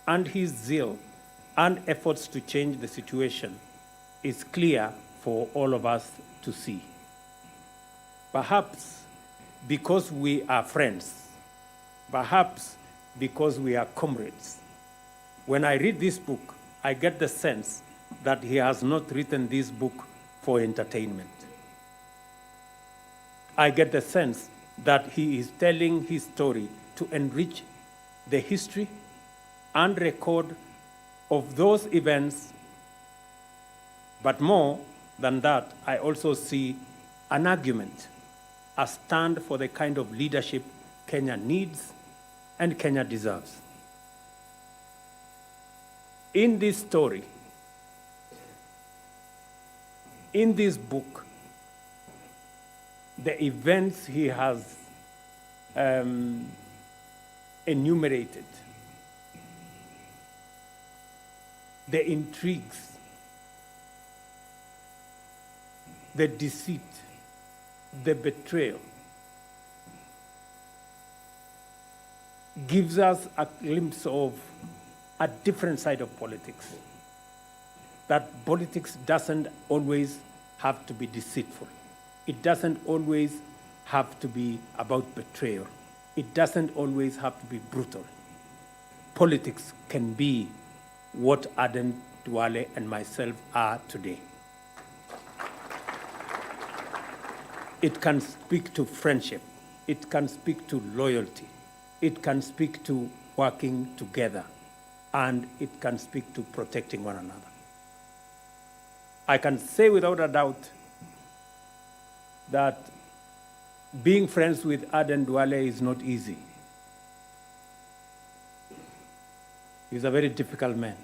and his zeal and efforts to change the situation is clear for all of us to see. Perhaps because we are friends, perhaps because we are comrades. When I read this book, I get the sense that he has not written this book for entertainment. I get the sense that he is telling his story to enrich the history and record of those events. But more than that, I also see an argument, a stand for the kind of leadership Kenya needs and Kenya deserves. In this story, in this book, the events he has enumerated, the intrigues, the deceit, the betrayal, gives us a glimpse of a different side of politics. That politics doesn't always have to be deceitful. It doesn't always have to be about betrayal. It doesn't always have to be brutal. Politics can be what Aden Duale and myself are today. It can speak to friendship. It can speak to loyalty. It can speak to working together. And it can speak to protecting one another. I can say without a doubt that being friends with Aden Duale is not easy. He's a very difficult man.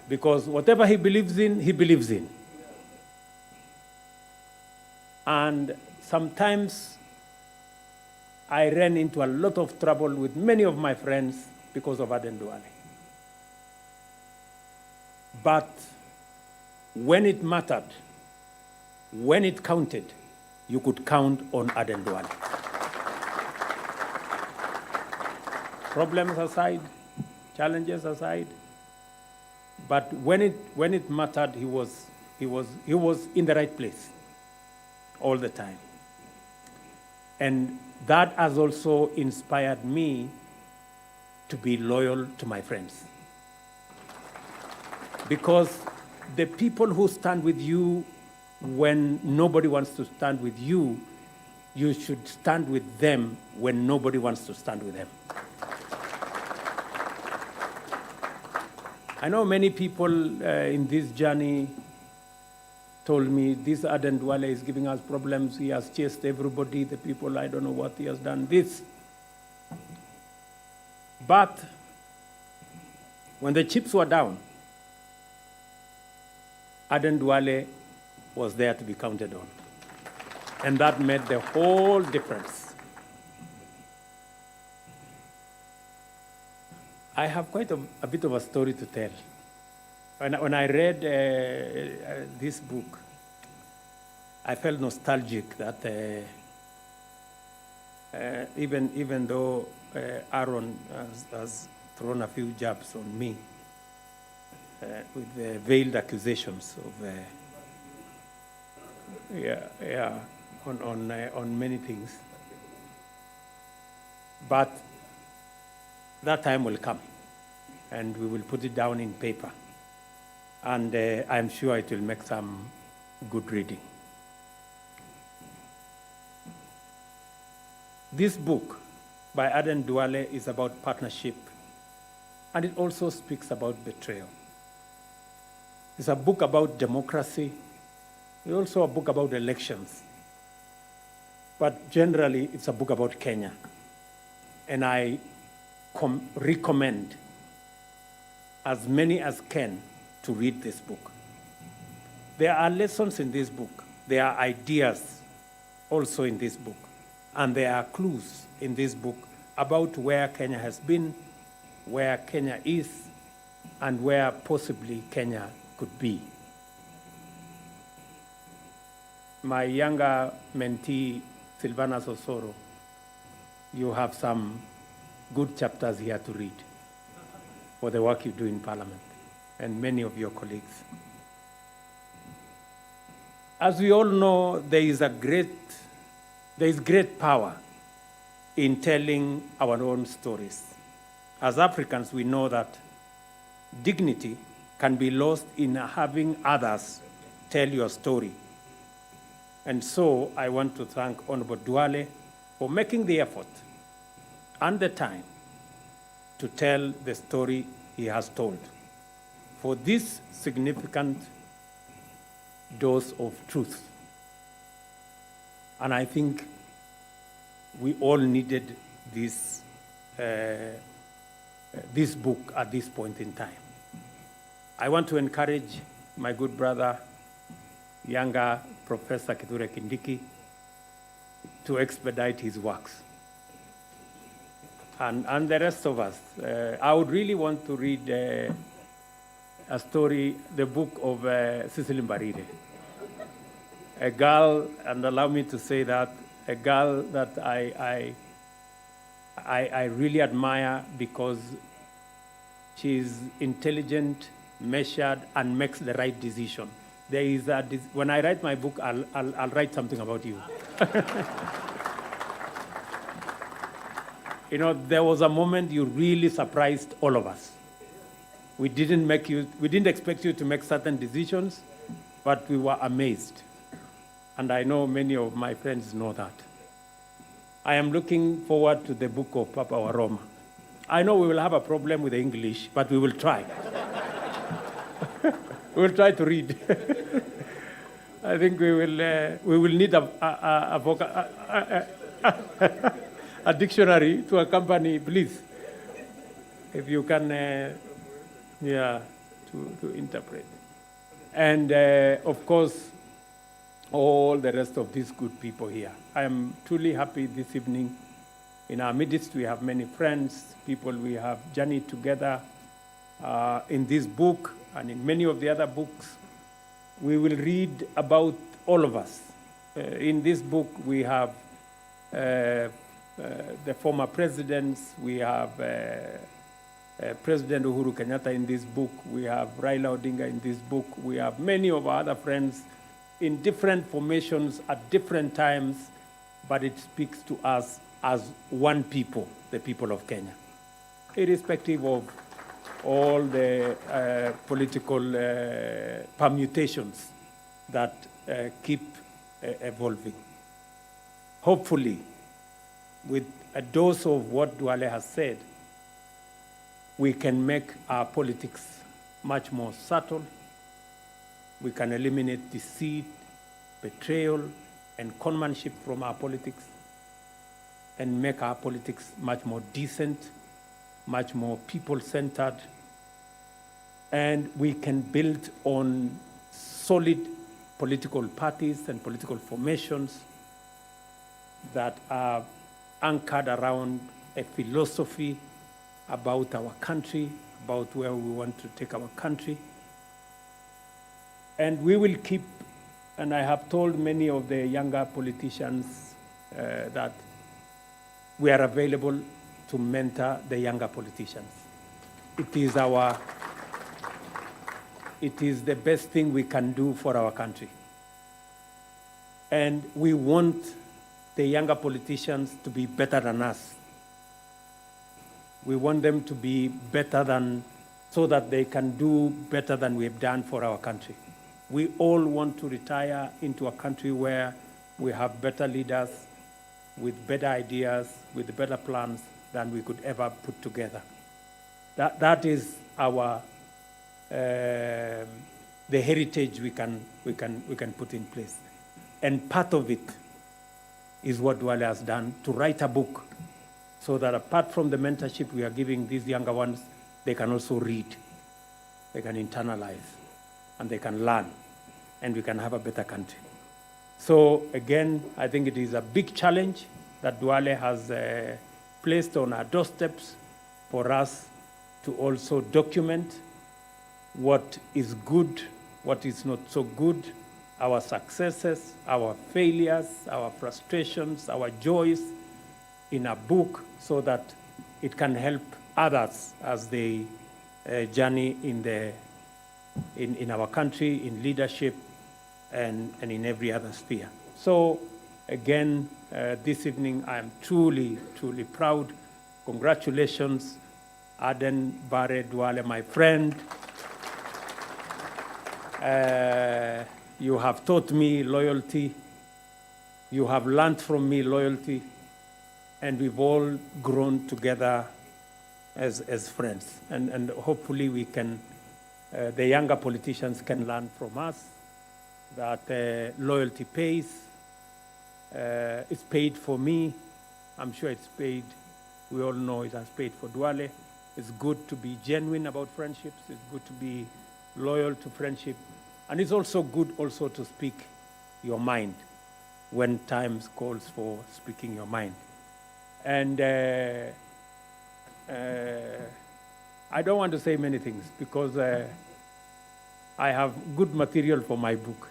Because whatever he believes in, he believes in. And sometimes I ran into a lot of trouble with many of my friends because of Aden Duale. But when it mattered, when it counted, you could count on Aden Duale. Problems aside, challenges aside, but when it mattered, he was in the right place all the time. And that has also inspired me to be loyal to my friends. Because the people who stand with you when nobody wants to stand with you, you should stand with them when nobody wants to stand with them. I know many people in this journey told me, this Aden Duale is giving us problems. He has chased everybody, the people, I don't know what he has done, this. But when the chips were down, Aden Duale was there to be counted on. And that made the whole difference. I have quite a bit of a story to tell. When I read this book, I felt nostalgic that even though Aaron has thrown a few jabs on me with the veiled accusations of on many things, but that time will come, and we will put it down in paper, and I'm sure it will make some good reading. This book by Aden Duale is about partnership, and it also speaks about betrayal. It's a book about democracy. It's also a book about elections. But generally, it's a book about Kenya. And I recommend as many as can to read this book. There are lessons in this book. There are ideas also in this book. And there are clues in this book about where Kenya has been, where Kenya is, and where possibly Kenya could be. My younger mentee, Silvana Sosoro, you have some good chapters here to read for the work you do in Parliament, and many of your colleagues. As we all know, there is great power in telling our own stories. As Africans, we know that dignity can be lost in having others tell your story. And so I want to thank Honorable Duale for making the effort and the time to tell the story he has told, for this significant dose of truth. And I think we all needed this book at this point in time. I want to encourage my good brother, younger Professor Kithure Kindiki, to expedite his works. And the rest of us. I would really want to read a story, the book of Cecily Mbarire. A girl, and allow me to say that, a girl that I really admire because she's intelligent, measured, and makes the right decision. There is when I write my book, I'll write something about you. You know, there was a moment you really surprised all of us. We didn't expect you to make certain decisions, but we were amazed. And I know many of my friends know that. I am looking forward to the book of Papa Waroma. I know we will have a problem with the English, but we will try. We will try to read. I think we will need a dictionary to accompany, please, if you can, to interpret. And of course, all the rest of these good people here. I am truly happy this evening. In our midst, we have many friends, people we have journeyed together in this book and in many of the other books. We will read about all of us. In this book, we have the former presidents, we have President Uhuru Kenyatta in this book, we have Raila Odinga in this book, we have many of our other friends in different formations at different times, but it speaks to us as one people, the people of Kenya, irrespective of all the political permutations that keep evolving. Hopefully, with a dose of what Duale has said, we can make our politics much more subtle. We can eliminate deceit, betrayal, and conmanship from our politics, and make our politics much more decent, much more people-centered, and we can build on solid political parties and political formations that are anchored around a philosophy about our country, about where we want to take our country. And we will keep, and I have told many of the younger politicians that we are available to mentor the younger politicians. It is the best thing we can do for our country. And we want the younger politicians to be better than us. We want them to be better than, so that they can do better than we have done for our country. We all want to retire into a country where we have better leaders with better ideas, with better plans than we could ever put together. That is our the heritage we can put in place. And part of it is what Duale has done, to write a book so that apart from the mentorship we are giving these younger ones, they can also read, they can internalize, and they can learn, and we can have a better country. So again, I think it is a big challenge that Duale has placed on our doorsteps for us to also document what is good, what is not so good, our successes, our failures, our frustrations, our joys in a book, so that it can help others as they journey in our country, in leadership, and in every other sphere. So again, this evening, I am truly, truly proud. Congratulations, Aden Bare Duale, my friend. You have taught me loyalty. You have learned from me loyalty. And we've all grown together as friends. And hopefully we can, the younger politicians can learn from us that loyalty pays. It's paid for me. I'm sure it's paid. We all know it has paid for Duale. It's good to be genuine about friendships. It's good to be loyal to friendship. And it's also good also to speak your mind when times calls for speaking your mind. And I don't want to say many things because I have good material for my book.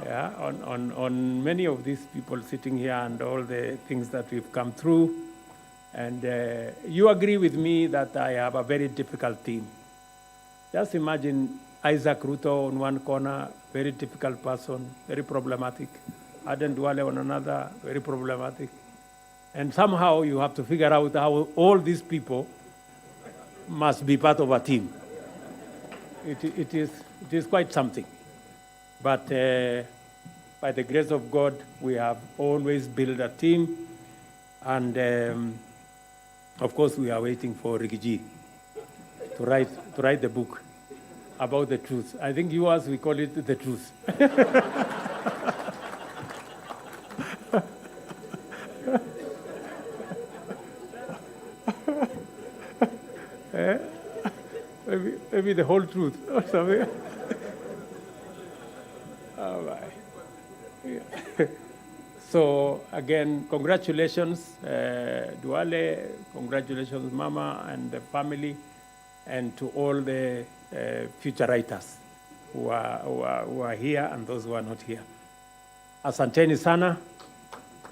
Yeah, on many of these people sitting here and all the things that we've come through. And you agree with me that I have a very difficult team. Just imagine Isaac Ruto on one corner, very difficult person, very problematic. Aden Duale on another, very problematic. And somehow you have to figure out how all these people must be part of a team. It is quite something. But by the grace of God, we have always built a team. And of course, we are waiting for Rigiji to write the book about the truth. I think yours, we call it the truth. Maybe the whole truth or something. All right. Yeah. So again, congratulations, Duale. Congratulations, Mama and the family, and to all the future writers who are here and those who are not here. Asanteni sana.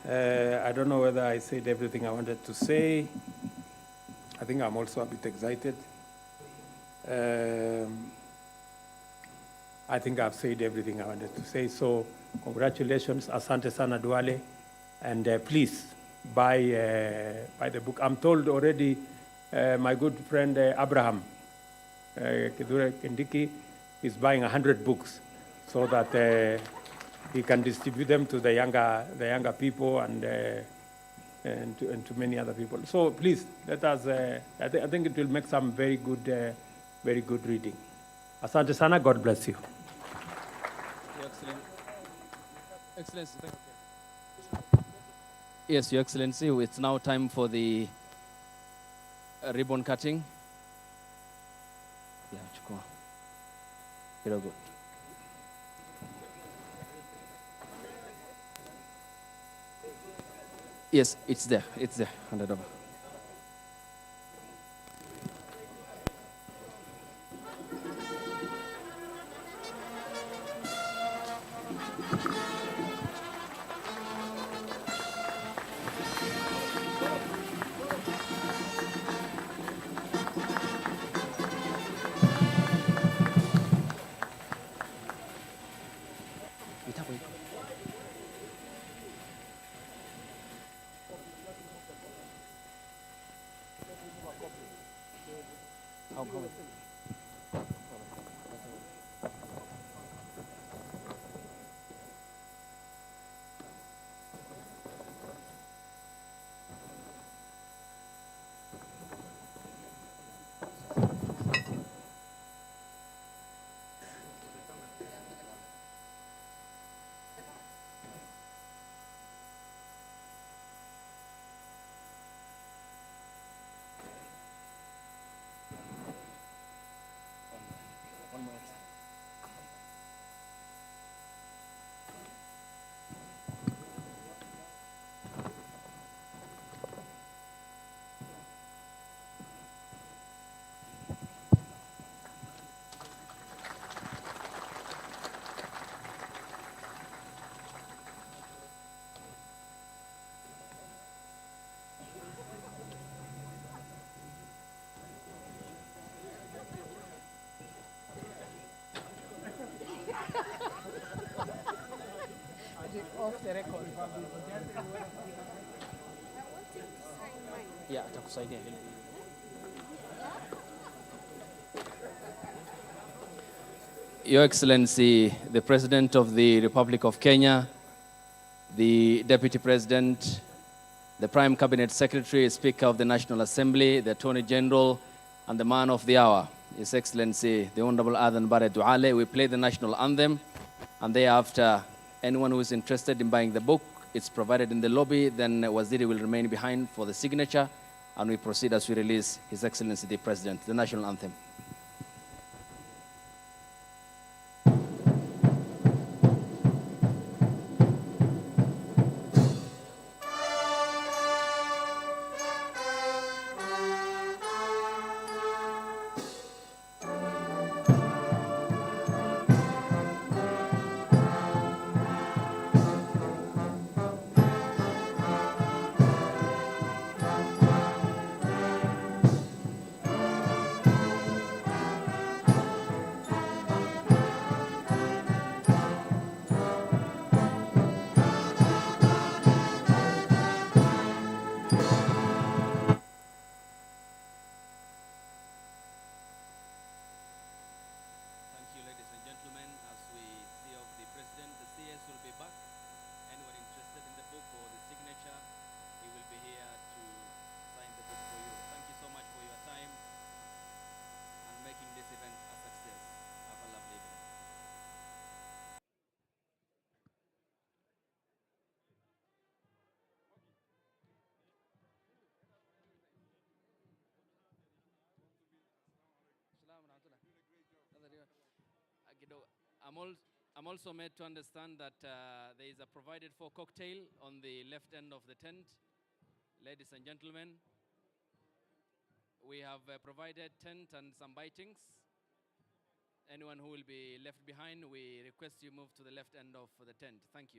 I don't know whether I said everything I wanted to say. I think I'm also a bit excited. I think I've said everything I wanted to say. So congratulations, Asante Sana Duale. And please buy the book. I'm told already my good friend Abraham Kidure Kendiki is buying 100 books so that he can distribute them to the younger people and to many other people. So please, let us, I think it will make some very good reading. Asante Sana, God bless you. Excellency. Yes, Your Excellency, it's now time for the ribbon cutting. Yeah, chukua. Kidogo. Yes, it's there. It's there. Hand it over. Off the record. Yeah, atakusaidia. Your Excellency, the President of the Republic of Kenya, the Deputy President, the Prime Cabinet Secretary, Speaker of the National Assembly, the Attorney General, and the man of the hour, His Excellency, the Honorable Aden Duale. We play the national anthem, and thereafter, anyone who is interested in buying the book, it's provided in the lobby. Then Waziri will remain behind for the signature, and we proceed as we release His Excellency the President, the national anthem. I'm also made to understand that there is a provided for cocktail on the left end of the tent. Ladies and gentlemen, we have provided tent and some bitings. Anyone who will be left behind, we request you move to the left end of the tent. Thank you.